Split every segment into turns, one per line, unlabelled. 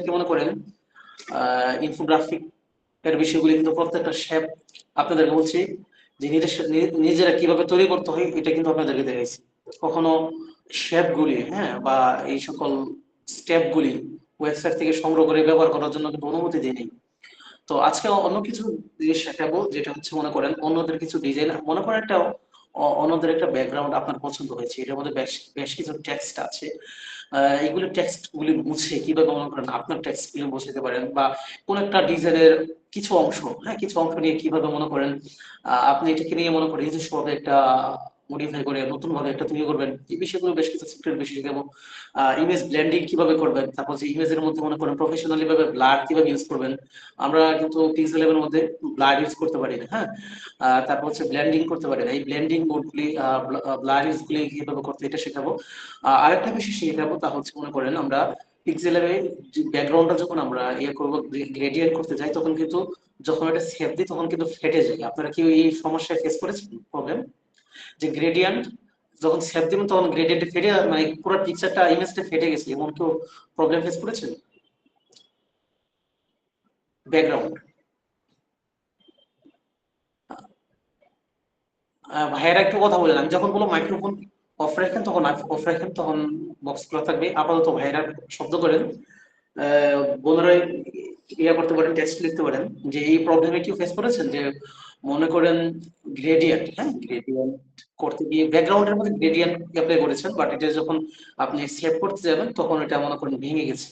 থেকে মনে করেন ইনফোগ্রাফিক এর বিষয়গুলি কিন্তু প্রত্যেকটা শেপ আপনাদেরকে বলছি যে নিজেরা কিভাবে তৈরি করতে হয় এটা কিন্তু আপনাদেরকে দেখাইছি। কখনো শেপ গুলি, হ্যাঁ, বা এই সকল স্টেপ গুলি ওয়েবসাইট থেকে সংগ্রহ করে ব্যবহার করার জন্য কিন্তু অনুমতি দিইনি। তো আজকে অন্য কিছু জিনিস শেখাবো, যেটা হচ্ছে মনে করেন অন্যদের কিছু ডিজাইন, মনে করেন একটা অন্যদের একটা ব্যাকগ্রাউন্ড আপনার পছন্দ হয়েছে, এটার মধ্যে বেশ বেশ কিছু টেক্সট আছে। এইগুলো টেক্সট গুলি মুছে কিভাবে মনে করেন আপনার টেক্সট গুলি মুছতে পারেন, বা কোন একটা ডিজাইনের কিছু অংশ, হ্যাঁ, কিছু অংশ নিয়ে কিভাবে মনে করেন আপনি এটাকে নিয়ে মনে করেন নিজস্বভাবে একটা মডিফাই করে নতুন ভাবে একটা তৈরি করবেন, এই বিষয়গুলো বেশ কিছু সিক্রেট বিষয়। যেমন ইমেজ ব্লেন্ডিং কিভাবে করবেন, তারপর যে ইমেজের মধ্যে মনে করেন প্রফেশনালি ভাবে ব্লার কিভাবে ইউজ করবেন। আমরা কিন্তু পিক্সেল লেভেলের মধ্যে ব্লার ইউজ করতে পারি না, হ্যাঁ। তারপর হচ্ছে ব্লেন্ডিং করতে পারি না, এই ব্লেন্ডিং মোডগুলি ব্লার ইউজ গুলি কিভাবে করতে এটা শেখাবো। আরেকটা বিষয় শেখাবো, তা হচ্ছে মনে করেন আমরা পিক্সেলের ব্যাকগ্রাউন্ডটা যখন আমরা ইয়ে করবো, গ্রেডিয়েন্ট করতে যাই, তখন কিন্তু যখন এটা সেভ দিই তখন কিন্তু ফেটে যায়। আপনারা কি এই সমস্যায় ফেস করেছেন প্রবলেম, যে গ্রেডিয়েন্ট যখন সেভ দিবেন তখন গ্রেডিয়েন্টে ফেটে, মানে পুরো পিকচারটা ইমেজটা ফেটে গেছে, এমন কেউ প্রবলেম ফেস করেছেন? ব্যাকগ্রাউন্ড ভাইয়েরা একটু কথা বলেন, আমি যখন বলবো মাইক্রোফোন অফ রাখেন তখন অফ রাখেন, তখন বক্স খোলা থাকবে। আপাতত ভাইয়েরা শব্দ করেন, বোনেরা ইয়া করতে পারেন, টেক্সট লিখতে পারেন, যে এই প্রবলেমে কি ফেস করেছেন, যে মনে করেন গ্রেডিয়েন্ট, হ্যাঁ, গ্রেডিয়েন্ট করতে গিয়ে ব্যাকগ্রাউন্ডের মধ্যে গ্রেডিয়েন্ট অ্যাপ্লাই করেছেন, বাট এটা যখন আপনি সেভ করতে যাবেন তখন এটা মনে করেন ভেঙে গেছে।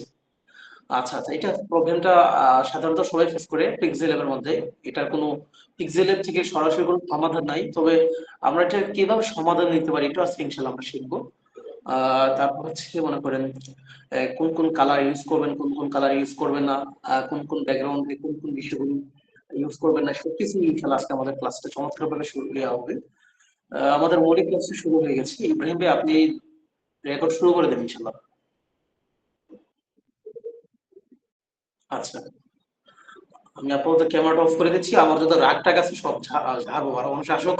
আচ্ছা আচ্ছা, এটা প্রবলেমটা সাধারণত সবাই ফেস করে পিক্সেল এর মধ্যে। এটার কোনো পিক্সেলের থেকে সরাসরি কোনো সমাধান নাই, তবে আমরা এটা কিভাবে সমাধান নিতে পারি এটা আজকে ইনশাল্লাহ আমরা শিখবো। তারপর হচ্ছে মনে করেন কোন কোন কালার ইউজ করবেন, কোন কোন কালার ইউজ করবেন না, কোন কোন ব্যাকগ্রাউন্ডে কোন কোন বিষয়গুলো ইউজ করবেন না, সবকিছু ইনশাল্লাহ আজকে আমাদের ক্লাসটা চমৎকার ভাবে শুরু দেওয়া হবে। আমাদের মৌলিক ক্লাসটা শুরু হয়ে গেছে। ইব্রাহিম ভাই, আপনি রেকর্ড শুরু করে দেন ইনশাল্লাহ। আচ্ছা, আমি আপাতত ক্যামেরাটা অফ করে দিচ্ছি। আমার যত রাগ টাগ আছে সব ঝাড়বো, আর মানুষ আসুক।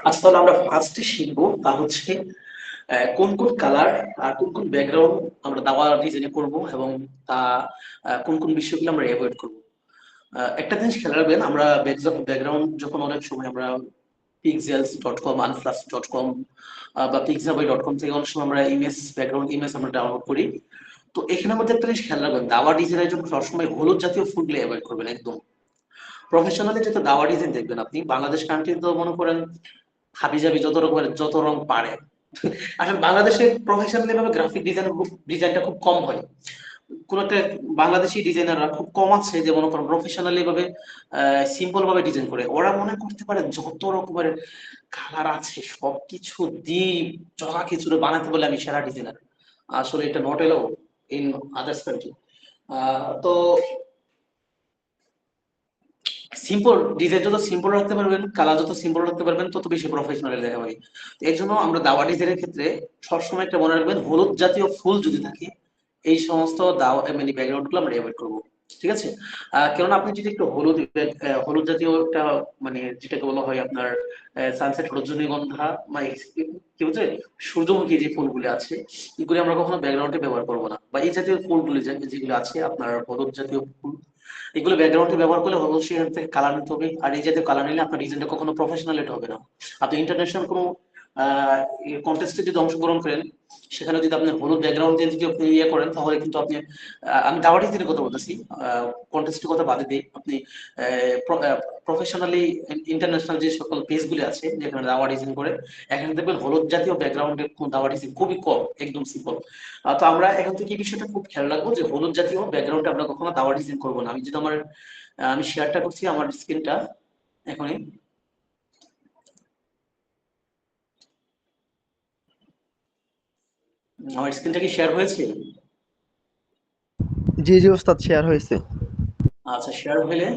আচ্ছা, তাহলে আমরা ফার্স্টে শিখবো, তা হচ্ছে কোন কোন কালার আর কোন কোন ব্যাকগ্রাউন্ড আমরা দাওয়া ডিজাইনে করব, এবং তা কোন কোন বিষয়গুলো আমরা অ্যাভয়েড করব। একটা জিনিস খেয়াল রাখবেন, আমরা ব্যাকগ্রাউন্ড যখন অনেক সময় আমরা pixels.com, unsplash.com বা pixabay.com থেকে অনেক সময় আমরা ইমেজ, ব্যাকগ্রাউন্ড ইমেজ আমরা ডাউনলোড করি। তো এখানের মধ্যে একটা জিনিস খেয়াল রাখবেন, দাওয়া ডিজাইনের জন্য সবসময় হলুদ জাতীয় ফুলগুলো অ্যাভয়েড করবেন একদম। প্রফেশনালি যত দাওয়া ডিজাইন দেখবেন আপনি, বাংলাদেশ কান্ট্রি তো মনে করেন হাবিজাবি যত রকমের যত রং পারে। আসলে বাংলাদেশে প্রফেশনালি ভাবে গ্রাফিক ডিজাইনটা খুব কম হয়। কোন একটা বাংলাদেশি ডিজাইনাররা খুব কম আছে যে মনে করেন প্রফেশনালি ভাবে সিম্পল ভাবে ডিজাইন করে। ওরা মনে করতে পারে যত রকমের কালার আছে সবকিছু দিয়ে জগা খিচুড়ে বানাতে বলে আমি সেরা ডিজাইনার। আসলে এটা not allow in others country. তো সিম্পল ডিজাইন যত সিম্পল রাখতে পারবেন, কালার যত সিম্পল রাখতে পারবেন, তত বেশি প্রফেশনাল দেখা হয়। এই জন্য আমরা দাওয়া ডিজাইনের ক্ষেত্রে সবসময় একটা মনে রাখবেন, হলুদ জাতীয় ফুল যদি থাকে, এই সমস্ত দাওয়া মানে ব্যাকগ্রাউন্ড গুলো আমরা অ্যাভয়েড করবো। ঠিক আছে? কেননা আপনি যদি একটু হলুদ হলুদ জাতীয় একটা, মানে যেটাকে বলা হয় আপনার সানসেট, রজনীগন্ধা, মানে কি বলছে, সূর্যমুখী যে ফুলগুলি আছে, এগুলি আমরা কখনো ব্যাকগ্রাউন্ডে ব্যবহার করবো না। বা এই জাতীয় ফুলগুলি যেগুলো আছে আপনার হলুদ জাতীয় ফুল, এগুলো ব্যাকগ্রাউন্ডে ব্যবহার করলে অবশ্যই এখান থেকে কালার নিতে হবে। আর এই জাতীয় কালার নিলে আপনার ডিজাইনটা কখনো প্রফেশনাল এটা হবে না। আপনি ইন্টারন্যাশনাল কোনো কন্টেস্টে যদি অংশগ্রহণ করেন, সেখানে যদি আপনি হলুদ ব্যাকগ্রাউন্ড দিয়ে যদি আপনি ইয়ে করেন, তাহলে কিন্তু আপনি আমি দাওয়া ডিজাইনের কথা বলতেছি, কন্টেস্টের কথা বাদে দিয়ে আপনি প্রফেশনালি ইন্টারন্যাশনাল যে সকল পেজগুলি আছে যেখানে দাওয়া ডিজাইন করে, এখানে দেখবেন হলুদ জাতীয় ব্যাকগ্রাউন্ডের কোন দাওয়া ডিজাইন খুবই কম, একদম সিম্পল। তো আমরা এখান থেকে এই বিষয়টা খুব খেয়াল রাখবো যে হলুদ জাতীয় ব্যাকগ্রাউন্ডে আমরা কখনো দাওয়া ডিজাইন করবো না। আমি যদি আমি শেয়ারটা করছি আমার স্ক্রিনটা এখনই। আমার স্ক্রিনটা কি শেয়ার হয়েছে?
জি জি ওস্তাদ, শেয়ার হয়েছে।
আচ্ছা, শেয়ার হইলে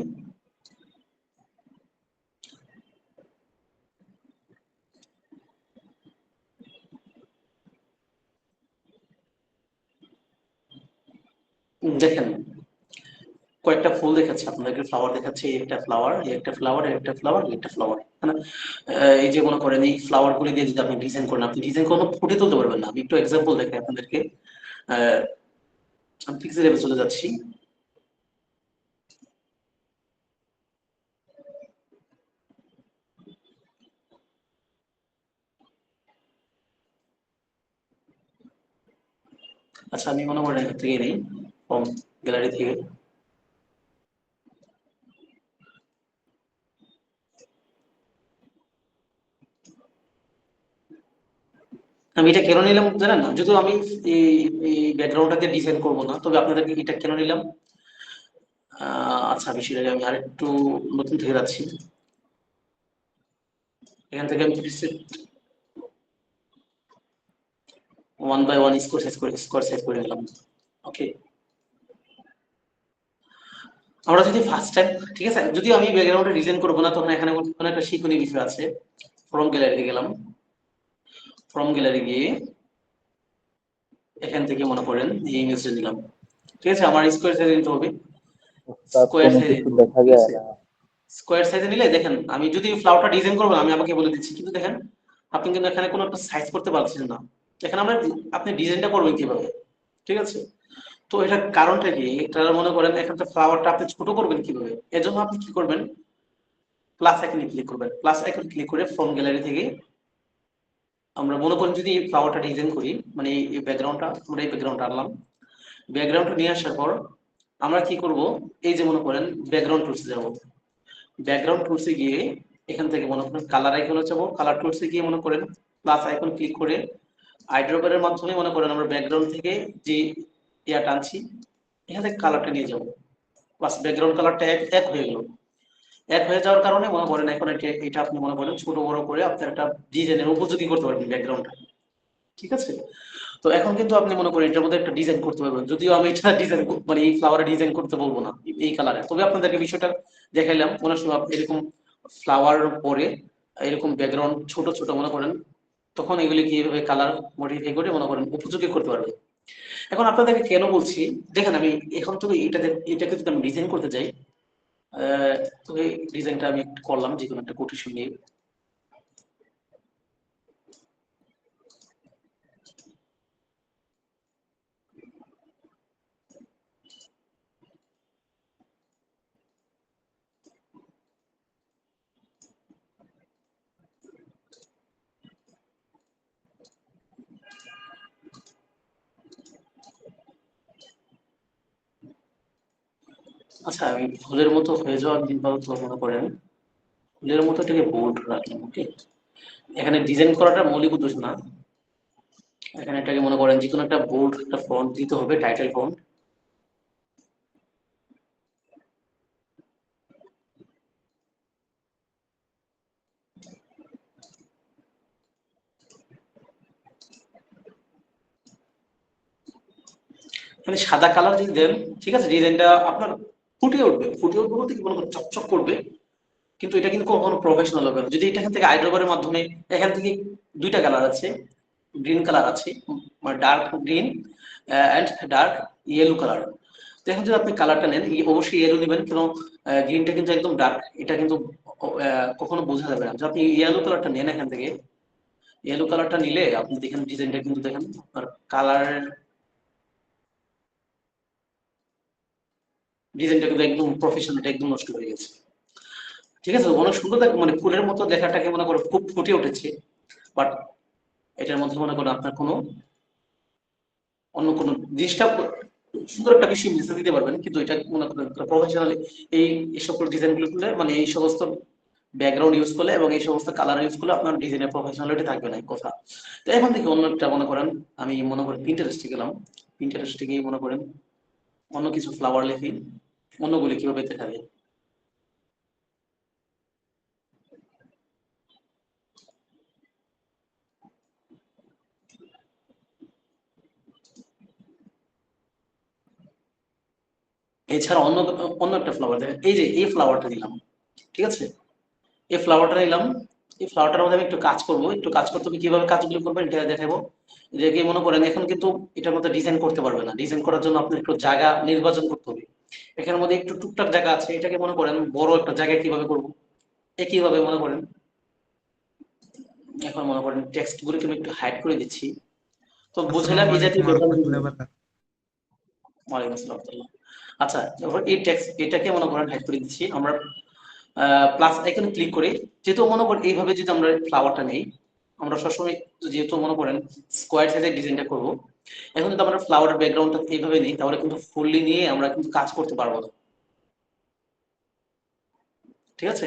দেখেন কয়েকটা ফুল দেখাচ্ছে আপনাদেরকে, ফ্লাওয়ার দেখাচ্ছে, এই একটা ফ্লাওয়ার, এই একটা ফ্লাওয়ার, এই একটা ফ্লাওয়ার, এই একটা ফ্লাওয়ার, হ্যাঁ। এই যে মনে করেন এই ফ্লাওয়ার গুলি দিয়ে যদি আপনি ডিজাইন করেন, আপনি ডিজাইন কোনো ফুটে তুলতে পারবেন না। আমি একটু এক্সাম্পল দেখাই আপনাদেরকে। আহ, আমি পিক্সেল লেভেল চলে যাচ্ছি। আচ্ছা, আমি মনে করেন এখান থেকে নেই, ফ্রম গ্যালারি থেকে। আমি এটা কেন নিলাম জানেন না, যদিও আমি এই এই ব্যাকগ্রাউন্ডটাকে ডিজাইন করবো না, তবে আপনাদেরকে এটা কেন নিলাম। আচ্ছা, বিষয়টাকে আমি আরেকটু নতুন থেকে যাচ্ছি। এখান থেকে আমি one by one square size করে নিলাম। ওকে। আমরা যদি ফার্স্ট টাইম, ঠিক আছে, যদি আমি ব্যাকগ্রাউন্ডে ডিজাইন করবো না, তখন এখানে কোনো একটা শিক্ষণীয় বিষয় আছে। ফ্রম গ্যালারিতে গেলাম, ফ্রম গ্যালারি গিয়ে এখান থেকে মনে করেন এই ইমেজটা নিলাম। ঠিক আছে, আমার স্কোয়ার সাইজে নিতে হবে,
ওস্তাদ
স্কোয়ার
কোনো
সাইজে
কিছু
নিতে হবে,
দেখা
ঠিক
যায়
আছে।
না।
স্কোয়ার সাইজে নিলে দেখেন, আমি যদি ফ্লাওয়ারটা ডিজাইন করবো না, আমি আমাকে বলে দিচ্ছি, কিন্তু দেখেন আপনি কিন্তু এখানে কোনো একটা সাইজ করতে পারছেন না। এখানে আমরা, আপনি ডিজাইনটা করবেন কিভাবে, ঠিক আছে। তো এটার কারণটা কি, এটা মনে করেন এখানটা ফ্লাওয়ারটা আপনি ছোট করবেন কিভাবে, এর জন্য আপনি কি করবেন, প্লাস আইকনে ক্লিক করবেন। প্লাস আইকন ক্লিক করে ফ্রম গ্যালারি থেকে আমরা মনে করেন যদি এই ফ্লাওয়ারটা ডিজাইন করি, মানে এই ব্যাকগ্রাউন্ডটা, আমরা এই ব্যাকগ্রাউন্ডটা আনলাম। ব্যাকগ্রাউন্ডটা নিয়ে আসার পর আমরা কি করব, এই যে মনে করেন ব্যাকগ্রাউন্ড টুলসে যাব। ব্যাকগ্রাউন্ড টুলসে গিয়ে এখান থেকে মনে করেন কালার আইকনে যাবো। কালার টুলসে গিয়ে মনে করেন প্লাস আইকন ক্লিক করে আইড্রপারের মাধ্যমে মনে করেন আমরা ব্যাকগ্রাউন্ড থেকে যে ইয়াটা আনছি, এখান থেকে কালারটা নিয়ে যাবো। প্লাস ব্যাকগ্রাউন্ড কালারটা এক এক হয়ে গেল। এক হয়ে যাওয়ার কারণে মনে করেন এখন এটা আপনি মনে করেন ছোট বড় করে আপনার একটা ডিজাইনের উপযোগী করতে পারবেন ব্যাকগ্রাউন্ডটা, ঠিক আছে। তো এখন কিন্তু আপনি মনে করেন এটার মধ্যে একটা ডিজাইন করতে পারবেন, যদিও আমি এটা ডিজাইন মানে এই ফ্লাওয়ারে ডিজাইন করতে বলবো না এই কালারে, তবে আপনাদেরকে বিষয়টা দেখাইলাম। অনেক সময় আপনি এরকম ফ্লাওয়ার পরে এরকম ব্যাকগ্রাউন্ড ছোট ছোট মনে করেন, তখন এগুলি কি এইভাবে কালার মডিফাই করে মনে করেন উপযোগী করতে পারবেন। এখন আপনাদেরকে কেন বলছি, দেখেন আমি এখন তো এটাকে যদি আমি ডিজাইন করতে যাই, তো এই ডিজাইনটা আমি একটু করলাম যে কোনো একটা কোটেশন নিয়ে। আচ্ছা, আমি ফুলের মতো হয়ে যাওয়ার দিন তো মনে করেন ফুলের মতো এটাকে বোল্ড রাখলাম। ওকে। এখানে ডিজাইন করাটা মৌলিক উদ্দেশ্য না, এখানে এটাকে মনে করেন যে কোনো একটা বোল্ড একটা ফন্ট দিতে হবে, টাইটেল ফন্ট। মানে সাদা কালার যদি দেন, ঠিক আছে, ডিজাইনটা আপনার ফুটিয়ে উঠবে। ফুটিয়ে উঠবে বলতে কি, মনে করেন চকচক করবে, কিন্তু এটা কিন্তু কখনো প্রফেশনাল হবে না। যদি এটা এখান থেকে আইড্রপারের মাধ্যমে, এখান থেকে দুইটা কালার আছে, গ্রিন কালার আছে, মানে dark green and dark yellow colour. তো এখন যদি আপনি কালারটা নেন, অবশ্যই ইয়েলো নেবেন, কেন গ্রিনটা কিন্তু একদম ডার্ক, এটা কিন্তু কখনো বোঝা যাবে না। যদি আপনি ইয়েলো কালারটা নেন এখান থেকে, ইয়েলো কালারটা নিলে আপনি দেখেন ডিজাইনটা কিন্তু দেখেন আর কালার ডিজাইনটা কিন্তু একদম প্রফেশনাল, একদম নষ্ট হয়ে গেছে, ঠিক আছে। অনেক সুন্দর মানে ফুলের মতো দেখাটাকে মনে করো খুব ফুটে উঠেছে, বাট এটার মধ্যে মনে করো আপনার কোনো অন্য কোনো জিনিসটা সুন্দর একটা বিষয় মিশে দিতে পারবেন, কিন্তু এটা মনে করেন প্রফেশনালি এই এই সকল ডিজাইন গুলো করলে, মানে এই সমস্ত ব্যাকগ্রাউন্ড ইউজ করলে এবং এই সমস্ত কালার ইউজ করলে আপনার ডিজাইনের প্রফেশনালিটি থাকবে না, এই কথা। তো এখন থেকে অন্য একটা মনে করেন, আমি মনে করেন পিন্টারেস্টে গেলাম। পিন্টারেস্টে গিয়ে মনে করেন অন্য কিছু ফ্লাওয়ার লিখি, অন্যগুলি কিভাবে দেখা যায়। এছাড়া অন্য অন্য একটা ফ্লাওয়ার দেখেন, এই যে এই ফ্লাওয়ারটা দিলাম, ঠিক আছে, এই ফ্লাওয়ারটা নিলাম। এই ফ্লাওয়ারটার মধ্যে আমি একটু কাজ করব, একটু কাজ করতে হবে, কিভাবে কাজগুলো করবেন এটা দেখাবো। যে কি মনে করেন এখন কিন্তু এটার মধ্যে ডিজাইন করতে পারবে না, ডিজাইন করার জন্য আপনার একটু জায়গা নির্বাচন করতে হবে। এখানের মধ্যে একটু টুকটাক জায়গা আছে, এটাকে মনে করেন বড় একটা জায়গায় কিভাবে করব, একইভাবে মনে করেন এখন মনে করেন টেক্সট গুলোকে আমি একটু হাইড করে দিচ্ছি। তো বুঝলাম
আসসালামু
এই জাতীয়
আলাইকুম ওয়া
ব্যাকগ্রাউন্ড।
রাহমাতুল্লাহি ওয়া বারাকাতুহু।
ওয়ালাইকুম আসসালাম। আচ্ছা, এবার এই টেক্সট এটাকে মনে করেন হাইড করে দিচ্ছি আমরা। প্লাস আইকনে ক্লিক করে, যেহেতু মনে করেন এইভাবে যদি আমরা ফ্লাওয়ারটা নেই, আমরা সবসময় যেহেতু মনে করেন স্কোয়ার সাইজের ডিজাইনটা করব, এখন যদি আমরা ফ্লাওয়ারের ব্যাকগ্রাউন্ডটা এইভাবে নিই তাহলে কিন্তু ফুললি নিয়ে আমরা কিন্তু কাজ করতে পারবো না, ঠিক আছে।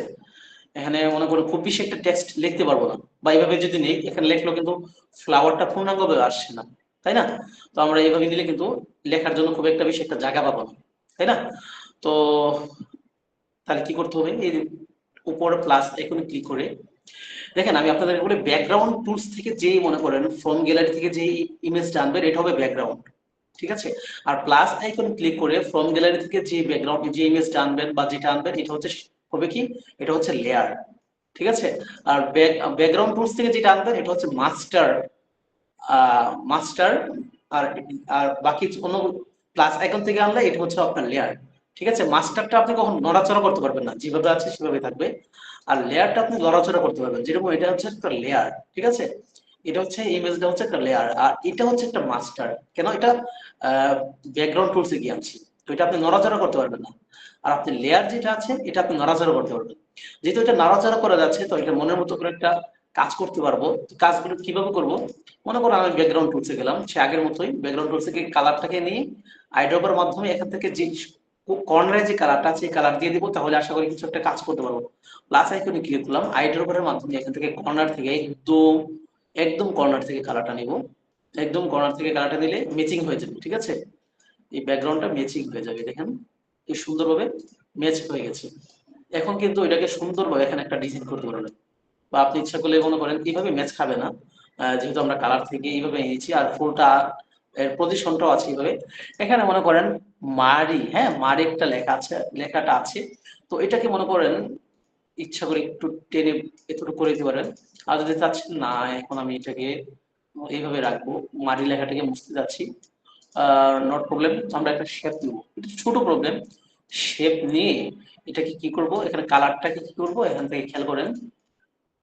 এখানে মনে করুন খুব বেশি একটা টেক্সট লিখতে পারবো না, বা এইভাবে যদি নেই এখানে লেখলেও কিন্তু ফ্লাওয়ারটা পূর্ণাঙ্গভাবে আসছে না, তাই না। তো আমরা এইভাবে নিলে কিন্তু লেখার জন্য খুব একটা বেশি একটা জায়গা পাবো না, তাই না। তো তাহলে কি করতে হবে, এই উপরে প্লাস আইকনে ক্লিক করে দেখেন, আমি আপনাদের বলে ব্যাকগ্রাউন্ড টুলস থেকে যেই মনে করেন ফ্রম গ্যালারি থেকে যেই ইমেজটা আনবেন এটা হবে ব্যাকগ্রাউন্ড, ঠিক আছে। আর প্লাস আইকন ক্লিক করে ফ্রম গ্যালারি থেকে যে ব্যাকগ্রাউন্ড যে ইমেজটা আনবেন বা যেটা আনবেন এটা হচ্ছে হবে কি, এটা হচ্ছে লেয়ার, ঠিক আছে। আর ব্যাকগ্রাউন্ড টুলস থেকে যেটা আনবেন এটা হচ্ছে মাস্টার, মাস্টার। আর আর বাকি কোনো প্লাস আইকন থেকে আনলে এটা হচ্ছে আপনার লেয়ার, ঠিক আছে। মাস্টারটা আপনি কখন নড়াচড়া করতে পারবেন না, যেভাবে আছে সেভাবে থাকবে। আর লেয়ারটা আপনি নড়াচড়া করতে পারবেন, যেরকম এটা হচ্ছে একটা লেয়ার, ঠিক আছে। এটা হচ্ছে ইমেজটা হচ্ছে একটা লেয়ার, আর এটা হচ্ছে একটা মাস্টার। কেন এটা ব্যাকগ্রাউন্ড টুলসে গিয়ে আনছি, তো এটা আপনি নড়াচড়া করতে পারবেন না। আর আপনি লেয়ার যেটা আছে এটা আপনি নড়াচড়া করতে পারবেন। যেহেতু এটা নড়াচড়া করা যাচ্ছে তো এটা মনের মতো করে একটা কাজ করতে পারবো। কাজগুলো কিভাবে করব, মনে করো আমি ব্যাকগ্রাউন্ড টুলসে গেলাম, সে আগের মতোই ব্যাকগ্রাউন্ড টুলসে গিয়ে কালারটাকে নিয়ে আইড্রপের মাধ্যমে এখান থেকে যে কর্নারে যে কালারটা আছে এই কালার দিয়ে দিব, তাহলে আশা করি কিছু একটা কাজ করতে পারবো। প্লাস আইকনে ক্লিক করলাম, আইড্রপের মাধ্যমে এখান থেকে কর্নার থেকে একদম একদম কর্নার থেকে কালারটা নিব। একদম কর্নার থেকে কালারটা নিলে ম্যাচিং হয়ে যাবে, ঠিক আছে। এই ব্যাকগ্রাউন্ডটা ম্যাচিং হয়ে যাবে, দেখেন কি সুন্দরভাবে ম্যাচ হয়ে গেছে। এখন কিন্তু এটাকে সুন্দরভাবে এখানে একটা ডিজাইন করতে পারবেন, বা আপনি ইচ্ছা করলে মনে করেন এইভাবে ম্যাচ খাবে না, যেহেতু আমরা কালার থেকে এইভাবে নিয়েছি আর ফুলটা এর পজিশনটাও আছে এইভাবে। এখানে মনে করেন মারি, হ্যাঁ মারি একটা লেখা আছে, লেখাটা আছে। তো এটাকে মনে করেন ইচ্ছা করে একটু টেনে এতটুকু করে দিতে পারেন। আর যদি চাচ্ছেন না এখন আমি এটাকে এইভাবে রাখবো, মারি লেখাটাকে মুছতে যাচ্ছি, নট প্রবলেম, আমরা একটা শেপ দিব, এটা ছোট প্রবলেম। শেপ নিয়ে এটাকে কি করব, এখানে কালারটাকে কি করব, এখান থেকে খেয়াল করেন,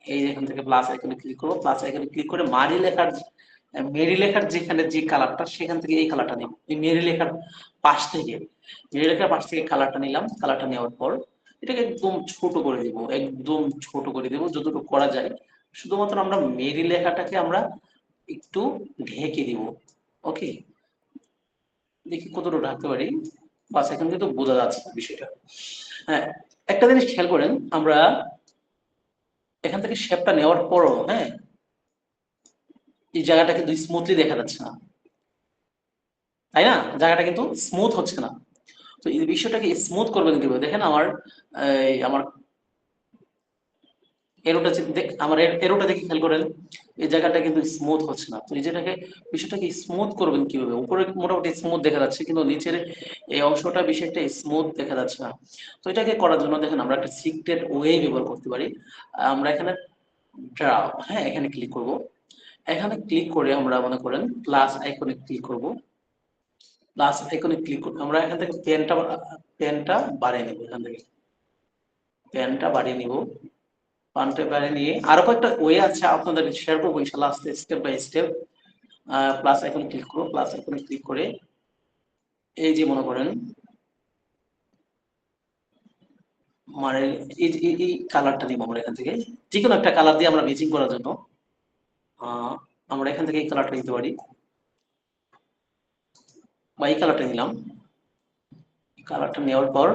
এই এখান থেকে প্লাস আইকনে ক্লিক করব, প্লাস আইকনে ক্লিক করে মারি লেখার মেরি লেখার যেখানে যে কালারটা সেখান থেকে এই কালারটা নিব, এই মেরি লেখার পাশ থেকে, মেরি লেখার পাশ থেকে কালারটা নিলাম। কালারটা নেওয়ার পর এটাকে একদম ছোট করে দিব, একদম ছোট করে দিব যতটুকু করা যায়। শুধুমাত্র আমরা মেরি লেখাটাকে আমরা একটু ঢেকে দিব, ওকে। দেখি কতটুকু ঢাকতে পারি, বাস এখন কিন্তু বোঝা যাচ্ছে বিষয়টা। হ্যাঁ, একটা জিনিস খেয়াল করেন, আমরা এখান থেকে শেপটা নেওয়ার পরও, হ্যাঁ, এই জায়গাটা কিন্তু স্মুথলি দেখা যাচ্ছে না, তাই না, জায়গাটা কিন্তু স্মুথ হচ্ছে না। তো এই বিষয়টাকে স্মুথ করবেন কিভাবে, দেখেন আমার আমার এরোটা আমার এরোটা দেখে খেয়াল করেন, এই জায়গাটা কিন্তু স্মুথ হচ্ছে না। তো এই যেটাকে বিষয়টাকে স্মুথ করবেন কিভাবে, উপরে মোটামুটি স্মুথ দেখা যাচ্ছে কিন্তু নিচের এই অংশটা বিষয়টা স্মুথ দেখা যাচ্ছে না। তো এটাকে করার জন্য দেখেন আমরা একটা সিক্রেট ওয়ে ব্যবহার করতে পারি। আমরা এখানে ড্রাও, হ্যাঁ এখানে ক্লিক করব। এখানে ক্লিক করে আমরা মনে করেন প্লাস আইকনে ক্লিক করব। প্লাস আইকনে ক্লিক করব, আমরা এখান থেকে পেনটা বাড়িয়ে নেব, এখান থেকে পেনটা বাড়িয়ে নিব। পানটা বাড়িয়ে নিয়ে আরো কয়েকটা ওয়ে আছে আপনাদের শেয়ার করবো ইনশাল্লাহ আস্তে স্টেপ বাই স্টেপ। প্লাস আইকনে ক্লিক করব, প্লাস আইকনে ক্লিক করে এই যে মনে করেন মানে এই কালারটা নিব আমরা এখান থেকে, যে কোনো একটা কালার দিয়ে আমরা ম্যাচিং করার জন্য আমরা এখান থেকে এই কালারটা নিতে পারি, বা এই কালারটা নিলাম। কালারটা নেওয়ার পর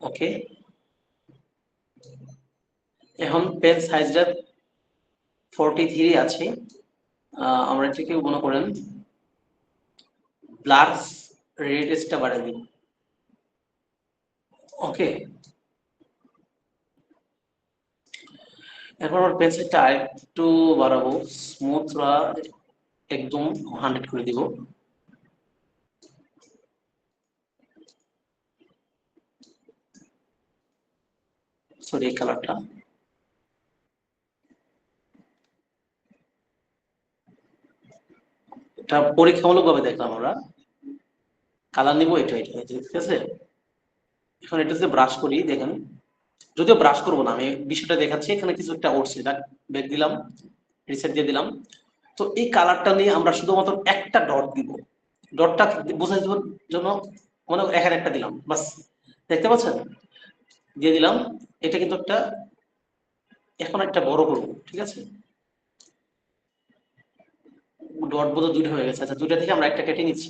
ওকে, এখন পেজ সাইজটা 43 আছে। আমরা এটাকে মনে করেন ব্লার রেডিয়াসটা বাড়িয়ে দিব, ওকে। এখন আমার পেন্সিলটা আরেকটু বাড়াবো, স্মুথরা একদম 100 করে দিব। সরি এই কালারটা, এটা পরীক্ষামূলক ভাবে দেখলাম আমরা। কালার নিব এটা এটা এই যে, ঠিক আছে। এখন এটা যদি ব্রাশ করি দেখেন, যদিও ব্রাশ করবো না, আমি বিষয়টা দেখাচ্ছি। এখানে কিছু একটা উঠছে, ব্যাক দিলাম, রিসেট দিয়ে দিলাম। তো এই কালারটা নিয়ে আমরা শুধুমাত্র একটা ডট দিব, ডটটা বোঝার জন্য মনে করি এখানে একটা দিলাম বাস, দেখতে পাচ্ছেন, দিয়ে দিলাম। এটা কিন্তু একটা, এখন একটা বড় করবো, ঠিক আছে। ডট বোধ দুইটা হয়ে গেছে, আচ্ছা দুইটা থেকে আমরা একটা কেটে নিচ্ছি,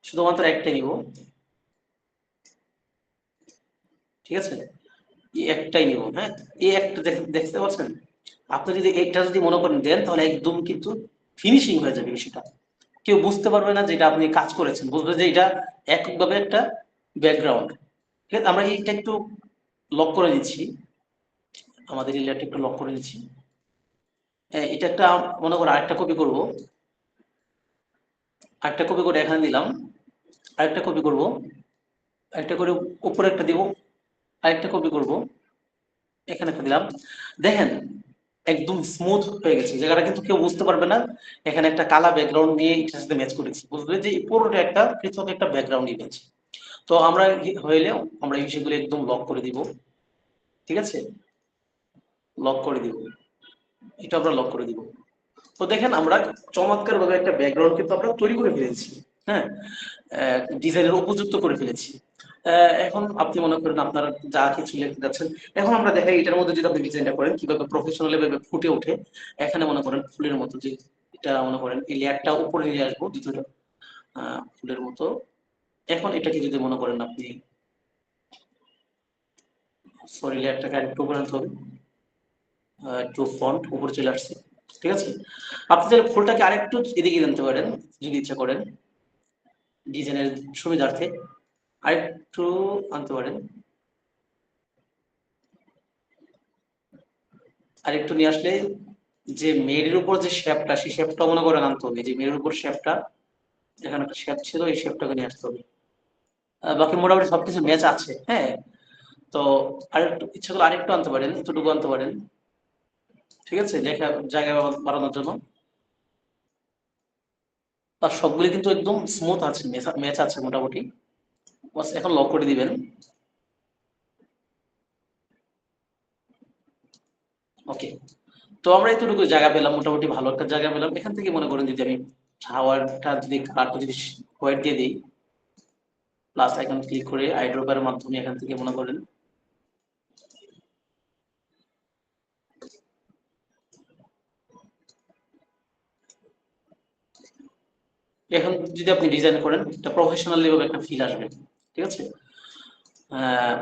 শুধুমাত্র একটা নিব, ঠিক আছে। এই একটাই নিব, হ্যাঁ। এই একটা দেখতে পাচ্ছেন, আপনি যদি এটা যদি মনে করেন দেন, তাহলে একদম কিন্তু ফিনিশিং হয়ে যাবে বিষয়টা। কেউ বুঝতে পারবে না যে এটা আপনি কাজ করেছেন, বুঝবে যে এটা এককভাবে একটা ব্যাকগ্রাউন্ড। ঠিক আছে, আমরা এইটা একটু লক করে দিচ্ছি, আমাদের এই লেয়ারটা একটু লক করে দিচ্ছি। এটা একটা মনে করো আরেকটা কপি করব, আরেকটা কপি করে এখানে দিলাম, আরেকটা কপি করব, আরেকটা করে উপরে একটা দিব, আরেকটা কপি করব, এখানে একটা দিলাম। দেখেন একদম স্মুথ হয়ে গেছে, জায়গাটা কিন্তু কেউ বুঝতে পারবে না এখানে একটা কালা ব্যাকগ্রাউন্ড দিয়ে এটার সাথে ম্যাচ করেছি, বুঝবে যে এই পুরোটা একটা পৃথক একটা ব্যাকগ্রাউন্ড ইমেজ। তো আমরা হইলে আমরা এই বিষয়গুলো একদম লক করে দিব, ঠিক আছে, লক করে দিব, এটা আমরা লক করে দিব। তো দেখেন আমরা চমৎকার ভাবে একটা ব্যাকগ্রাউন্ড কিন্তু আমরা তৈরি করে ফেলেছি, হ্যাঁ, ডিজাইনের উপযুক্ত করে ফেলেছি। এখন আপনি মনে করেন আপনারা যা কিছু লিখতে যাচ্ছেন, এখন আমরা দেখাই এটার মধ্যে যদি আপনি ডিজাইনটা করেন কিভাবে প্রফেশনাল ভাবে ফুটে ওঠে। এখানে মনে করেন ফুলের মতো যে, এটা মনে করেন এই লেয়ারটা উপরে নিয়ে আসবো দ্বিতীয়টা ফুলের মতো। এখন এটাকে যদি মনে করেন আপনি, সরি লেয়ারটাকে আরেকটু উপরে আনতে হবে, একটু ফন্ট উপরে চলে আসছে, ঠিক আছে। আপনি তাহলে ফুলটাকে আরেকটু এদিকে আনতে পারেন যদি ইচ্ছা করেন, ডিজাইনের সুবিধার্থে আরেকটু আনতে পারেন, আরেকটু নিয়ে আসলে যে মেয়ের উপর যে শেপটা, সেই শেপটা মনে করেন আনতে হবে, যে মেয়ের উপর শেপটা, এখানে একটা শেপ ছিল, এই শেপটাকে নিয়ে আসতে হবে। বাকি মোটামুটি সবকিছু ম্যাচ আছে, হ্যাঁ। তো আরেকটু ইচ্ছা করলে আরেকটু আনতে পারেন, এতটুকু আনতে পারেন, ঠিক আছে, লেখা জায়গা বাড়ানোর জন্য। আর সবগুলো কিন্তু একদম স্মুথ আছে, ম্যাচ আছে মোটামুটি। বাস এখন লক করে দিবেন। ওকে, তো আমরা এতটুকু জায়গা পেলাম, মোটামুটি ভালো একটা জায়গা পেলাম। এখান থেকে মনে করেন যদি আমি শাওয়ারটা যদি কালারটা যদি হোয়াইট দিয়ে দিই, প্লাস আইকন ক্লিক করে আইড্রপারের মাধ্যমে এখান থেকে মনে করেন এখন যদি আপনি ডিজাইন করেন, একটা প্রফেশনাল ভাবে একটা ফিল আসবে, ঠিক আছে।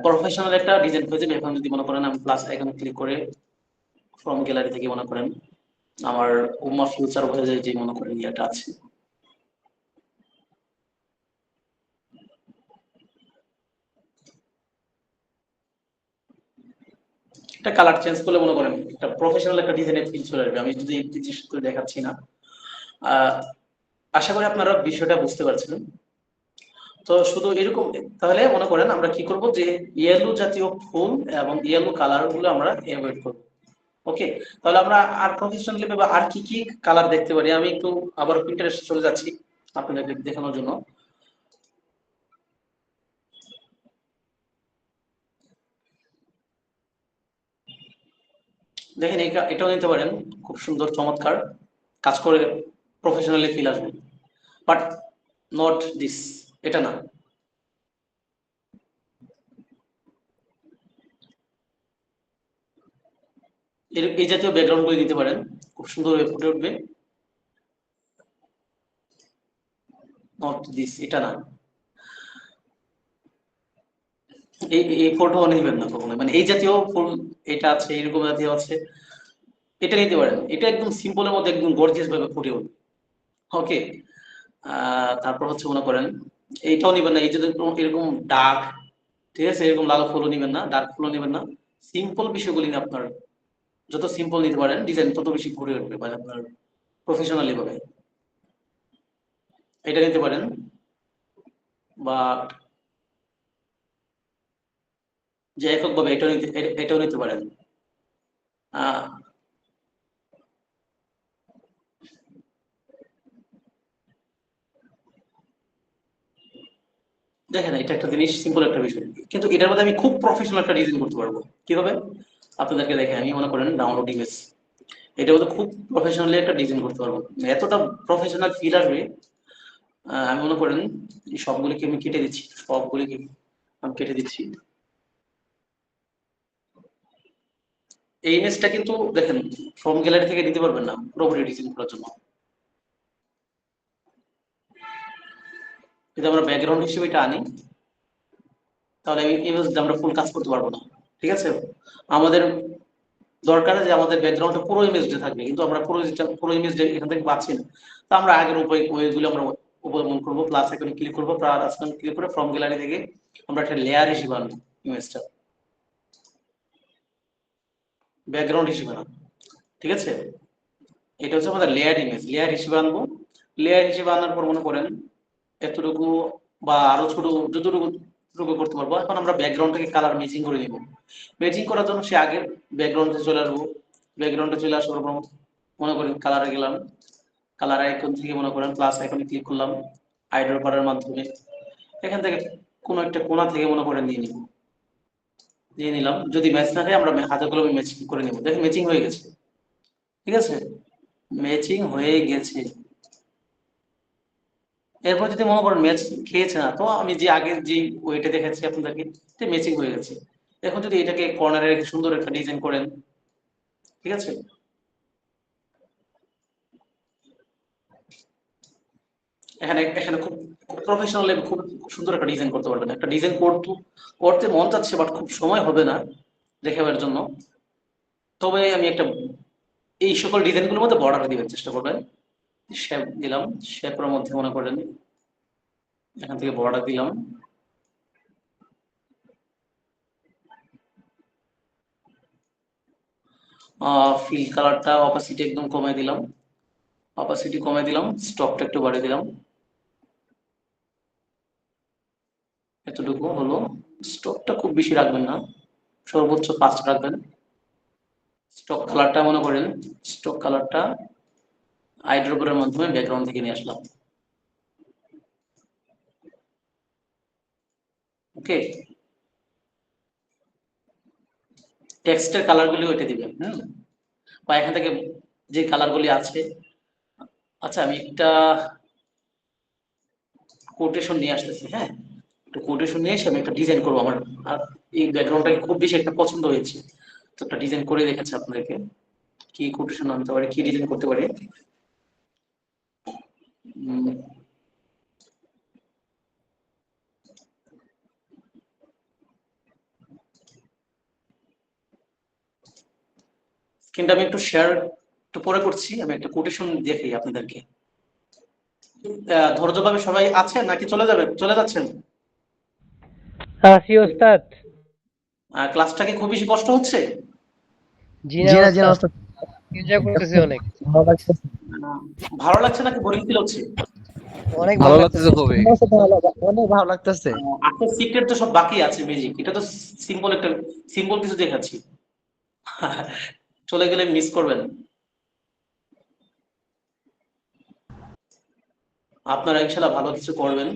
প্রফেশনাল একটা ডিজাইন হয়ে যাবে। এখন যদি মনে করেন আমি প্লাস আইকন ক্লিক করে ফ্রম গ্যালারি থেকে মনে করেন আমার উম্মা ফিউচার হয়ে যায় যে মনে করেন ইয়েটা আছে, একটা কালার চেঞ্জ করলে মনে করেন একটা প্রফেশনাল একটা ডিজাইনের ফিল চলে আসবে। আমি যদি চেষ্টা করে দেখাচ্ছি না, আহ, আশা করি আপনারা বিষয়টা বুঝতে পারছেন। তো শুধু এরকম, তাহলে মনে করেন আমরা কি করব, যে ইয়েলো জাতীয় ফুল এবং ইয়েলো কালার গুলো আমরা অ্যাভয়েড করব। ওকে, তাহলে আমরা আর প্রফেশনালি ভাবে আর কি কি কালার দেখতে পারি, আমি একটু আবার প্রিন্টারেস্টে চলে যাচ্ছি আপনাদেরকে দেখানোর জন্য। দেখেন এটাও নিতে পারেন, খুব সুন্দর চমৎকার কাজ করে, প্রফেশনালি ফিল আসবে। বাট নট দিস, এটা না। এই জাতীয় ব্যাকগ্রাউন্ড গুলো দিতে পারেন, খুব সুন্দর হয়ে ফুটে উঠবে। নট দিস, এটা না। এই ফটো নেবেন না কখনো, মানে এই জাতীয় ফুল, এটা আছে এরকম জাতীয় আছে, এটা নিতে পারেন। এটা একদম সিম্পলের মধ্যে একদম গর্জিয়াস ভাবে ফুটে উঠবে। ওকে, তারপর হচ্ছে মনে করেন এইটাও নিবেন না, এই যে এরকম ডার্ক, ঠিক আছে, এরকম লাল ফুলও নিবেন না, ডার্ক ফুলও নিবেন না। সিম্পল বিষয়গুলি নিয়ে আপনার যত সিম্পল নিতে পারেন ডিজাইন তত বেশি ফুটে উঠবে, মানে আপনার প্রফেশনালি ভাবে। এটা নিতে পারেন, বা যে এককভাবে এটাও নিতে পারেন। দেখেন এটা একটা জিনিস, সিম্পল একটা বিষয়, কিন্তু এটার মধ্যে আমি খুব প্রফেশনাল একটা ডিজাইন করতে পারবো। কিভাবে? আপনাদেরকে দেখেন, আমি মনে করেন ডাউনলোড ইমেজ, এটা মধ্যে খুব প্রফেশনালি একটা ডিজাইন করতে পারবো, এতটা প্রফেশনাল ফিল আসবে। আমি মনে করেন এই সবগুলিকে আমি কেটে দিচ্ছি, সবগুলিকে আমি কেটে দিচ্ছি। এই ইমেজটা কিন্তু দেখেন ফ্রম গ্যালারি থেকে নিতে পারবেন না পুরোপুরি ডিজাইন করার জন্য। যদি আমরা ব্যাকগ্রাউন্ড হিসেবে এটা আনি, তাহলে এই ইমেজটা আমরা ফুল কাজ করতে পারবো না। ঠিক আছে, আমাদের দরকার যে আমাদের ব্যাকগ্রাউন্ডটা পুরো ইমেজটা থাকবে, কিন্তু আমরা পুরো ইমেজটা এখান থেকে পাচ্ছি না। তো আমরা আগের ওয়েগুলো আমরা অবলম্বন করবো, প্লাস এখানে ক্লিক করবো, প্লাস ক্লিক করে ফ্রম গ্যালারি থেকে আমরা একটা লেয়ার হিসেবে আনবো ইমেজটা, ব্যাকগ্রাউন্ড হিসেবে না। ঠিক আছে, এটা হচ্ছে আমাদের লেয়ার ইমেজ, লেয়ার হিসেবে আনবো। লেয়ার হিসেবে আনার পর মনে করেন এতটুকু বা আরো ছোট যতটুকু টুকু করতে পারবো। এখন আমরা ব্যাকগ্রাউন্ডটাকে কালার ম্যাচিং করে নিব। ম্যাচিং করার জন্য সে আগের ব্যাকগ্রাউন্ডে চলে আসবো। ব্যাকগ্রাউন্ডে চলে আসার পর মনে করেন কালারে গেলাম, কালার আইকন থেকে মনে করেন প্লাস আইকনে ক্লিক করলাম আইড্রপ করার মাধ্যমে। এখান থেকে কোনো একটা কোণা থেকে মনে করেন নিয়ে নিলাম। যদি ম্যাচ না হয় আমরা হাতে কলমে ম্যাচিং করে নিব। দেখেন ম্যাচিং হয়ে গেছে। ঠিক আছে, ম্যাচিং হয়ে গেছে। এরপর যদি মনে করেন ম্যাচ খেয়েছে না, তো আমি যে আগের যে ওইটা দেখাচ্ছি আপনাদেরকে, ম্যাচিং হয়ে গেছে। এখন যদি এটাকে কর্নারে রেখে সুন্দর একটা ডিজাইন করেন, ঠিক আছে, এখানে এখানে খুব প্রফেশনাল খুব সুন্দর একটা ডিজাইন করতে পারবেন। একটা ডিজাইন করতে মন চাচ্ছে, বাট খুব সময় হবে না দেখাবার জন্য। তবে আমি একটা এই সকল ডিজাইনগুলোর মধ্যে বর্ডার দিবার চেষ্টা করবেন। শেপ দিলাম, শেপের মধ্যে মনে করেন এখান থেকে বর্ডার দিলাম। ফিল কালারটা অপাসিটি একদম কমাই দিলাম, অপাসিটি কমাই দিলাম, স্টকটা একটু বাড়িয়ে দিলাম। এতটুকু হলো। স্টকটা খুব বেশি রাখবেন না, সর্বোচ্চ 5 রাখবেন। স্টক কালারটা মনে করেন, স্টক কালারটা আইড্রপের মাধ্যমে ব্যাকগ্রাউন্ড থেকে নিয়ে আসলাম। ওকে, টেক্সটের কালারগুলি ওইটা দিবেন। বা এখান থেকে যে কালারগুলি আছে, আচ্ছা আমি একটা কোটেশন নিয়ে আসতেছি। হ্যাঁ, একটা কোটেশন নিয়ে এসে আমি একটা ডিজাইন করবো। আমার আর এই ব্যাকগ্রাউন্ডটাকে খুব বেশি একটা পছন্দ হয়েছে, তো একটা ডিজাইন করে দেখাচ্ছি আপনাদেরকে। কি কোটেশন আনতে পারি, কি ডিজাইন করতে পারি। স্ক্রিনটা আমি একটু শেয়ার একটু পরে করছি, আমি একটা কোটেশন দেখাই আপনাদেরকে। ধৈর্যভাবে সবাই আছেন নাকি চলে যাচ্ছেন?
জি ওস্তাদ।
ক্লাসটা কি খুব বেশি কষ্ট হচ্ছে?
জি না
জিনা জিনা
ওস্তাদ,
ওস্তাদ,
এনজয় করতেছি অনেক।
ভালো লাগছে।
আহ, ভালো লাগছে নাকি বোরিং ফিল হচ্ছে?
অনেক ভালো
ভালো লাগতেছে
লাগতেছে।
খুবই।
আমার সাথে অনেক ভালো লাগতেছে।
আপনার সিক্রেট তো সব বাকি আছে, ম্যাজিক এটা তো সিম্পল একটা সিম্পল কিছু দেখাচ্ছি। চলে গেলে মিস করবেন। আপনারা ইনশাল্লাহ ভালো কিছু করবেন।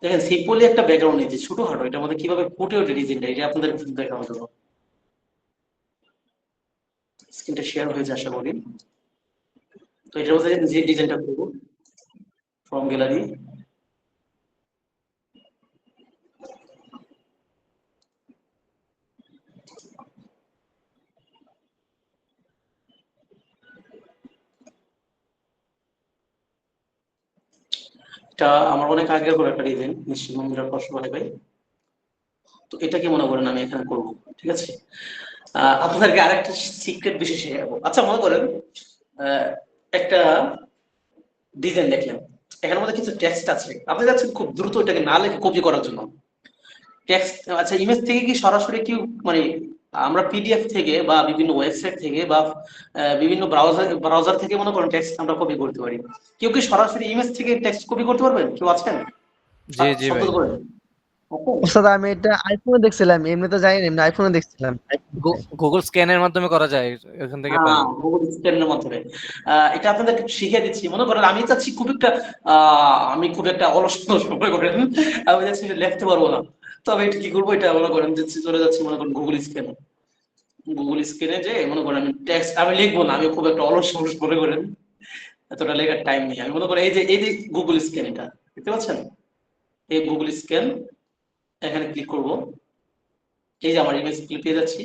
দেখেন সিম্পলি একটা ব্যাকগ্রাউন্ড নিয়েছি ছোটখাটো, এটার মধ্যে কিভাবে ফুটে ওঠে ডিজাইনটা, এটা আপনাদের দেখানোর জন্য। স্ক্রিনটা শেয়ার হয়েছে আশা করি। তো এটার মধ্যে যে ডিজাইনটা করবো ফ্রম গ্যালারি, এটা আমার অনেক আগের করে একটা ডিজাইন, নিশ্চয়ই মন্দিরা প্রশ্ন করে ভাই। তো এটা কি মনে করেন আমি এখানে করবো। ঠিক আছে, আপনাদেরকে আরেকটা সিক্রেট বিষয় শেয়ার করবো। আচ্ছা মনে করেন একটা ডিজাইন দেখলেন, এখানের মধ্যে কিছু টেক্সট আছে, আপনি যাচ্ছেন খুব দ্রুত এটাকে না লিখে কপি করার জন্য। টেক্সট, আচ্ছা ইমেজ থেকে কি সরাসরি কি মানে আমরা পিডিএফ থেকে বা বিভিন্ন ওয়েবসাইট থেকে বা বিভিন্ন ব্রাউজার থেকে মনে করেন টেক্সট আমরা কপি করতে পারি। কেউ কি সরাসরি ইমেজ থেকে টেক্সট কপি করতে পারবেন? কেউ আছেন?
জি জি
শব্দ
ভাই।
করেন। আছেন?
ওস্তাদ আমি এটা আইফোনে দেখছিলাম, এমনি তো জানি না, এমনি আইফোনে দেখছিলাম।
গুগল স্ক্যানের মাধ্যমে করা যায়, এখান থেকে পাই।
হ্যাঁ, গুগল স্ক্যানের মাধ্যমে। এটা আপনাদের শিখিয়ে দিচ্ছি। মনে করেন আমি চাচ্ছি খুব একটা আমি খুব একটা অলস সময় করেন, আমি যাচ্ছি লিখতে পারবো না, তবে এটা কি করবো, এটা মনে করেন যাচ্ছি, চলে যাচ্ছি মনে করেন গুগল স্ক্যানে। গুগল স্ক্রিনে যে মনে করেন আমি টেক্সট আমি লিখবো না, আমি খুব একটা অলস মানুষ মনে করেন, এতটা লেখার টাইম নেই। আমি মনে করেন এই যে গুগল স্ক্যান, এটা দেখতে পাচ্ছেন, এই গুগল স্ক্যান, এখানে ক্লিক করব, এই যে আমার ইমেজ ক্লিক পেয়ে যাচ্ছি,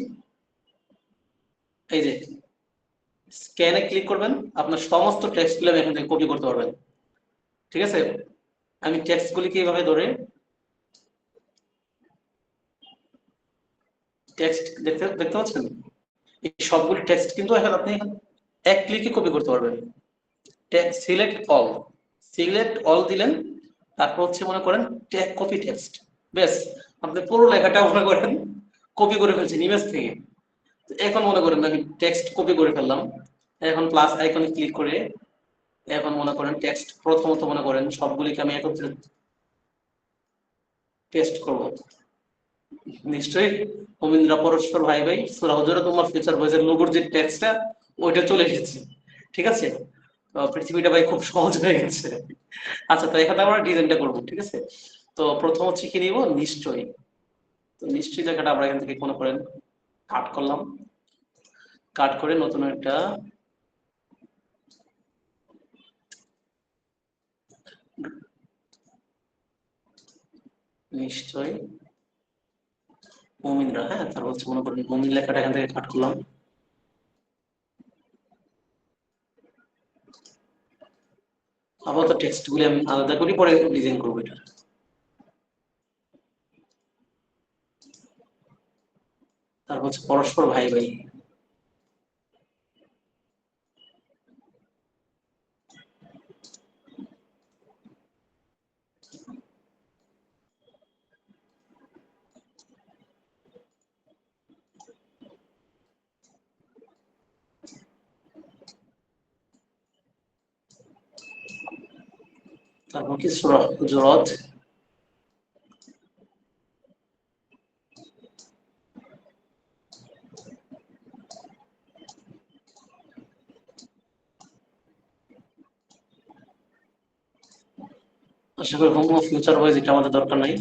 এই যে স্ক্যানে ক্লিক করবেন, আপনার সমস্ত টেক্সট গুলো এখান থেকে কপি করতে পারবেন। ঠিক আছে, আমি টেক্সট গুলিকে এইভাবে ধরে টেক্সট দেখতে দেখতে পাচ্ছেন, এই সবগুলি টেক্সট কিন্তু এখন আপনি এক ক্লিকে কপি করতে পারবেন। সিলেক্ট অল, সিলেক্ট অল দিলেন, তারপর হচ্ছে মনে করেন কপি টেক্সট, বেশ আপনি পুরো লেখাটা মনে করেন কপি করে ফেলছেন ইমেজ থেকে। এখন মনে করেন আমি টেক্সট কপি করে ফেললাম, এখন প্লাস আইকনে ক্লিক করে এখন মনে করেন টেক্সট প্রথমত মনে করেন সবগুলিকে আমি একত্রে পেস্ট করব। নিশ্চয়ই অমিন্দ্রা পরস্পর ভাই ভাই সূরা হুজুরাত তোমার ফিউচার ভয়েসের লোগোর যে টেক্সটটা ওইটা চলে এসেছে। ঠিক আছে, পৃথিবীটা ভাই খুব সহজ হয়ে গেছে। আচ্ছা, তো এখানে আমরা ডিজাইনটা করবো। ঠিক আছে, তো প্রথম হচ্ছে কি নিব, নিশ্চয়ই। তো নিশ্চয়ই জায়গাটা আমরা এখান থেকে মনে করেন কাট করলাম, কাট করে নতুন একটা নিশ্চয় মুমিনরা, হ্যাঁ, তারপর হচ্ছে মনে করেন মুমিন লেখাটা এখান থেকে কাট করলাম, আপাতত টেক্সট গুলি আমি আলাদা করি, পরে ডিজাইন করবো এটা। তারপর হচ্ছে পরস্পর ভাই ভাই, তারপর কি সূরা হুজুরাত, আশা করি হোম ফিউচার ভয়েস এটা আমাদের দরকার নাই।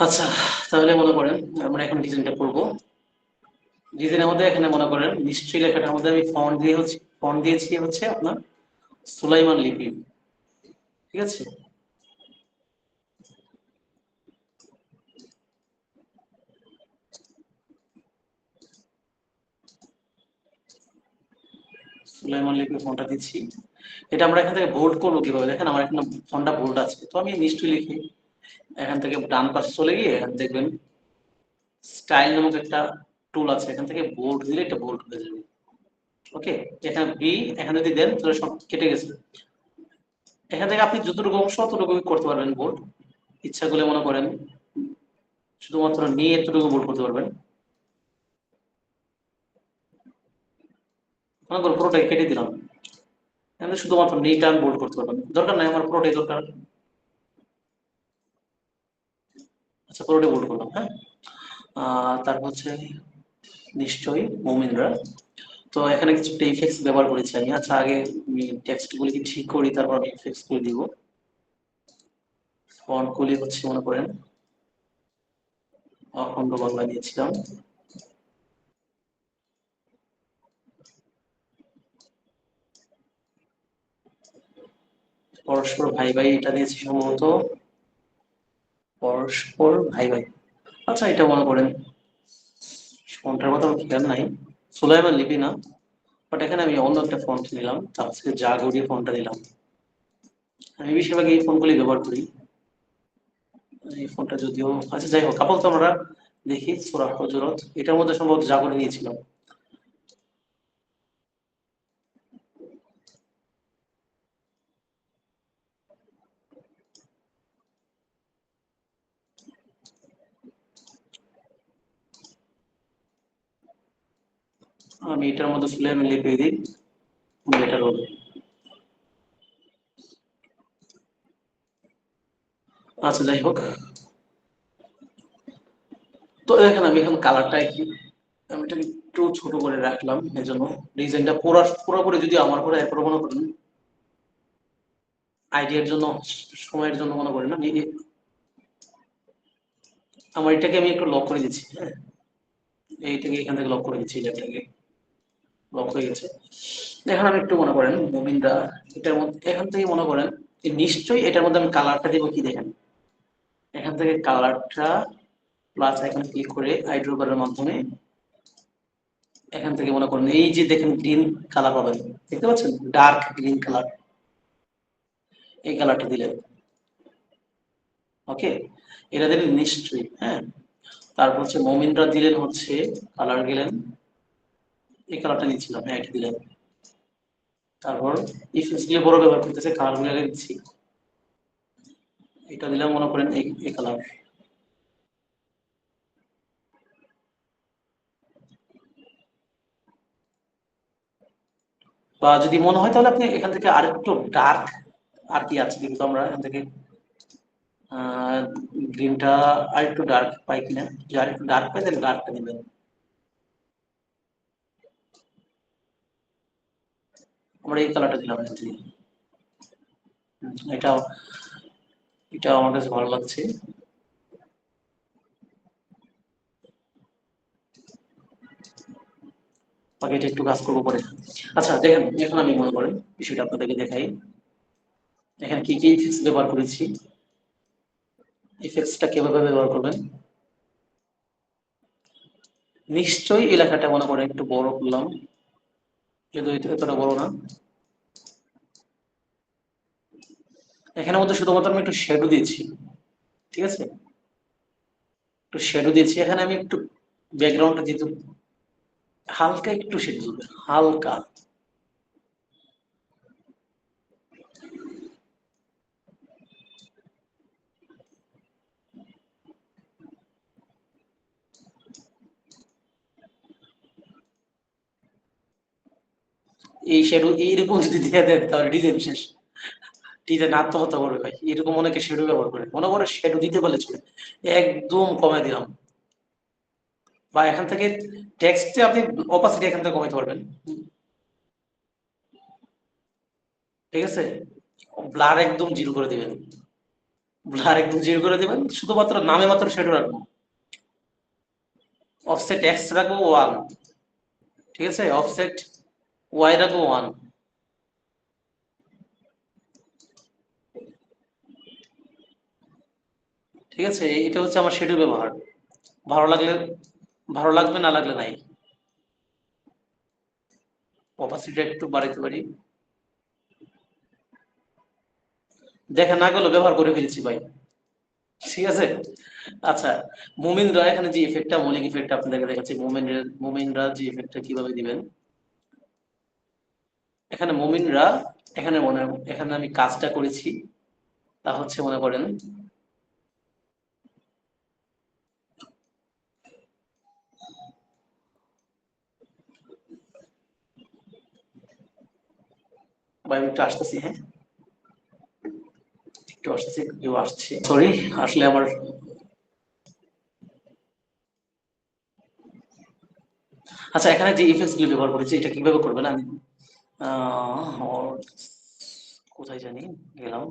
আচ্ছা, তাহলে মনে করেন আমরা এখন ডিজাইনটা করবো। ডিজাইনের মধ্যে এখানে মনে করেন নিশ্চয়ই লেখাটার মধ্যে আমি ফন্ট দিয়েছি হচ্ছে আপনার সুলাইমান লিপি। ঠিক আছে, সুলাইমান লিপি ফন্টটা দিচ্ছি। এটা আমরা এখান থেকে বোল্ড করবো কিভাবে, দেখেন আমার এখানে ফন্টটা বোল্ড আছে, তো আমি নিশ্চয়ই লিখি, এখান থেকে ডান পাশে চলে গিয়ে এখানে দেখবেন স্টাইল নামক একটা টুল আছে, এখান থেকে বোল্ড দিলে এটা বোল্ড হয়ে যাবে। ওকে, এখানে বি এখানে যদি দেন তাহলে সব কেটে গেছে। এখান থেকে আপনি যতটুকু অংশ ততটুকু করতে পারবেন বোল্ড, ইচ্ছা করলে মনে করেন শুধুমাত্র নিয়ে এতটুকু বোল্ড করতে পারবেন, মনে করুন পুরোটাই কেটে দিলাম, এখানে শুধুমাত্র নিটা আমি বোল্ড করতে পারবেন, দরকার নাই আমার পুরোটাই দরকার। আচ্ছা, পুরোটাই বোল্ড করলাম, হ্যাঁ। তারপর হচ্ছে নিশ্চয়ই মুমিনরা, তো এখানে কিছু ইফেক্টস ব্যবহার করেছি আমি। আচ্ছা, আগে আমি টেক্সট গুলিকে ঠিক করি, তারপর আমি ইফেক্টস গুলি দিব। ফন্ট গুলি হচ্ছে মনে করেন অখণ্ড বাংলা দিয়েছিলাম, পরস্পর ভাই ভাই এটা দিয়েছি সম্ভবত, পরস্পর ভাই ভাই। আচ্ছা, এটা মনে করেন ফন্টের কথা আমার খেয়াল নাই, সুলাইমান লিপি না, বাট এখানে আমি অন্য একটা ফন্ট নিলাম, তার থেকে জাগরিয়া ফন্টটা দিলাম। আমি বেশিরভাগ এই ফোনগুলি ব্যবহার করি, এই ফোনটা যদিও, আচ্ছা যাই হোক, আপাতত আমরা দেখি সূরা হুজুরাত, এটার মধ্যে সম্ভবত যা করে নিয়েছিলাম। আমি এটার মধ্যে সুলাইমান লিখে দিই, বেটার হবে। আচ্ছা যাই হোক, তো দেখেন আমি এখন কালারটা কি, আমি এটা একটু ছোট করে রাখলাম, এই জন্য ডিজাইনটা পুরোপুরি যদি আমার করে এরপর মনে করেন আইডিয়ার জন্য, সময়ের জন্য মনে করেন না, আমার এটাকে আমি একটু লক করে দিচ্ছি, হ্যাঁ এইটাকে এখান থেকে লক করে দিচ্ছি, এটাকে লক হয়ে গেছে। এখন আমি একটু মনে করেন মুমিনরা, এটার মধ্যে এখান থেকে মনে করেন যে নিশ্চয়ই এটার মধ্যে আমি কালারটা দেবো কি, দেখেন এখান থেকে কালারটা প্লাস এখানে ক্লিক করে আইড্রো করার মাধ্যমে এখান থেকে মনে করেন এই যে দেখেন গ্রিন কালার পাবেন, দেখতে পাচ্ছেন ডার্ক গ্রিন কালার, এই কালারটা দিলেন, ওকে এটা দিলেন নিশ্চয়ই, হ্যাঁ। তারপর হচ্ছে মমিনরা দিলেন হচ্ছে কালার গেলেন, এই কালারটা নিচ্ছিলাম, হ্যাঁ এটা দিলেন। তারপর ইফেক্টস গুলো বড় ব্যবহার করতেছে, কালার গুলো দিচ্ছি, এটা দিলাম মনে করেন এই কালার। বা যদি মনে হয় তাহলে আপনি এখান থেকে আরেকটু ডার্ক আর কি আছে কিন্তু আমরা এখান থেকে গ্রিনটা আরেকটু ডার্ক পাই কিনা, যদি আরেকটু ডার্ক পাই তাহলে ডার্কটা দিবেন। আমরা এই কালারটা দিলাম এখান থেকে। এটা এটা আমার কাছে ভালো লাগছে। বাকি এটা একটু কাজ করবো পরে। আচ্ছা দেখেন, এখন আমি মনে করেন বিষয়টা আপনাদেরকে দেখাই, এখানে কি কি ইফেক্টস ব্যবহার করেছি, ইফেক্টসটা কিভাবে ব্যবহার করবেন। নিশ্চয়ই এই লেখাটা মনে করেন একটু বড় করলাম, যেহেতু এতটা বড় না, এখানে মধ্যে শুধুমাত্র আমি একটু শ্যাডো দিয়েছি, ঠিক আছে, একটু শ্যাডো দিয়েছি, এখানে আমি একটু ব্যাকগ্রাউন্ডটা যেহেতু হালকা একটু শ্যাডো দিবে, হালকা, এই শ্যাডো এইরকম যদি দিয়ে দেন তাহলে ডিজাইন শেষ, ডিজাইন আত্মহত্যা করবে ভাই, এরকম অনেকে শ্যাডো ব্যবহার করে, মনে করে শ্যাডো দিতে পারলে চলে, একদম কমায় দিলাম। বা এখান থেকে টেক্সটে আপনি অপাসিটি এখান থেকে কমাতে পারবেন, ঠিক আছে, ব্লার একদম জিরো করে দিবেন, ব্লার একদম জিরো করে দিবেন, শুধুমাত্র নামে মাত্র শ্যাডো রাখবো, অফসেট এক্স রাখবো 1, ঠিক আছে, অফসেট ওয়াই রাখবো 1, ঠিক আছে, এটা হচ্ছে আমার শ্যাডো ব্যবহার। ভালো লাগলে ভালো লাগবে, না লাগলে নাই। অপাসিটি একটু বাড়াইতে পারি, দেখা না গেল ব্যবহার করে ফেলেছি ভাই, ঠিক আছে। আচ্ছা, মুমিনরা এখানে যে ইফেক্টটা, মৌলিক ইফেক্টটা আপনাদেরকে দেখাচ্ছি, মুমিনরা যে ইফেক্টটা কিভাবে দিবেন, এখানে মুমিনরা, এখানে এখানে আমি কাজটা করেছি, তা হচ্ছে মনে করেন ভাই আমি একটু আসতেছি, হ্যাঁ একটু আসতেছি, কেউ আসছে, সরি, আসলে আমার, আচ্ছা এখানে যে ইফেক্টস গুলো ব্যবহার করেছি এটা কিভাবে করবেন আমি আহ, কোথায় জানি গেলাম,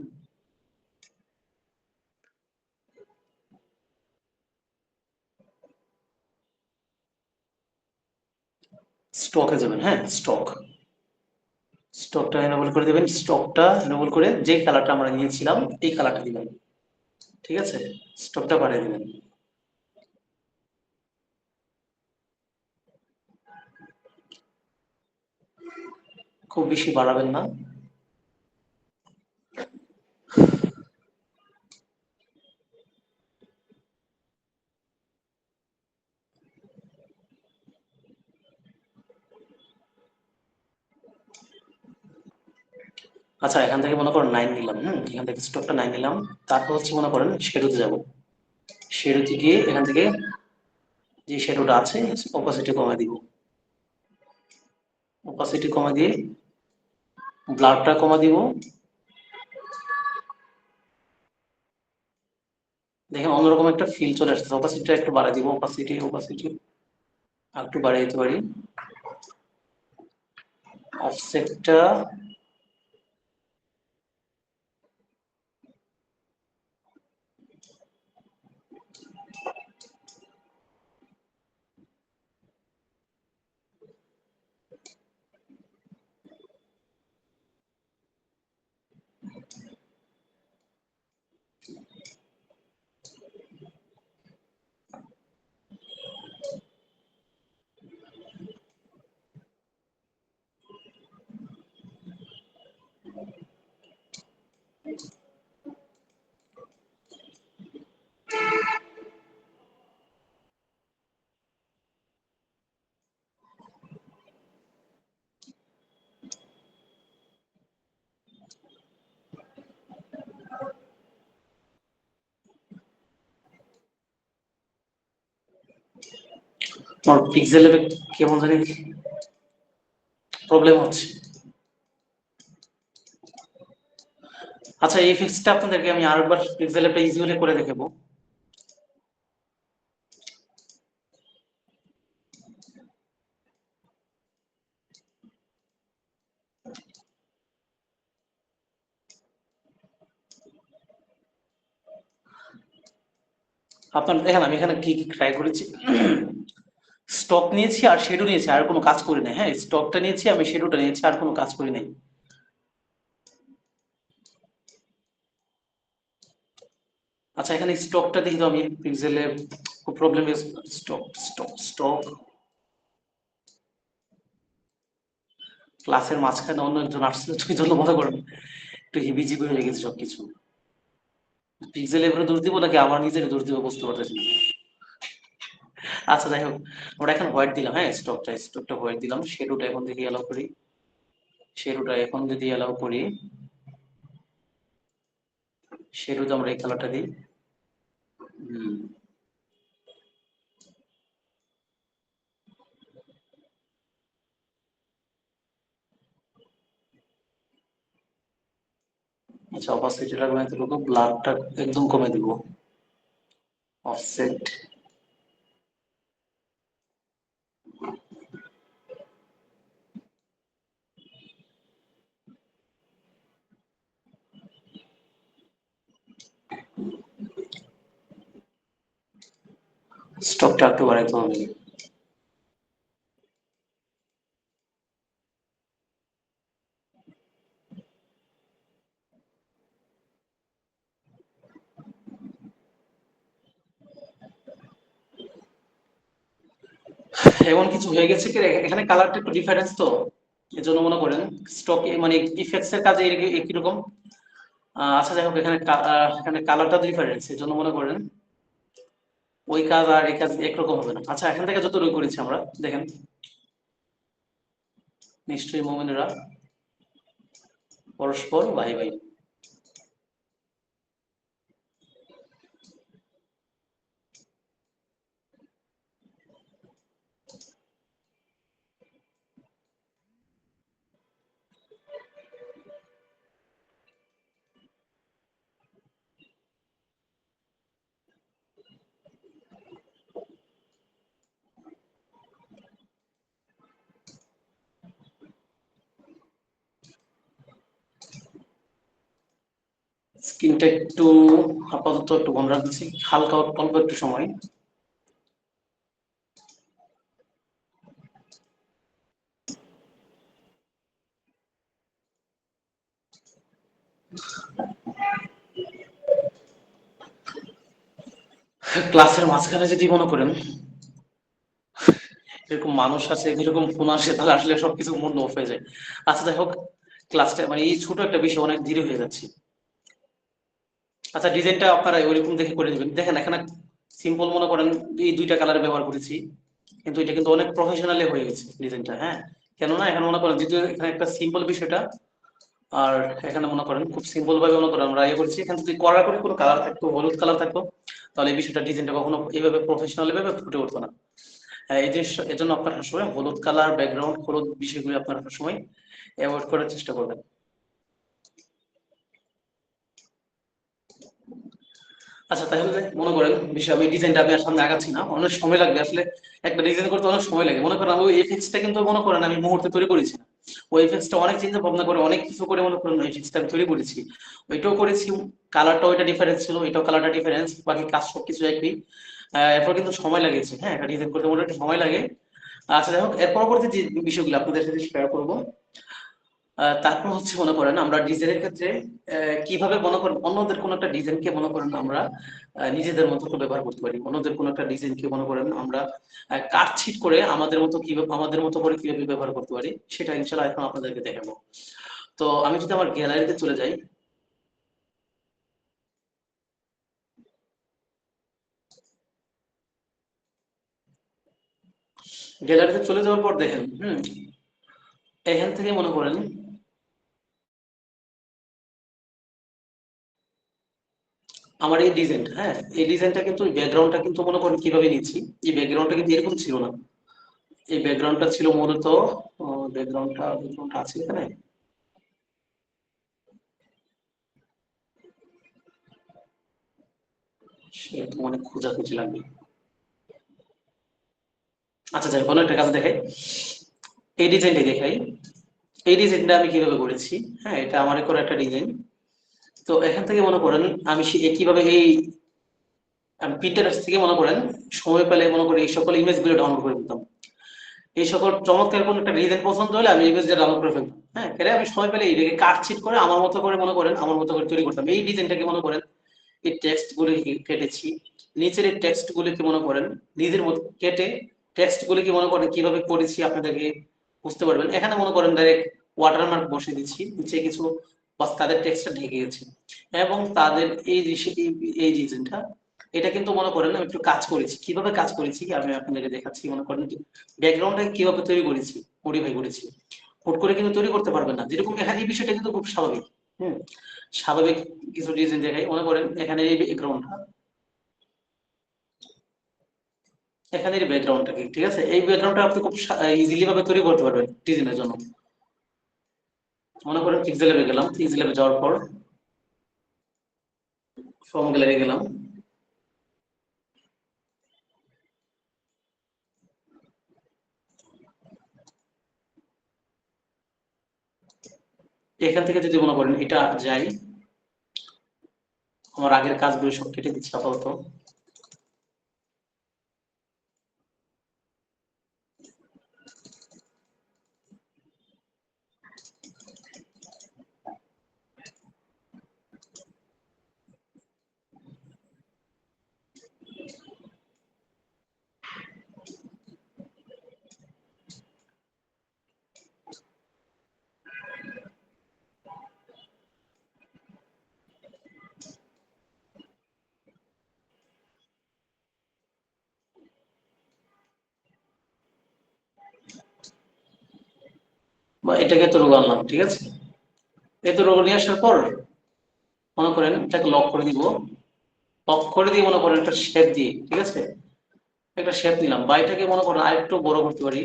স্টকে যাবেন, হ্যাঁ স্টকটা এনেবল করে দেবেন, স্টকটা এনেবল করে যে কালারটা আমরা নিয়েছিলাম এই কালারটা দিবেন, ঠিক আছে, স্টকটা বাড়িয়ে দিবেন, খুব বেশি বাড়াবেন না, আচ্ছা, এখান থেকে মনে করেন 9 নিলাম, এখান থেকে স্টকটা 9 নিলাম। তারপর হচ্ছে মনে করেন শ্যাডোতে যাব। শ্যাডোতে গিয়ে এখান থেকে যে শ্যাডোটা আছে অপাসিটি কমায় দিব। অপাসিটি কমায় দিয়ে ব্লারটা কমা দিব। দেখেন অন্যরকম একটা ফিল চলে আসছে। অপাসিটিটা একটু বাড়াই দিব। অপাসিটি আর একটু বাড়িয়ে দিতে পারি। অফসেটটা আমার পিক্সেলের কেমন জানি প্রবলেম হচ্ছে। আচ্ছা, এই ফিক্সটা আপনাদেরকে আমি আরেকবার পিক্সেল অ্যাপটা ইজিলি করে দেখাবো। আপনার দেখেন আমি এখানে কি কি ট্রাই করেছি। স্টক নিয়েছি আর শেডো নিয়েছি, আর কোনো কাজ করি নাই। হ্যাঁ, স্টকটা নিয়েছি, আমি শেডোটা নিয়েছি, আর কোনো কাজ করি নাই। আচ্ছা, এখানে স্টকটা দেখি তো আমি পিক্সেলে খুব প্রবলেম। স্টক ক্লাসের মাঝখানে অন্য একজন আসছে, তুই জন্য মনে করেন একটু হিবিজিবি হয়ে গেছে সবকিছু। পিক্সেলে এবারে দোষ দিব নাকি আমার নিজের দোষ দিব বুঝতে পারতেছি না। আচ্ছা, যাই হোক, আমরা এখন হোয়াইট দিলাম। হ্যাঁ, স্টকটা হোয়াইট দিলাম। শেডোটা এখন দেখি অ্যালাউ করি। শেডোটা এখন যদি অ্যালাউ করি, শেডোতে আমরা এই কালারটা দিই। হুম, আচ্ছা, অপাসিটিটা কমে দেবো, ব্লারটা একদম কমে দিব। অফসেট স্টকটা একটু বাড়াইতে হবে। এমন কিছু হয়ে গেছে কি এখানে কালারটা একটু ডিফারেন্স, তো এজন্য মনে করেন স্টক মানে ইফেক্টস এর কাজে একই রকম। আচ্ছা, যাই হোক, এখানে কালারটা ডিফারেন্স, এজন্য মনে করেন ওই কাজ আর এই কাজ একরকম হবে না। আচ্ছা, এখান থেকে যতটুকু করেছি আমরা দেখেন, নিশ্চয়ই মোমেনেরা পরস্পর ভাই ভাই। স্কিনটা একটু আপাতত একটু বন্ধ রাখছি, হালকা অল্প একটু সময়। ক্লাসের মাঝখানে যদি মনে করেন এরকম মানুষ আছে, এরকম ফোন আসে, তাহলে আসলে সবকিছু মন অফ হয়ে যায়। আচ্ছা, যাই হোক, ক্লাসটা মানে এই ছোট একটা বিষয় অনেক ধীরে হয়ে যাচ্ছে। আচ্ছা, ডিজাইনটা আপনারা ওইরকম দেখে করে দিবেন। দেখেন এখানে সিম্পল মনে করেন এই দুইটা কালার ব্যবহার করেছি, কিন্তু এটা কিন্তু অনেক প্রফেশনালি হয়ে গেছে ডিজাইনটা। হ্যাঁ, কেননা এখানে মনে করেন যেহেতু এখানে একটা সিম্পল বিষয়টা আর এখানে মনে করেন খুব সিম্পল ভাবে মনে করেন আমরা ইয়ে করছি, এখানে যদি কড়া করে কোনো কালার থাকতো, হলুদ কালার থাকতো, তাহলে এই বিষয়টা ডিজাইনটা কখনো এইভাবে প্রফেশনাল ভাবে ফুটে উঠতো না। এই জিনিস এর জন্য আপনার সবসময় হলুদ কালার ব্যাকগ্রাউন্ড, হলুদ বিষয়গুলো আপনার সবসময় অ্যাভয়েড করার চেষ্টা করবেন। আচ্ছা, তাহলে মনে করেন বিষয় আমি ডিজাইনটা আমি আর সামনে আগাচ্ছি না, অনেক সময় লাগবে আসলে। একটা ডিজাইন করতে অনেক সময় লাগে। মনে করেন আমি ওই এফএক্সটা কিন্তু মনে করেন আমি মুহূর্তে তৈরি করেছি না। ওই এফএক্সটা অনেক চিন্তা ভাবনা করে অনেক কিছু করে মনে করেন ওই এফএক্সটা আমি তৈরি করেছি। ওইটাও করেছি, কালারটা ওইটা ডিফারেন্স ছিল, এটাও কালারটা ডিফারেন্স, বাকি কাজ সবকিছু একই। এরপর কিন্তু সময় লাগেছে, হ্যাঁ, একটা ডিজাইন করতে মোটামুটি সময় লাগে। আচ্ছা, যাই হোক, এর পরবর্তী যে বিষয়গুলো আপনাদের সাথে শেয়ার করবো। তারপর হচ্ছে মনে করেন আমরা ডিজাইনের ক্ষেত্রে কিভাবে মনে করেন অন্যদের কোনো একটা ডিজাইনকে মনে করেন আমরা নিজেদের মতো করে ব্যবহার করতে পারি। অন্যদের কোনো একটা ডিজাইনকে মনে করেন আমরা কাটছিট করে আমাদের মতো কিভাবে, আমাদের মতো করে কিভাবে ব্যবহার করতে পারি, সেটা ইনশাআল্লাহ এখন আপনাদেরকে দেখাবো। তো আমি যদি আমার গ্যালারিতে চলে যাই, গ্যালারিতে চলে যাওয়ার পর দেখেন, এখান থেকে মনে করেন আমার এই ডিজাইনটা, হ্যাঁ, এই ডিজাইনটা কিন্তু ব্যাকগ্রাউন্ডটা কিন্তু মনে করেন কিভাবে নিচ্ছি। এই ব্যাকগ্রাউন্ডটা কিন্তু এরকম ছিল না। এই ব্যাকগ্রাউন্ডটা ছিল মূলত ব্যাকগ্রাউন্ডটা আছে এখানে। সে তো অনেক খোঁজাখুঁজি লাগবে। আচ্ছা, যাই কোনো একটা কাজ দেখাই, এই ডিজাইনটা দেখাই। এই ডিজাইনটা আমি কিভাবে করেছি, হ্যাঁ, এটা আমার করা একটা ডিজাইন। তো এখান থেকে মনে করেন আমি কিভাবে এই আমি পিন্টারেস্ট থেকে মনে করেন সময় পেলে মনে করি এই সকল ইমেজ গুলো ডাউনলোড করে দিতাম। এই সকল চমৎকার কোন একটা ডিজাইন পছন্দ হলে আমি ইমেজটা ডাউনলোড করে ফেলতাম, হ্যাঁ, এটা আমি সময় পেলে এটাকে কাটছিট করে আমার মতো করে মনে করেন আমার মতো করে তৈরি করতাম। এই ডিজাইনটাকে মনে করেন এই টেক্সট গুলি কেটেছি, নিচের এই টেক্সট গুলিকে মনে করেন নিজের মতো কেটে টেক্সট গুলিকে মনে করেন কিভাবে করেছি আপনাদেরকে বুঝতে পারবেন। এখানে মনে করেন ডাইরেক্ট ওয়াটারমার্ক বসিয়ে দিচ্ছি, নিচে কিছু বাস তাদের টেক্সটটা ঢেকে গেছে, এবং তাদের এই যে এই ডিজাইনটা, এটা কিন্তু মনে করেন আমি একটু কাজ করেছি। কিভাবে কাজ করেছি আমি আপনাদেরকে দেখাচ্ছি। মনে করেন ব্যাকগ্রাউন্ডটাকে কিভাবে তৈরি করেছি, মডিফাই করেছি। হুট করে কিন্তু তৈরি করতে পারবেন না, যেরকম এখানে এই বিষয়টা কিন্তু খুব স্বাভাবিক। হুম স্বাভাবিক কিছু ডিজাইন দেখাই। মনে করেন এখানে এই ব্যাকগ্রাউন্ডটা, এখানে এই ব্যাকগ্রাউন্ডটা কি ঠিক আছে, এই ব্যাকগ্রাউন্ডটা আপনি খুব ইজিলি ভাবে তৈরি করতে পারবেন ডিজাইনের জন্য। মনে করেন পিক্সেল ল্যাবে গেলাম, পিক্সেল ল্যাবে যাওয়ার পর ফর্ম গ্যালারি গেলাম, এখান থেকে যদি মনে করেন এটা যাই, আমার আগের কাজগুলো সব কেটে দিচ্ছি আপাতত। বা এটাকে তো রোগ আনলাম, ঠিক আছে। এত রোগ নিয়ে আসার পর মনে করেন এটাকে লক করে দিব। লক করে দিয়ে মনে করেন একটা শেপ দিয়ে, ঠিক আছে, একটা শেপ নিলাম। বা এটাকে মনে করেন আরেকটু বড় করতে পারি।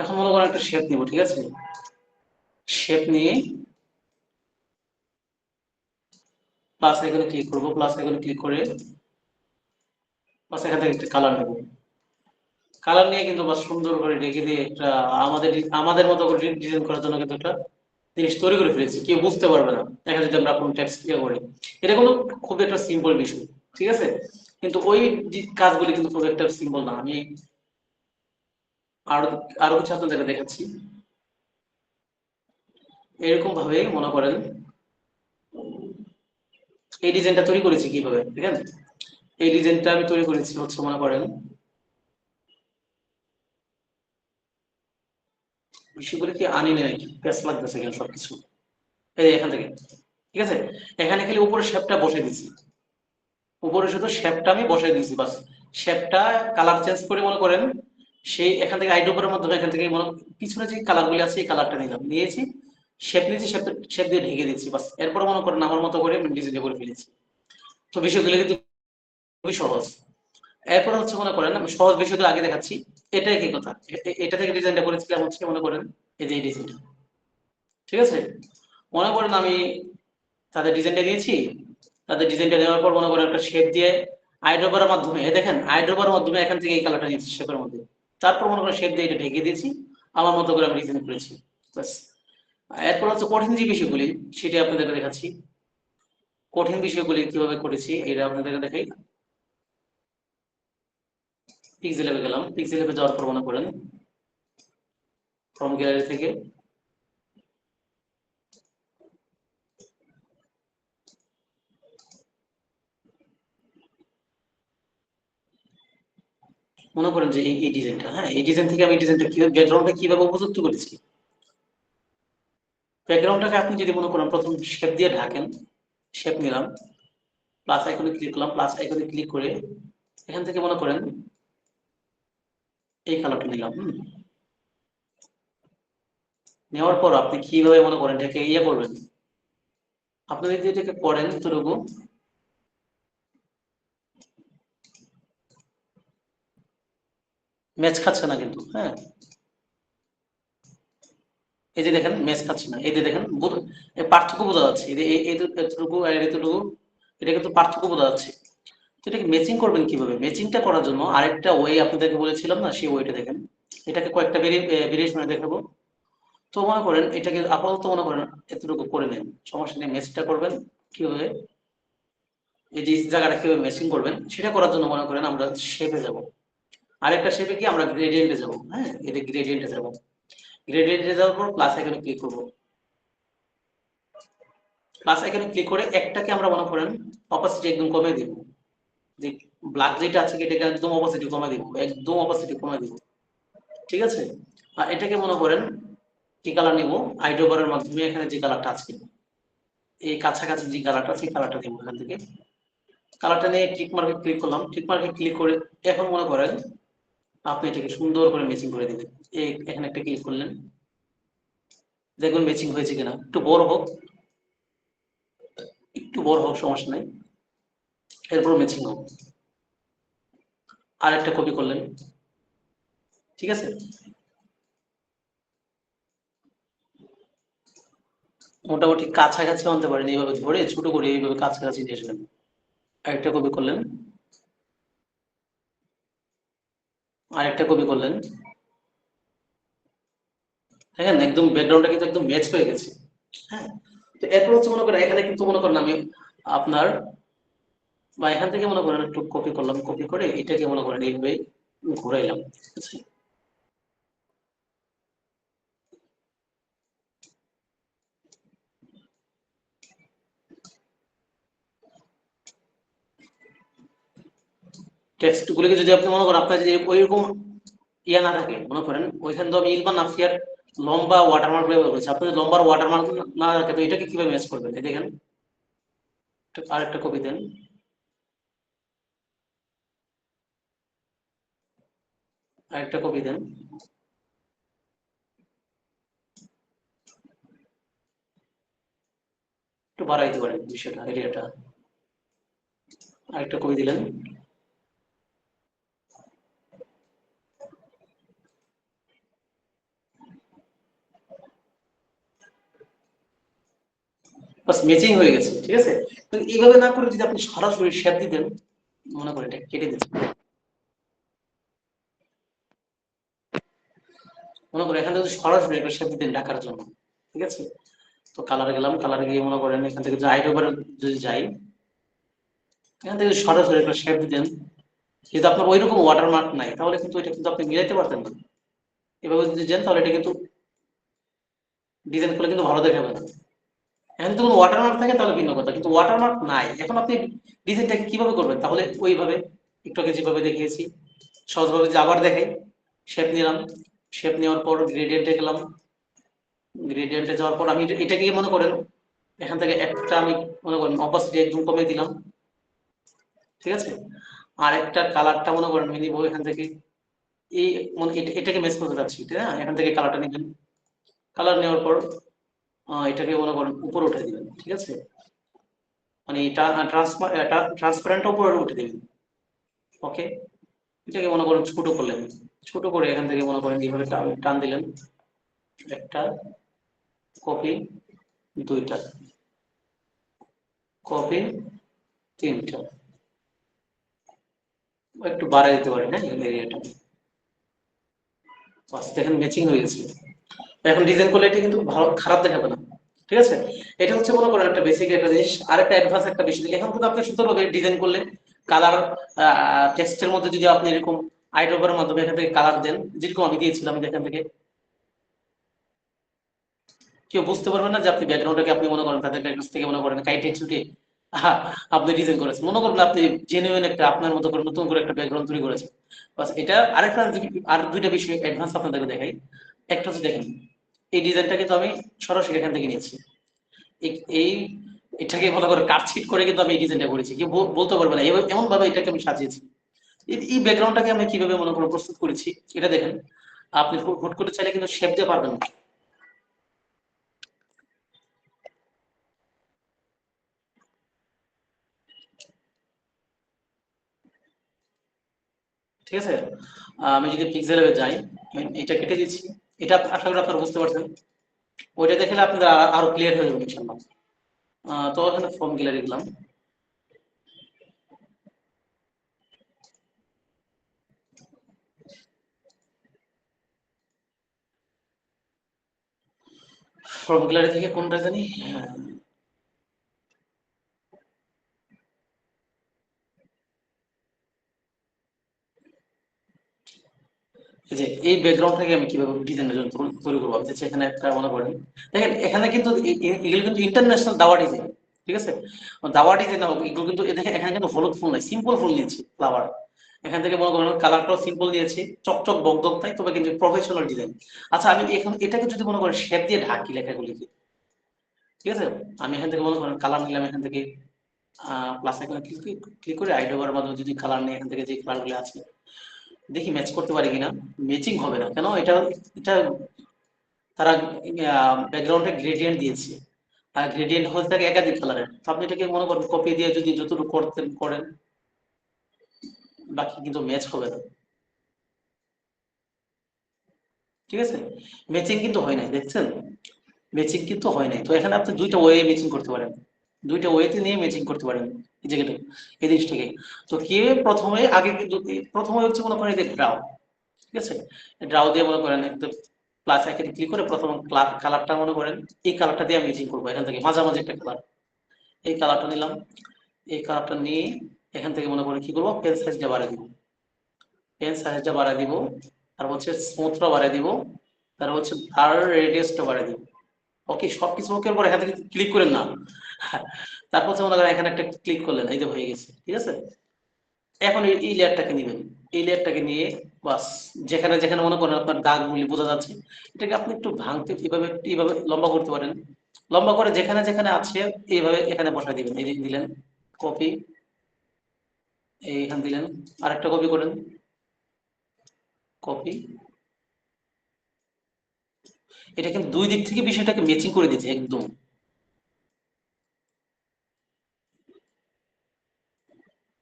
এখন মনে করেন একটা শেপ নিব, ঠিক আছে। শেপ নিয়ে প্লাস আইকনে ক্লিক করব, প্লাস আইকনে ক্লিক করে বাস এখান থেকে একটা কালার নেব। কালার নিয়ে কিন্তু বাস সুন্দর করে রেখে দিয়ে একটা আমাদের আমাদের মতো করে ডিজাইন করার জন্য কিন্তু একটা জিনিস তৈরি করে ফেলেছি, কেউ বুঝতে পারবে না। এখানে যদি আমরা কোনো টেক্সট ইয়ে করি, এটা কোনো খুব একটা সিম্পল বিষয়, ঠিক আছে। কিন্তু ওই কাজগুলি কিন্তু খুব একটা সিম্পল না। আমি আরো আরো কিছু আপনাদেরকে দেখাচ্ছি। এরকম ভাবে মনে করেন এই ডিজাইনটা তৈরি করেছি কিভাবে, ঠিক আছে। এই ডিজাইনটা আমি তৈরি করেছি হচ্ছে মনে করেন বিষয়গুলো কি আনি নাকি প্যাস লাগতেছে কেন সবকিছু, এই যে এখান থেকে, ঠিক আছে। এখানে খালি উপরে শেপটা বসে দিচ্ছি, উপরে শুধু শেপটা আমি বসে দিয়েছি বাস। শেপটা কালার চেঞ্জ করে মনে করেন সেই এখান থেকে আইড্রপের মাধ্যমে এখান থেকে মনে পিছনে যে কালারগুলি আছে এই কালারটা নিলাম, নিয়েছি শেপ নিয়েছি, শেপ দিয়ে ঢেকে দিচ্ছি বাস। এরপর মনে করেন আমার মতো করে ডিজাইন করে ফেলেছি। তো বিষয়গুলো কিন্তু খুবই সহজ। এরপর হচ্ছে মনে করেন আমি সহজ বিষয়গুলো আগে দেখাচ্ছি। এটাই কি কথা, এটা থেকে ডিজাইনটা করেছিলাম হচ্ছে মনে করেন এই যে এই ডিজাইনটা, ঠিক আছে। মনে করেন আমি তাদের ডিজাইনটা দিয়েছি, তাদের ডিজাইনটা দেওয়ার পর মনে করেন একটা শেপ দিয়ে আইড্রপারের মাধ্যমে, দেখেন আইড্রপারের মাধ্যমে এখান থেকে এই কালারটা নিয়েছি শেপের মধ্যে, তারপর মনে করেন শেপ দিয়ে এটা ঢেকে দিয়েছি, আমার মতো করে আমি ডিজাইন করেছি ব্যাস। এরপর হচ্ছে কঠিন যে বিষয়গুলি সেটা আপনাদেরকে দেখাচ্ছি। কঠিন বিষয়গুলি কিভাবে করেছি এটা আপনাদেরকে দেখাই। পিক্সেল ল্যাবে গেলাম, পিক্সেল ল্যাবে যাওয়ার পর মনে করেন ফ্রম গ্যালারি থেকে মনে করেন যে এই ডিজাইনটা, হ্যাঁ এই ডিজাইন থেকে আমি ডিজাইনটা কিভাবে ব্যাকগ্রাউন্ডটা কিভাবে উপযুক্ত করেছি। ব্যাকগ্রাউন্ডটাকে আপনি যদি মনে করেন প্রথম শেপ দিয়ে ঢাকেন, শেপ নিলাম, প্লাস আইকনে ক্লিক করলাম, প্লাস আইকনে ক্লিক করে এখান থেকে মনে করেন এই কালারটা নিলাম। নেওয়ার পর আপনি কিভাবে মনে করেন এটাকে ইয়ে করবেন, আপনি যদি এটাকে করেন এতটুকু, ম্যাচ খাচ্ছে না কিন্তু, হ্যাঁ এই যে দেখেন ম্যাচ খাচ্ছে না, এই যে দেখেন পার্থক্য বোঝা যাচ্ছে, এই যে এতটুকু আর এতটুকু, এটা কিন্তু পার্থক্য বোঝা যাচ্ছে। তো এটাকে ম্যাচিং করবেন কিভাবে, ম্যাচিংটা করার জন্য আরেকটা ওয়ে আপনাদেরকে বলেছিলাম না, সেই ওয়েটা দেখেন। এটাকে কয়েকটা ভেরিয়েশনে দেখাবো। তো মনে করেন এটাকে আপাতত মনে করেন এতটুকু করে নেন, সমস্যা নেই। ম্যাচটা করবেন কিভাবে, এই যে জায়গাটা কিভাবে ম্যাচিং করবেন সেটা করার জন্য মনে করেন আমরা শেপে যাব, আরেকটা শেপে কি আমরা গ্রেডিয়েন্টে যাব, হ্যাঁ এটা গ্রেডিয়েন্টে যাব। গ্রেডিয়েন্টে যাওয়ার পর প্লাস আইকনে ক্লিক করব, প্লাস আইকনে ক্লিক করে একটাকে আমরা মনে করেন অপাসিটি একদম কমিয়ে দিব, যে ব্ল্যাক যেটা আছে এটাকে একদম অপাসিটি কমিয়ে দিব, একদম অপাসিটি কমিয়ে দিব, ঠিক আছে। আর এটাকে মনে করেন কি কালার নিব, আইড্রোবারের মাধ্যমে এখানে যে কালারটা আছে এই কাছাকাছি যে কালারটা সেই কালারটা দিব, এখান থেকে কালারটা নিয়ে টিক মার্কে ক্লিক করলাম, টিক মার্কে ক্লিক করে এখন মনে করেন আপনি এটাকে সুন্দর করে ম্যাচিং করে দিবেন। এই এখানে একটা ক্লিক করলেন, দেখবেন ম্যাচিং হয়েছে কিনা, একটু বড় হোক, একটু বড় হোক সমস্যা নাই, এরপর ম্যাচিং হোক। আর একটা কপি করলেন, ঠিক আছে। মোটামুটি কাছাকাছি আনতে পারেন, এইভাবে ধরে ছোট করে এইভাবে কাছাকাছি নিয়ে আসবেন। আরেকটা কপি করলেন, আরেকটা কপি করলেন, দেখেন একদম ব্যাকগ্রাউন্ডটা কিন্তু একদম ম্যাচ হয়ে গেছে, হ্যাঁ। তো এরপর হচ্ছে মনে করেন এখানে কিন্তু মনে করেন আমি আপনার বা এখান থেকে মনে করেন একটু কপি করলাম, কপি করে এটাকে মনে করেন এইভাবে ঘুরাইলাম, ঠিক আছে। টেক্সট গুলিকে যদি আপনি মনে করেন আপনার যদি ওইরকম ইয়া না থাকে, মনে করেন ওইখানে তো আমি ইলমান নাফিয়ার লম্বা ওয়াটারমার্ক ব্যবহার করেছি, আপনি যদি লম্বা ওয়াটারমার্ক না রাখে তো এটাকে কিভাবে ম্যাচ করবেন, এই দেখেন আরেকটা কপি দেন, আরেকটা কপি দেন, একটু বাড়াই দিতে পারেন বিষয়টা, এরিয়াটা, আরেকটা কপি দিলেন, বাস ম্যাচিং হয়ে গেছে, ঠিক আছে। তো এইভাবে না করে যদি আপনি সরাসরি শেপ দিতেন, মনে করেন এটা কেটে দিচ্ছেন, মনে করেন এখান থেকে সরাসরি একটা শেপ দিতেন ঢাকার জন্য, ঠিক আছে। তো কালারে গেলাম, কালারে গিয়ে মনে করেন এখান থেকে যাই ওভার যদি যাই, এখান থেকে সরাসরি একটা শেপ দিতেন। যেহেতু আপনার ওইরকম ওয়াটারমার্ক নাই তাহলে কিন্তু এটা কিন্তু আপনি মিলাইতে পারতেন না। এভাবে যদি যান তাহলে এটা কিন্তু ডিজাইন করলে কিন্তু ভালো দেখাবে না। এখন যদি কোনো ওয়াটারমার্ক থাকে তাহলে ভিন্ন কথা, কিন্তু ওয়াটারমার্ক নাই, এখন আপনি ডিজাইনটাকে কিভাবে করবেন, তাহলে ওইভাবে একটু আগে যেভাবে দেখিয়েছি সহজভাবে যদি আবার দেখাই, শেপ নিলাম, শেপ নেওয়ার পর গ্রেডিয়েন্টে গেলাম, গ্রেডিয়েন্টে যাওয়ার পর আমি এটাকে মনে করেন এখান থেকে একটা আমি মনে করেন অপাসিটি একদম কমিয়ে দিলাম, ঠিক আছে। আর একটা কালারটা মনে করেন আমি নিবো এখান থেকে, এই এটাকে ম্যাচ করতে চাচ্ছি, ঠিক আছে। এখান থেকে কালারটা নেবেন, কালার নেওয়ার পর এটাকে মনে করেন উপরে উঠে দিবেন, ঠিক আছে। মানে এটা ট্রান্সপারেন্ট উপরে উঠে দিবেন, ওকে। এটাকে মনে করেন ছোট করলেন, ছোট করে এখান থেকে মনে করেন এইভাবে টান দিলেন, একটা কপি, দুইটা কপি, তিনটা, একটু বাড়াই দিতে পারেন, হ্যাঁ এরিয়াটা। বাস দেখেন ম্যাচিং হয়ে গেছে। এখন ডিজাইন করলে এটা কিন্তু ভালো খারাপ দেখাবে না, ঠিক আছে। এটা হচ্ছে মনে করেন একটা বেসিক একটা জিনিস। আর একটা অ্যাডভান্স একটা বিষয়, এখন কিন্তু আপনি সুন্দরভাবে ডিজাইন করলে কালার টেক্সটের মধ্যে যদি আপনি এরকম আইড্রপের মাধ্যমে এখান থেকে কালার দেন, যেরকম আমি দিয়েছিলাম এখান থেকে, কেউ বুঝতে পারবেন না যে আপনি ব্যাকগ্রাউন্ডটাকে আপনি মনে করেন তাদের কাছ থেকে মনে করেন কাইটে ছুটে আপনি ডিজাইন করেছেন, মনে করেন আপনি জেনুইন একটা আপনার মতো করে নতুন করে একটা ব্যাকগ্রাউন্ড তৈরি করেছেন। বাস এটা আরেকটা আর দুইটা বিষয় অ্যাডভান্স আপনাদেরকে দেখাই। একটা হচ্ছে দেখেন এই ডিজাইনটা কিন্তু আমি সরাসরি এখান থেকে নিয়েছি, এই এটাকে মনে করে কাটছিট করে কিন্তু আমি এই ডিজাইনটা করেছি, কেউ বলতে পারবে না এমন ভাবে এটাকে আমি সাজিয়েছি। এই ব্যাকগ্রাউন্ডটাকে আমি কিভাবে মনে করে প্রস্তুত করেছি এটা দেখেন। আপনি হুট করে চাইলে কিন্তু শেপ দিয়ে পারবেন না, ঠিক আছে। আমি যদি পিক্সেলে যাই, আমি এটা কেটে দিচ্ছি, এটা আশা করি আপনারা বুঝতে পারছেন। ওইটা দেখলে আপনারা আরো ক্লিয়ার হয়ে যাবে ইনশাআল্লাহ। তো এখানে ফর্ম গ্যালারি দিলাম, ফর্ম গ্যালারি থেকে কোনটা জানি, হ্যাঁ, এই যে এই ব্যাকগ্রাউন্ডটাকে আমি কিভাবে ডিজাইনের জন্য তৈরি করবো, আমি চাচ্ছি এখানে একটা মনে করেন দেখেন এখানে কিন্তু এগুলো কিন্তু ইন্টারন্যাশনাল দাওয়া ডিজাইন, ঠিক আছে। দাওয়া ডিজাইন না হোক, এগুলো কিন্তু দেখেন এখানে কিন্তু হলুদ ফুল নাই, সিম্পল ফুল নিয়েছি ফ্লাওয়ার। এখান থেকে মনে করেন কালারটাও সিম্পল দিয়েছি, চকচক বকদক তাই, তবে কিন্তু প্রফেশনাল ডিজাইন। আচ্ছা আমি এখন এটাকে যদি মনে করেন শেপ দিয়ে ঢাকি লেখাগুলিকে, ঠিক আছে। আমি এখান থেকে মনে করেন কালার নিলাম, এখান থেকে প্লাস আইকনে ক্লিক করে আইডোভার মাধ্যমে যদি কালার নিয়ে এখান থেকে যে কালারগুলো আছে দেখি ম্যাচ করতে পারি কিনা। ম্যাচিং হবে না কেন, এটা এটা তারা ব্যাকগ্রাউন্ডে গ্রেডিয়েন্ট দিয়েছে, আর গ্রেডিয়েন্ট হতে থাকে একাধিক কালারের। তো আপনি এটাকে মনে করেন কপি দিয়ে যদি যতটুকু করতেন করেন, বাকি কিন্তু ম্যাচ হবে না, ঠিক আছে। ম্যাচিং কিন্তু হয় নাই, দেখছেন ম্যাচিং কিন্তু হয় নাই। তো এখানে আপনি দুইটা ওয়ে ম্যাচিং করতে পারেন, দুইটা ওয়েতে নিয়ে ম্যাচিং করতে পারেন এই জায়গাটা, এই জিনিসটাকে। তো কে প্রথমে আগে কিন্তু প্রথমে হচ্ছে মনে করেন যে ড্রাও, ঠিক আছে। ড্রাও দিয়ে মনে করেন একদম প্লাস আইকনে ক্লিক করে প্রথম কালারটা মনে করেন এই কালারটা দিয়ে ম্যাচিং করবো, এখান থেকে মাঝামাঝি একটা কালার, এই কালারটা নিলাম। এই কালারটা নিয়ে এখান থেকে মনে করেন কি করবো, পেন সাইজটা বাড়াই দিব, পেন সাইজটা বাড়াই দিব, তারপর হচ্ছে স্মুথটা বাড়াই দিব, তারপর হচ্ছে ব্লার রেডিয়াসটা বাড়াই দিব। ওকে, সবকিছু ওকে পর এখান থেকে ক্লিক করেন না, তারপর হচ্ছে মনে করেন এখানে একটা ক্লিক করলেন, এই যে হয়ে গেছে, ঠিক আছে। এখন এই লেয়ারটাকে নেবেন, এই লেয়ারটাকে নিয়ে বাস যেখানে যেখানে মনে করেন আপনার দাগগুলি বোঝা যাচ্ছে, এটাকে আপনি একটু ভাঙতে এইভাবে এইভাবে লম্বা করতে পারেন। লম্বা করে যেখানে যেখানে আছে এইভাবে এখানে বসাই দিবেন, এই যে দিলেন কপি, এইখান দিলেন, আরেকটা কপি করেন, কপি। এটা কিন্তু দুই দিক থেকে বিষয়টাকে ম্যাচিং করে দিচ্ছে একদম,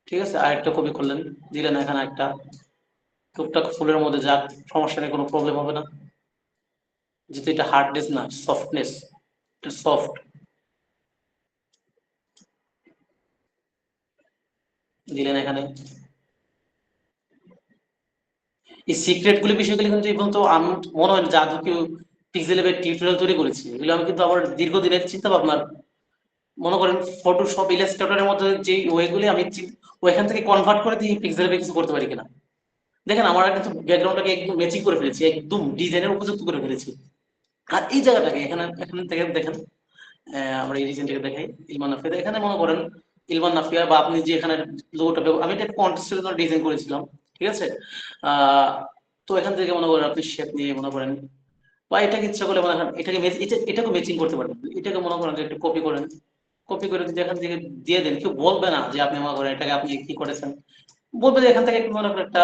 ঠিক আছে। আরেকটা কপি করলেন, দিলেন এখানে একটা, টুকটাক ফুলের মধ্যে যাক, সমস্যা নেই, কোনো প্রবলেম হবে না, যেহেতু এটা হার্ডনেস না সফটনেস, এটা সফট। দিলেন এখানে, এই সিক্রেট গুলি বিষয়গুলি কিন্তু এবং তো আমি মনে হয় না যে আদৌ কেউ পিক্সেল ল্যাবের টিউটোরিয়াল তৈরি করেছি, এগুলো আমি কিন্তু আমার দীর্ঘদিনের চিন্তা ভাবনার, মনে করেন ফটোশপ ইলাস্ট্রেটরের মধ্যে যে ওয়েগুলি আমি ওইখান থেকে কনভার্ট করে দিয়ে পিক্সেল ল্যাবে কিছু করতে পারি কিনা। দেখেন আমার কিন্তু ব্যাকগ্রাউন্ডটাকে একদম ম্যাচিং করে ফেলেছি, একদম ডিজাইনের উপযুক্ত করে ফেলেছি। আর এই জায়গাটাকে এখানে এখানে থেকে দেখেন, আমরা এই রিজনটাকে দেখাই, ইলমান নাফিয়া, এখানে মনে করেন ইলমান নাফিয়া বা আপনি যে এখানে লোগোটা আমি এটা কন্টেস্টের জন্য ডিজাইন করেছিলাম, ঠিক আছে। তো এখান থেকে মনে করেন আপনি শেপ নিয়ে মনে করেন বা এটাকে ইচ্ছা করলে মনে করেন এটাকে এটাকে ম্যাচিং করতে পারবেন। এটাকে মনে করেন যে একটু কপি করেন, কপি করে যদি এখান থেকে দিয়ে দেন, কেউ বলবে না যে আপনি মনে করেন এটাকে আপনি কি করেছেন, বলবে যে এখান থেকে একটু মনে করেন একটা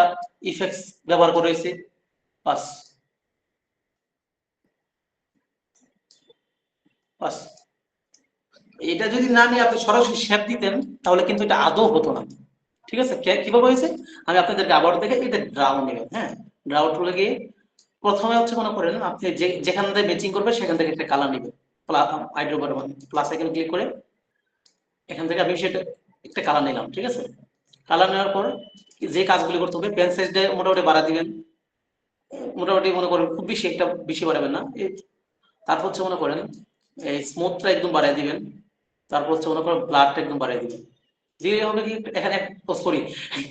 ইফেক্টস ব্যবহার করেছি, বাস বাস। এটা যদি না নিয়ে আপনি সরাসরি শেপ দিতেন তাহলে কিন্তু এটা আদৌ হতো না। ঠিক আছে, কিভাবে হয়েছে আমি আপনাদেরকে আবার দেখে এটা ড্রাও নেবেন। হ্যাঁ, ড্রাও টুলে গিয়ে প্রথমে হচ্ছে মনে করেন আপনি যেখান থেকে ম্যাচিং করবেন সেখান থেকে একটা কালার নেবেন, আইড্রোবার প্লাস আইকন ক্লিক করে এখান থেকে আমি সেটা একটা কালার নিলাম। ঠিক আছে, কালার নেওয়ার পর যে কাজগুলি করতে হবে, পেন সাইজটা মোটামুটি বাড়া দিবেন, মোটামুটি মনে করেন খুব বেশি একটা বেশি বাড়াবেন না। তারপর হচ্ছে মনে করেন এই স্মুথটা একদম বাড়াই দিবেন, তারপর হচ্ছে মনে করেন ব্লাডটা একদম বাড়াই দিবেন। দিয়ে হবে কি এখানে সরি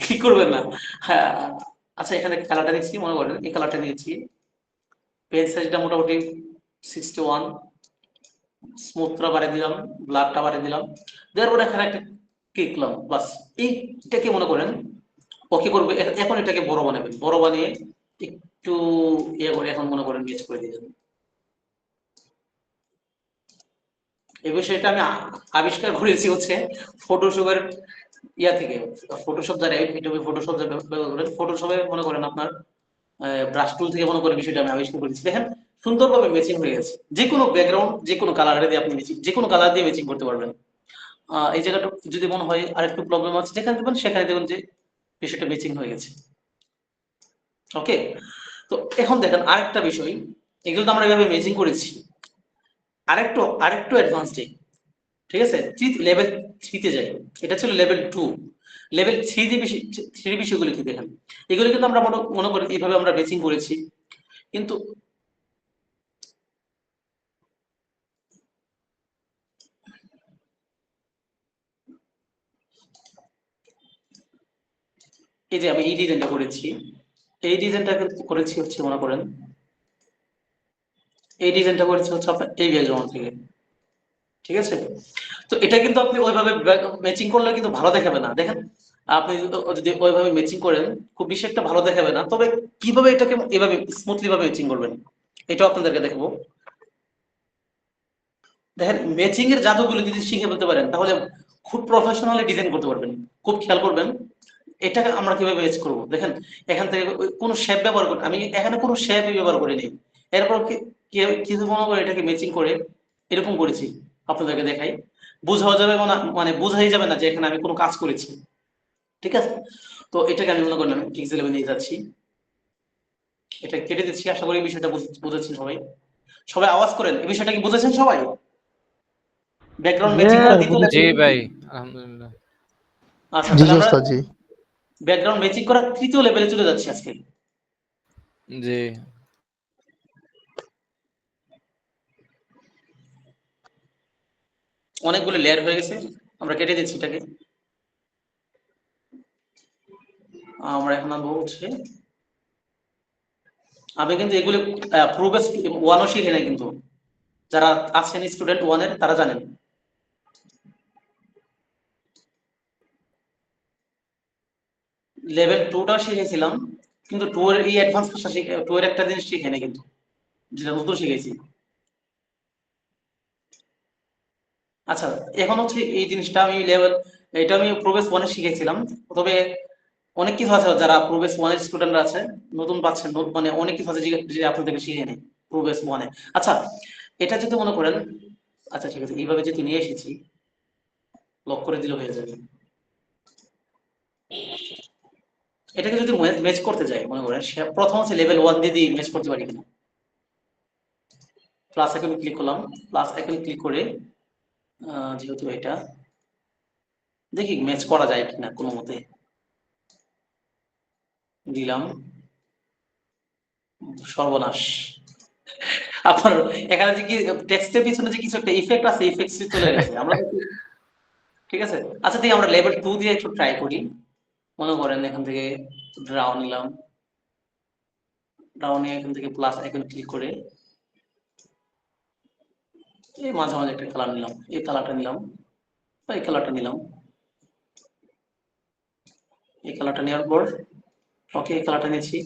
কি করবেন না, হ্যাঁ, আচ্ছা এখানে কালারটা নিচ্ছি, মনে করেন এই কালারটা নিয়েছি, পেন সাইজটা মোটামুটি 61, স্মুথটা বাড়িয়ে দিলাম, ব্লাডটা বাড়িয়ে দিলাম, দেওয়ার পরে এখানে একটা ক্লিক করলাম, বাস। এইটাকে মনে করেন ওকে করবে। এখন এটাকে বড় বানাবেন, বড় বানিয়ে একটু ইয়ে করে এখন মনে করেন ম্যাচ করে দিলেন। এই বিষয়টা আমি আবিষ্কার করেছি হচ্ছে ফটোশপের ইয়া থেকে। ফটোশপ যারা ইউটিউবে ফটোশপ ব্যবহার করেন, ফটোশপে মনে করেন আপনার ব্রাশ টুল থেকে মনে করেন বিষয়টা আমি আবিষ্কার করেছি। দেখেন সুন্দরভাবে ম্যাচিং হয়ে গেছে, যে কোনো ব্যাকগ্রাউন্ড যে কোনো কালার দিয়ে আপনি ম্যাচিং, যে কোনো কালার দিয়ে ম্যাচিং করতে পারবেন। এই জায়গাটা যদি মনে হয় আরেকটু প্রবলেম আছে, যেখানে দেবেন সেখানে দেবেন যে বিষয়টা ম্যাচিং হয়ে গেছে। ওকে, তো এখন দেখেন আরেকটা বিষয়, এগুলো তো আমরা এভাবে ম্যাচিং করেছি, আরেকটু আরেকটু অ্যাডভান্স যাই। ঠিক আছে, লেভেল 3 তে যাই, এটা ছিল লেভেল 2। লেভেল 3 যে থ্রি বিষয়গুলো কি দেখেন, এগুলো কিন্তু আমরা মনে করি এইভাবে আমরা ম্যাচিং করেছি, কিন্তু এই যে আমি এই ডিজাইনটা করেছি, এই ডিজাইনটা করেছি হচ্ছে মনে করেন এই ডিজাইনটা করেছি হচ্ছে আপনার এই ব্যাকগ্রাউন্ড থেকে। ঠিক আছে, তো এটা কিন্তু আপনি ওইভাবে ম্যাচিং করলে কিন্তু ভালো দেখাবে না। দেখেন আপনি যদি ওইভাবে ম্যাচিং করেন খুব বেশি একটা ভালো দেখাবে না, তবে কিভাবে এটাকে এভাবে স্মুথলি ভাবে ম্যাচিং করবেন এটাও আপনাদেরকে দেখাবো। দেখেন ম্যাচিং এর জাদুগুলো যদি শিখে ফেলতে পারেন তাহলে খুব প্রফেশনালি ডিজাইন করতে পারবেন। খুব খেয়াল করবেন এটাকে আমরা কিভাবে ম্যাচ করব। দেখেন এখান থেকে কোনো শেপ ব্যবহার করি, আমি এখানে কোনো শেপই ব্যবহার করিনি। এরপর কিছু মনে করে এটাকে ম্যাচিং করে এরকম করেছি, আপনাদেরকে দেখাই, বোঝা যাবে মানে বোঝাই যাবে না যে এখানে আমি কোনো কাজ করেছি। ঠিক আছে, তো এটাকে আমি মনে করলাম পিক্সেলে নিয়ে যাচ্ছি, এটা কেটে দিচ্ছি। আশা করি এই বিষয়টা বুঝেছেন সবাই। সবাই আওয়াজ করেন, এই বিষয়টা কি বুঝেছেন সবাই? ব্যাকগ্রাউন্ড
জি
ম্যাচিং করা
স্যার
দ্বিতীয়
জি
বুঝেছি।
level-
ভাই, আলহামদুলিল্লাহ।
আচ্ছা
জি
তাহলে
জি
আমরা
ওস্তাদ জি।
ব্যাকগ্রাউন্ড ম্যাচিং করা তৃতীয় লেভেলে চলে যাচ্ছি আজকে।
জি
অনেকগুলো লেয়ার হয়ে গেছে, আমরা কেটে দিচ্ছি এটাকে। আমরা এখন আনবো হচ্ছে, আমি কিন্তু এগুলো প্রোগ্রেস ওয়ানও শিখে নাই, কিন্তু যারা আছেন স্টুডেন্ট ওয়ানের তারা জানেন। লেভেল 2টা শিখেছিলাম, কিন্তু 2 এর এই অ্যাডভান্স ভাষা শিখে 2 এর একটা জিনিস শিখে নাই, কিন্তু যেটা নতুন শিখেছি। আচ্ছা, এখন হচ্ছে এই জিনিসটা আমি লেভেল, এটা আমি প্রোগ্রেস ওয়ানে শিখেছিলাম, তবে অনেক কিছু আছে যারা প্রোগ্রেস ওয়ানের স্টুডেন্টরা আছে নতুন পাচ্ছেন, মানে অনেক কিছু আছে যেটা আপনাদেরকে শিখে নেই প্রোগ্রেস ওয়ানে। আচ্ছা এটা যদি মনে করেন, আচ্ছা ঠিক আছে এইভাবে যদি নিয়ে এসেছি লক করে দিলে হয়ে যাবে। এটাকে যদি ম্যাচ করতে যাই মনে করেন প্রথম হচ্ছে লেভেল 1 দিয়ে ম্যাচ করতে পারি কিনা। প্লাস আইকনে ক্লিক করলাম, প্লাস আইকনে ক্লিক করে যেহেতু এটা দেখি ম্যাচ করা যায় কিনা কোনো মতে, দিলাম, সর্বনাশ। আপনার এখানে যে কি টেক্সটের পিছনে যে কিছু একটা ইফেক্ট আছে, ইফেক্ট চলে গেছে আমরা ঠিক আছে। আচ্ছা দেখি আমরা লেভেল 2 দিয়ে একটু ট্রাই করি। মনে করেন এখান থেকে ড্রাও নিলাম, ড্রাও নিয়ে এখান থেকে প্লাস আইকন ক্লিক করে এই মাঝামাঝি একটা কালার নিলাম, এই কালারটা নিলাম, বা এই কালারটা নিলাম, এই কালারটা নেওয়ার পর ওকে এই কালারটা নিয়েছি,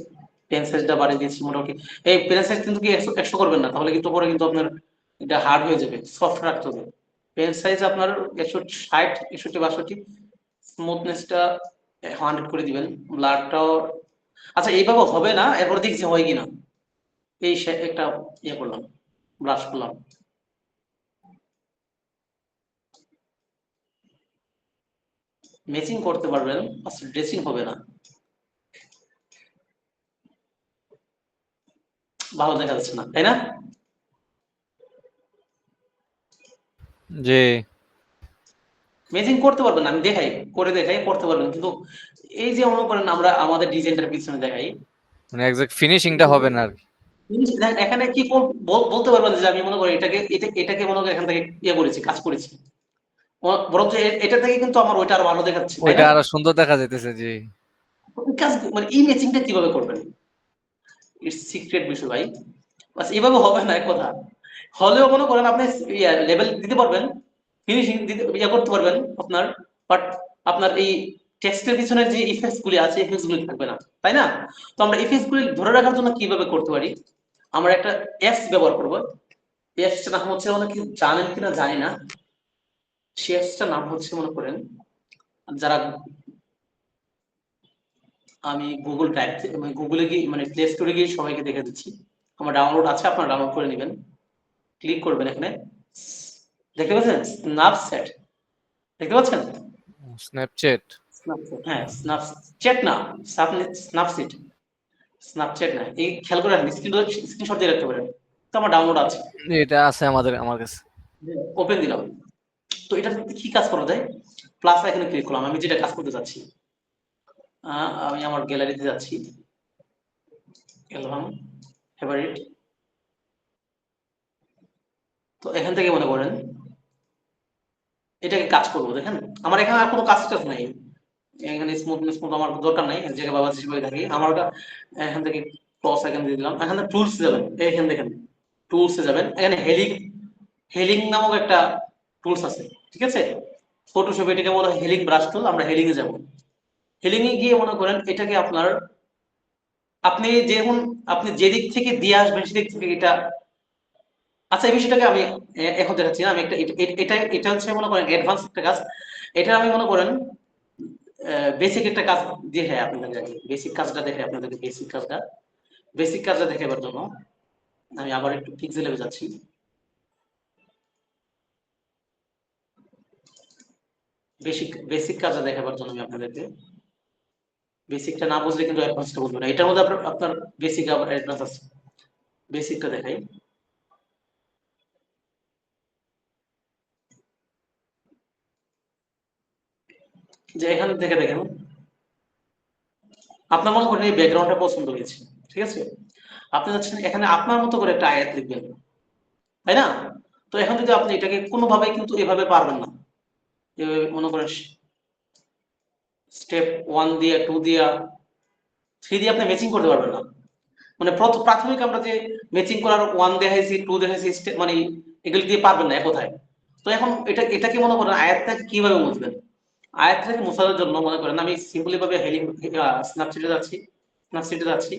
পেন সাইজটা বাড়িয়ে দিয়েছি মোটামুটি। এই পেন সাইজ কিন্তু কি 100 করবেন না, তাহলে কিন্তু পরে কিন্তু আপনার এটা হার্ড হয়ে যাবে, সফট রাখতে হবে। পেন সাইজ আপনার 160, 61, 62, স্মুথনেসটা 100 করে দিবেন। ব্লাডটাও আচ্ছা এইভাবে হবে না, এরপর দেখছি হয় কিনা। এই একটা ইয়ে করলাম, ব্রাশ করলাম। ম্যাচিং করতে পারবেন, আচ্ছা ড্রেসিং হবে না, ভালো দেখা যাচ্ছে না, তাই না?
জি
ম্যাচিং করতে পারবেন, আমি দেখাই, করে দেখাই, করতে পারবেন, কিন্তু এই যে মনে করেন আমরা আমাদের ডিজাইনটার পিছনে দেখাই,
মানে এক্সাক্ট ফিনিশিংটা হবে না আর কি।
এখানে কি বলতে পারবেন যে আমি মনে করি এটাকে মনে করি এখান থেকে ইয়ে করেছি, কাজ করেছি, বরঞ্চ এটা থেকে কিন্তু আমার ওইটা আরো ভালো দেখাচ্ছে, তাই
ওইটা
না?
আরো সুন্দর দেখা যাইতেছে। জি
ওই কাজ মানে এই ম্যাচিংটা কিভাবে করবেন, ইটস সিক্রেট বিষয় ভাই। বাস এভাবে হবে না, এক কথা। হলেও মনে করেন আপনি লেভেল দিতে পারবেন, ফিনিশিং দিতে ইয়ে করতে পারবেন আপনার, বাট আপনার এই টেক্সটের পিছনে যে ইফেক্টস গুলি আছে, ইফেক্টস গুলি থাকবে না, তাই না? তো আমরা ইফেক্টস গুলি ধরে রাখার জন্য কিভাবে করতে পারি, আমরা একটা অ্যাপস ব্যবহার করবো। এই অ্যাপসটার নাম হচ্ছে, অনেকে জানেন কিনা জানি না, সেই অ্যাপসটার নাম হচ্ছে মনে করেন, যারা, আমি গুগল ড্রাইভ মানে গুগলে গিয়ে মানে প্লে স্টোরে গিয়ে সবাইকে দেখে দিচ্ছি, আমার ডাউনলোড আছে, আপনারা ডাউনলোড করে নেবেন। ক্লিক করবেন এখানে, দেখতে পাচ্ছেন স্ন্যাপচ্যাট, দেখতে পাচ্ছেন?
স্ন্যাপচ্যাট।
স্ন্যাপচ্যাট, হ্যাঁ স্ন্যাপচ্যাট না, স্ন্যাপসিট, স্ন্যাপচ্যাট না, এই খেয়াল করে রাখবেন, স্ক্রিনশট দিয়ে রাখতে পারেন। তো আমার ডাউনলোড আছে,
এটা আছে আমার কাছে।
ওপেন দিলাম। তো এটা কি কাজ করা যায়, প্লাস এখানে ক্লিক করলাম, আমি যেটা কাজ করতে যাচ্ছি, আমি আমার গ্যালারিতে যাচ্ছি, অ্যালবাম, ফেভারিট। তো এখান থেকে মনে করেন এটাকে কাজ করবো, দেখেন আমার এখানে আর কোনো কাজ টাজ নাই, এখানে স্মুথনেস আমার দরকার নাই, এক জায়গায় বাবা হিসেবে থাকি আমার এখান থেকে ক্রস এখান দিয়ে দিলাম, এখানে টুলস যাবেন, এখানে দেখেন টুলসে যাবেন, এখানে হেলিং, হেলিং নামক একটা টুলস আছে, ঠিক আছে? ফটোশপ এটাকে বলা হয় হেলিং ব্রাশ টুল, আমরা হেলিং এ যাব। হেলিং এ গিয়ে মনে করেন এটাকে আপনার, আপনি যেমন আপনি যেদিক থেকে দিয়ে আসবেন সেদিক থেকে এটা, আচ্ছা এই বিষয়টাকে আমি এখন দেখাচ্ছি না, আমি একটা এটা এটা হচ্ছে মনে করেন অ্যাডভান্স একটা কাজ। এটা আমি মনে করেন বেসিক একটা কাজ দেখে আপনাদের, বেসিক কাজটা দেখে আপনাদেরকে, বেসিক কাজটা দেখাবার জন্য আমি আবার একটু পিক্সেলে যাচ্ছি। বেসিক কাজটা দেখাবার জন্য আমি আপনাদেরকে, বেসিকটা না বুঝলে কিন্তু অ্যাডভান্সটা বুঝবে না, এটার মধ্যে আপনার আপনার বেসিক আবার অ্যাডভান্স আছে। বেসিকটা দেখাই, যে এখানে দেখে দেখেন, আপনার মনে করেন এই ব্যাকগ্রাউন্ডটা পছন্দ হয়েছে, ঠিক আছে? আপনি যাচ্ছেন এখানে আপনার মতো করে একটা আয়াত লিখবেন, তাই না? তো এখন যদি আপনি এটাকে কোনোভাবে কিন্তু এভাবে পারবেন না, এভাবে মনে করেন স্টেপ 1 দিয়ে 2 দিয়া 3 দিয়ে আপনি ম্যাচিং করতে পারবেন না। মানে প্রাথমিক আমরা যে ম্যাচিং করার 1 দেখাইছি, 2 দেখাইছি, মানে এগুলো দিয়ে পারবেন না এক কথায়। তো এখন এটাকে মনে করেন আয়াতটাকে কিভাবে বুঝবেন, আয়াতটাকে মোছানোর জন্য মনে করেন আমি সিম্পলি ভাবে হেলিং, স্ন্যাপচিটে যাচ্ছি।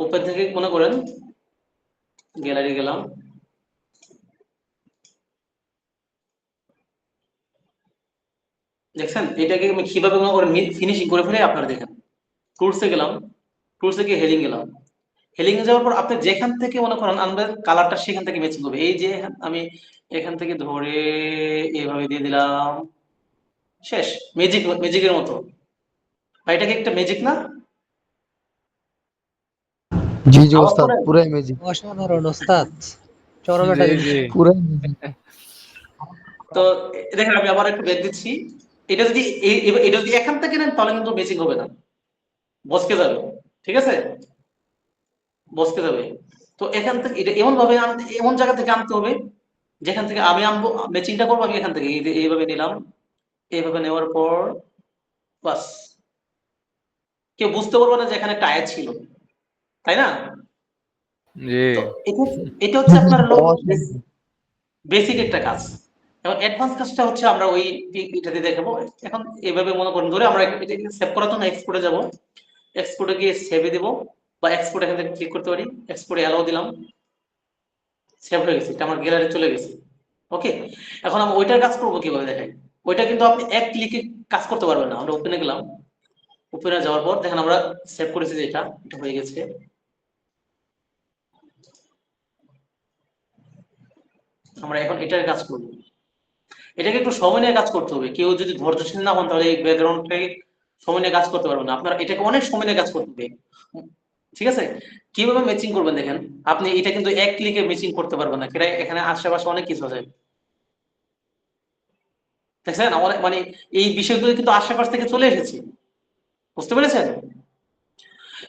উপর থেকে মনে করেন গ্যালারি গেলাম, দেখছেন এটাকে আমি কিভাবে মনে করেন ফিনিশিং করে ফেলে, আপনারা দেখেন। টুলসে গেলাম, টুলসে গিয়ে হেলিং গেলাম, হেলিং এ যাওয়ার পর আপনি যেখান থেকে মনে করেন আনবেন কালারটা, সেখান থেকে ম্যাচিং হবে। এই যে আমি এখান থেকে ধরে এইভাবে দিয়ে দিলাম, শেষ। ম্যাজিকের মতো। ভাই এটা কি একটা ম্যাজিক না?
জি জি
আওয়াজ
ওস্তাদ,
করেন?
পুরাই ম্যাজিক,
অসাধারণ ওস্তাদ, চরম
জি
একটা জিনিস।
জি
পুরাই ম্যাজিক।
তো দেখেন আমি আবার একটু বের দিচ্ছি, এটা যদি এটা যদি এখান থেকে নেন তাহলে কিন্তু ম্যাচিং হবে না, বসকে যাবে, ঠিক আছে? বসকে যাবে। তো এখান থেকে এটা এমন ভাবে এমন জায়গা থেকে আনতে হবে যেখান থেকে আমি আনবো, ম্যাচিংটা করবো আমি এখান থেকে এইভাবে নিলাম, এইভাবে নেওয়ার পর বাস কেউ বুঝতে পারবে না যে এখানে টায়ার ছিল, তাই না?
জি
তো এটা এটা হচ্ছে আপনার হলো
অসাধারণ।
বেসিক একটা কাজ। এবং অ্যাডভান্স কাজটা হচ্ছে আমরা ওই এটাতে দেখাবো। এখন এভাবে মনে করেন ধরে আমরা এটা সেভ করার জন্য এক্সপোর্টে যাব, এক্সপোর্টে গিয়ে সেভে দেব, বা এক্সপোর্ট এখান থেকে ক্লিক করতে পারি, এক্সপোর্টে অ্যালাউ দিলাম, সেভ হয়ে গেছে, এটা আমার গ্যালারি চলে গেছে। ওকে, এখন আমি ওইটার কাজ করবো কিভাবে দেখাই। ওইটা কিন্তু আপনি এক ক্লিকে কাজ করতে পারবেন না। আমরা ওপেনে গেলাম, ওপেনে যাওয়ার পর দেখেন আমরা সেভ করেছি যে এটা এটা হয়ে গেছে। আমরা এখন এটার কাজ করবো, এটাকে একটু সময় নিয়ে কাজ করতে হবে। কেউ যদি ধৈর্যশীল না হন তাহলে এই ব্যাকগ্রাউন্ডটাকে সময় নিয়ে কাজ করতে পারবেন না, আপনার এটাকে অনেক সময় নিয়ে কাজ করতে হবে। ঠিক আছে, কিভাবে ম্যাচিং করবেন দেখেন। আপনি এটা কিন্তু এক ক্লিকে ম্যাচিং করতে পারবেন না, এখানে আশেপাশে অনেক কিছু আছে, দেখছেন মানে এই বিষয়গুলো কিন্তু আশেপাশ থেকে চলে এসেছে, বুঝতে পেরেছেন?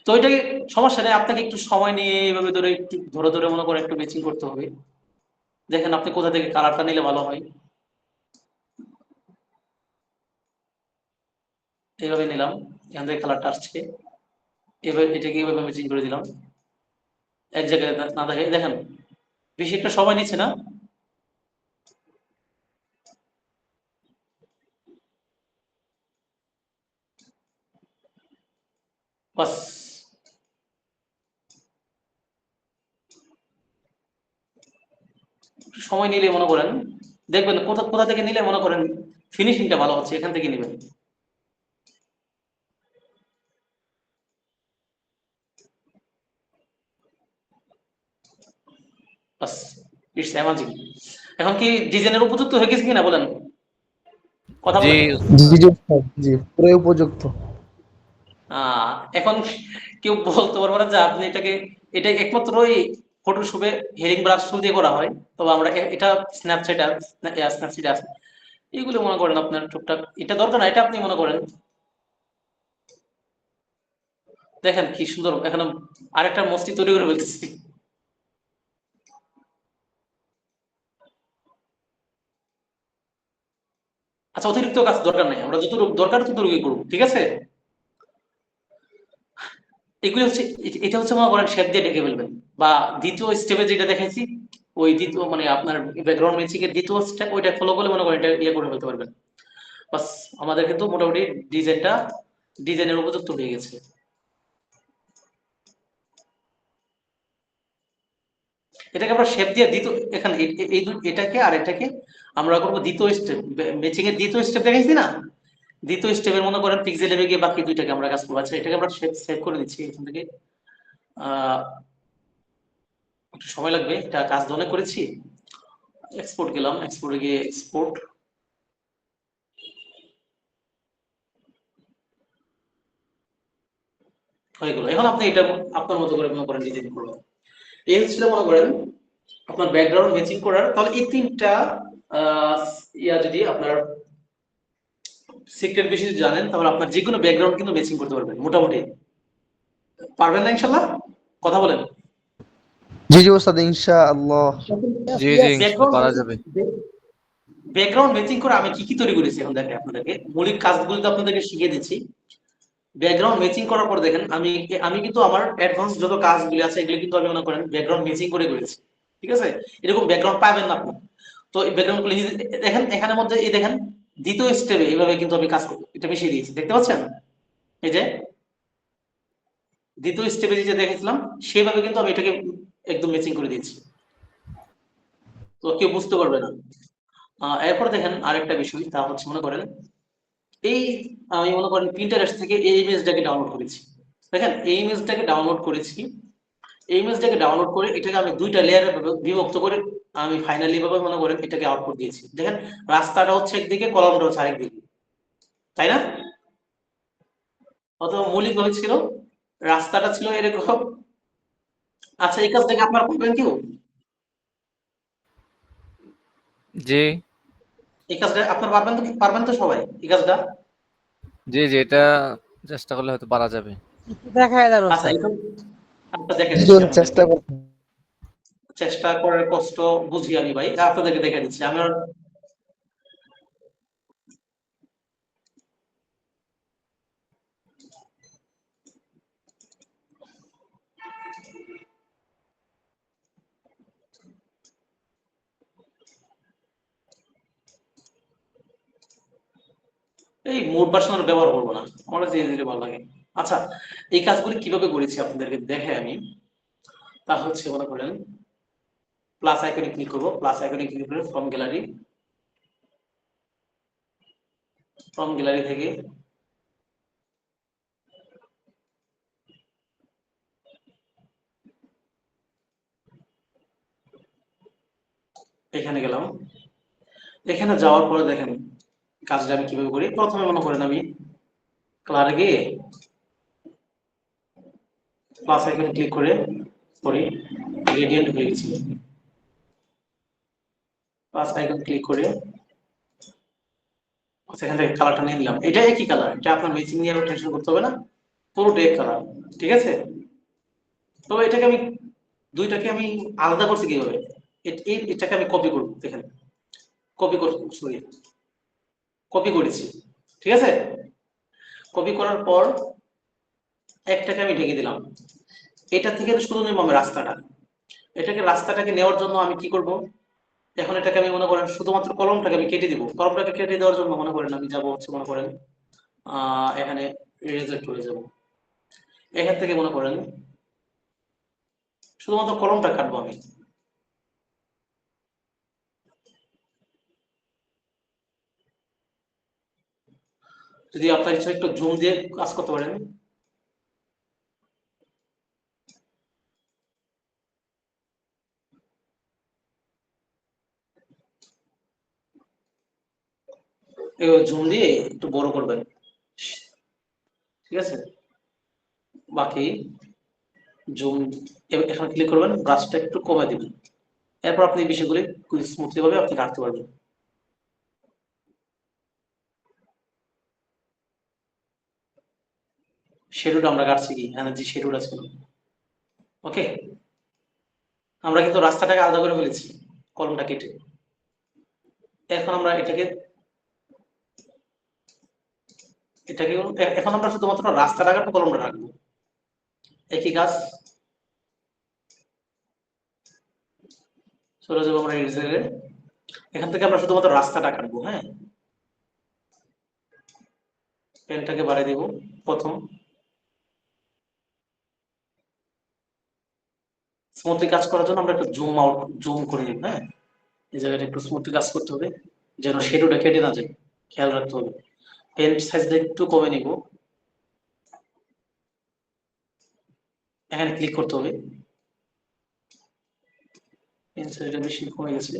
তো ওইটাকে সমস্যা নেই, আপনাকে একটু সময় নিয়ে এইভাবে ধরে একটু ধরে ধরে মনে করে একটু ম্যাচিং করতে হবে। দেখেন আপনি কোথা থেকে কালারটা নিলে ভালো হয়, এইভাবে নিলাম, এখান থেকে কালারটা আসছে, এবার এটাকে এইভাবে ম্যাচিং করে দিলাম, এক জায়গায় না দেখে দেখেন বেশি একটা সময় নিচ্ছে না। বাস সময় নিলে মনে করেন দেখবেন কোথা কোথা থেকে নিলে মনে করেন ফিনিশিংটা ভালো হচ্ছে, এখান থেকে নেবেন। বাস, ইটস অ্যামাজিং। এখন কি ডিজাইনের উপযুক্ত হয়ে গেছে কিনা বলেন, কথা
জি
বলেন।
জি জি উস্তাদ, জি পুরো উপযুক্ত।
এখন কেউ বলতে পারবে না যে আপনি এটাকে, এটা একমাত্র ওই ফটোশপে হেডিং ব্রাশ টুল দিয়ে করা হয়। তবে আমরা এটা স্ন্যাপচ্যাট স্ন্যাপসিট আছে, এগুলো মনে করেন আপনার টুকটাক এটা দরকার না, এটা আপনি মনে করেন দেখেন কি সুন্দর এখানে আরেকটা মস্তি তৈরি করে ফেলতেছি। আচ্ছা, অতিরিক্ত কাজ দরকার নেই, আমরা যতটুকু দরকার ততটুকুই করবো, ঠিক আছে? এগুলি হচ্ছে এটা হচ্ছে মনে করেন শেপ দিয়ে ঢেকে ফেলবেন, বা দ্বিতীয় স্টেপে যেটা দেখাইছি ওই দ্বিতীয় মানে আপনার ব্যাকগ্রাউন্ড ম্যাচিং এর দ্বিতীয় স্টেপ ওইটা ফলো করলে মনে করেন এটা ইয়ে করে ফেলতে পারবেন। বাস, আমাদের কিন্তু মোটামুটি ডিজাইনের উপযুক্ত হয়ে গেছে। এটাকে আমরা শেপ দিয়ে দ্বিতীয় এখানে এটাকে আর এটাকে আমরা করবো দ্বিতীয় স্টেপ, ম্যাচিং এর দ্বিতীয় স্টেপ দেখাইছি না, দ্বিতীয় স্টেপের মনে করেন পিক্সেলে গিয়ে বাকি দুইটাকে আমরা কাজ করবো। আচ্ছা, এটাকে আমরা সেভ করে নিচ্ছি এখান থেকে। আহ একটু সময় লাগবে, এটা কাজ অনেক করেছি। এক্সপোর্ট গেলাম, এক্সপোর্টে গিয়ে এক্সপোর্ট হয়ে গেল। এখন আপনি এটা আপনার মতো করে মনে করেন ডিজাইন করবেন। এই হচ্ছিল মনে করেন আপনার ব্যাকগ্রাউন্ড ম্যাচিং করার। তাহলে এই তিনটা আহ, যদি আপনার সিক্রেট বেশি জানেন তাহলে আপনার যে কোনো ব্যাকগ্রাউন্ড কিন্তু ম্যাচিং করতে পারবেন মোটামুটি। পারবেন না ইনশাল্লাহ, কথা বলেন।
জি জি উস্তাদ, ইনশাআল্লাহ।
জি জি
Yes.
ইনশাআল্লাহ পারা যাবে।
ব্যাকগ্রাউন্ড ম্যাচিং করে আমি কি কি তৈরি করেছি এখন দেখেন, আপনাদেরকে মৌলিক কাজগুলো তো আপনাদেরকে শিখিয়ে দিচ্ছি। ব্যাকগ্রাউন্ড ম্যাচিং করার পর দেখেন আমি আমি কিন্তু আমার অ্যাডভান্স যত কাজগুলি আছে এগুলো কিন্তু আমি মনে করেন ব্যাকগ্রাউন্ড ম্যাচিং করে করেছি, ঠিক আছে? এরকম ব্যাকগ্রাউন্ড পাবেন না আপনি। তো এই ব্যাকগ্রাউন্ড গুলো দেখেন এখানের মধ্যে, এই দেখেন দ্বিতীয় স্টেপে এইভাবে কিন্তু আমি কাজ করবো, এটা মিশিয়ে দিয়েছি, দেখতে পাচ্ছেন? এই যে দ্বিতীয় স্টেপে যে দেখেছিলাম সেভাবে কিন্তু আমি এটাকে একদম ম্যাচিং করে দিয়েছি, তো কেউ বুঝতে পারবে না। এরপর দেখেন আরেকটা বিষয়, তা হচ্ছে মনে করেন এই আমি মনে করেন প্রিন্টারেস্ট থেকে এই ইমেজটাকে ডাউনলোড করেছি। দেখেন এই ইমেজটাকে ডাউনলোড করেছি, এই ইমেজটাকে ডাউনলোড করে এটাকে আমি দুইটা লেয়ারে বিভক্ত করে আমি ফাইনালি ভাবে মনে করেন এটাকে আউটপুট দিয়েছি। দেখেন রাস্তাটা হচ্ছে একদিকে, কলমটা হচ্ছে আরেকদিকে, তাই না? অথবা মৌলিক ভাবে ছিল রাস্তাটা ছিল এরকম। আচ্ছা, এই কাজটাকে আপনার করবেন কেউ?
জি
এই কাজটা আপনার পারবেন তো সবাই এই কাজটা?
জি জি এটা চেষ্টা করলে হয়তো পারা যাবে।
দেখায় দেন
আচ্ছা,
ওস্তাদ।
এটা আচ্ছা দেখে
জি জি,
দিচ্ছি
চেষ্টা
আপনাদেরকে।
করতে।
চেষ্টা করার কষ্ট বুঝি আমি ভাই, আপনাদেরকে দেখে দিচ্ছি আমি। এই মোট বাসনার ব্যবহার করবো না, আমার ধীরে ধীরে ভালো লাগে। আচ্ছা, এই কাজগুলি কিভাবে করেছি আপনাদেরকে দেখে আমি। তা হচ্ছে মনে করেন প্লাস আইকনে ক্লিক করবো, প্লাস আইকনে ক্লিক করে ফ্রম গ্যালারি থেকে এখানে গেলাম। এখানে যাওয়ার পরে দেখেন কাজটা আমি কিভাবে করি। প্রথমে মনে করেন আমি কালারে গিয়ে প্লাস আইকনে ক্লিক করে সরি গ্রেডিয়েন্ট হয়ে গেছিল, প্লাস আইকন ক্লিক করে সেখান থেকে কালারটা নিয়ে নিলাম। এটা একই কালার, এটা আপনার ম্যাচিং নিয়ে আরো টেনশন করতে হবে না, পুরোটা এক কালার। ঠিক আছে, তো এটাকে আমি দুইটাকে আমি আলাদা করছি কিভাবে, এটাকে আমি কপি করব। দেখেন কপি কর সরি কপি করেছি। ঠিক আছে, কপি করার পর একটাকে আমি ঢেকে দিলাম। এটা থেকে শুধু নেব আমি রাস্তাটা। রাস্তাটাকে নেওয়ার জন্য আমি কি করব, এখন এটাকে আমি মনে করেন শুধুমাত্র কলমটাকে আমি কেটে দিব। কলমটাকে কেটে দেওয়ার জন্য মনে করেন আমি যাব হচ্ছে মনে করেন এখানে ইরেজার টুলে যাব। এখান থেকে মনে করেন শুধুমাত্র কলমটা কাটবো আমি। যদি আপনার ইচ্ছা একটু জুম দিয়ে কাজ করতে পারেন। জুম দিয়ে একটু বড় করবেন। ঠিক আছে, বাকি জুম এখানে ক্লিক করবেন, ব্রাশটা একটু কমে দিবেন। এরপর আপনি এই বিষয়গুলি খুব স্মুথলি ভাবে আপনি কাটতে পারবেন। শেডোটা আমরা কাটছি কি, এখানে যে শেডোটা ছিল। ওকে, আমরা কিন্তু রাস্তাটাকে আলাদা করে ফেলেছি কলমটা কেটে। এখন আমরা এটাকে এখন আমরা শুধুমাত্র রাস্তাটা কাটবো, কলমটা রাখবো। একই কাজ, চলে যাবো আমরা ইরেজারে। এখান থেকে আমরা শুধুমাত্র রাস্তাটা কাটবো। হ্যাঁ, পেনটাকে বাড়িয়ে দিব। প্রথম স্মুথলি কাজ করার জন্য আমরা একটু জুম করে নিব। হ্যাঁ, এই জায়গাটা একটু স্মুথলি কাজ করতে হবে যেন শেডোটা কেটে না যায়, খেয়াল রাখতে হবে। পেন সাইজটা একটু কমে নিব, এখানে ক্লিক করতে হবে। পেন সাইজটা বেশি কমে গেছে।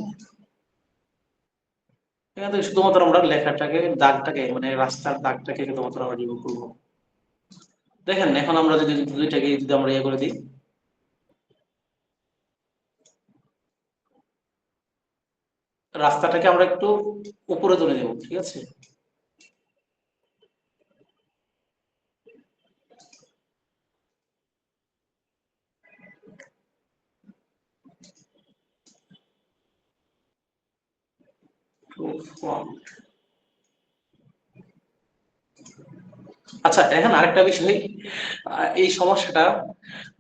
এখান থেকে শুধুমাত্র আমরা লেখাটাকে দাগটাকে মানে রাস্তার দাগটাকে শুধুমাত্র আমরা রিমুভ করবো। দেখেন এখন আমরা যদি দুইটাকে যদি আমরা ইয়ে করে দিই, রাস্তাটাকে আমরা একটু উপরে তুলে দেবো। ঠিক আছে, আচ্ছা এখন আরেকটা বিষয়, এই সমস্যাটা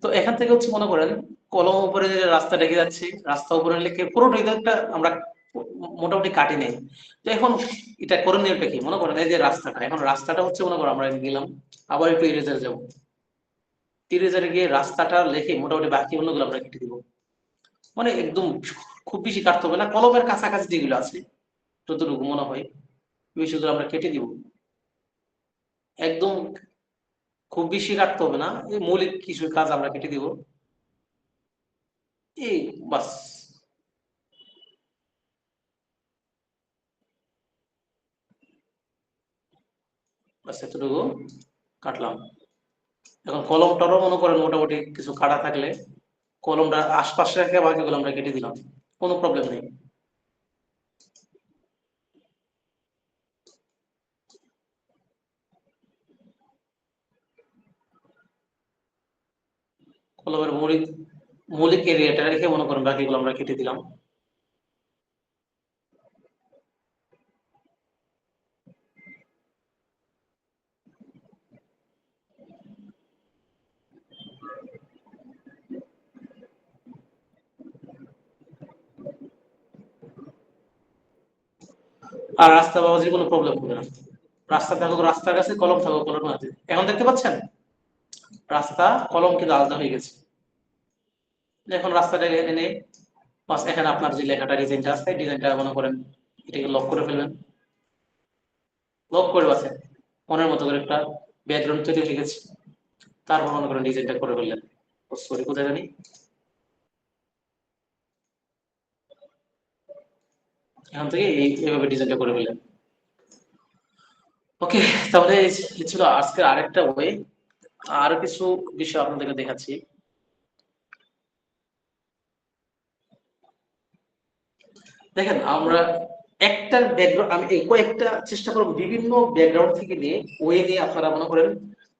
তো এখান থেকে হচ্ছে মনে করেন কলম উপরে যে রাস্তা রেখে যাচ্ছে, রাস্তা উপরে লিখে পুরোটাই তো একটা আমরা মোটামুটি কাটি নেই। তো এখন এটা করণীয়টা কি, মনে করেন এই যে রাস্তাটা, এখন রাস্তাটা হচ্ছে মনে করেন আমরা গেলাম আবার একটু ইরেজার যাবো, ইরেজারে গিয়ে রাস্তাটা লিখে মোটামুটি বাকি অন্যগুলো আমরা কেটে দিব। মানে একদম খুব বেশি কাটতে হবে না, কলমের কাছাকাছি যেগুলো আছে যতটুকু মনে হয় বিষয়গুলো আমরা কেটে দিব। একদম খুব বেশি কাটতে হবে না, এই মৌলিক কিছু কাজ আমরা কেটে দিব। এই বাস, বাস এতটুকু কাটলাম। এখন কলমটারও মনে করেন মোটামুটি কিছু কাটা থাকলে কলমটা আশপাশে রেখে বাকিগুলো আমরা কেটে দিলাম, কোনো প্রবলেম নেই। কলমের মৌলিক মৌলিক এরিয়াটা রেখে মনে করেন বাকিগুলো আমরা কেটে দিলাম। আর রাস্তা বাবাজির কোনো প্রবলেম হবে না। রাস্তা থাকুক রাস্তার কাছে, কলম থাকুক কলম হাতে। এখন দেখতে পাচ্ছেন রাস্তা কলম কিন্তু আলাদা হয়ে গেছে। এখন রাস্তাটা এনে বাস এখানে আপনার যে লেখাটা ডিজাইনটা আছে ডিজাইনটা মনে করেন এটাকে লক করে ফেলবেন। লক করে বাসেন মনের মতো করে একটা ব্যাকগ্রাউন্ড তৈরি হয়ে গেছে। তারপর মনে করেন ডিজাইনটা করে ফেললেন। সরি কোথায় জানি, এখান থেকে এইভাবে ডিজাইনটা করে ফেললেন। ওকে, তাহলে এই ছিল আজকের আরেকটা ওয়ে। আরো কিছু বিষয় আপনাদেরকে দেখাচ্ছি। দেখেন আমরা একটা ব্যাকগ্রাউন্ড, আমি এই কয়েকটা চেষ্টা করব বিভিন্ন ব্যাকগ্রাউন্ড থেকে নিয়ে ওয়ে নিয়ে আপনারা মনে করেন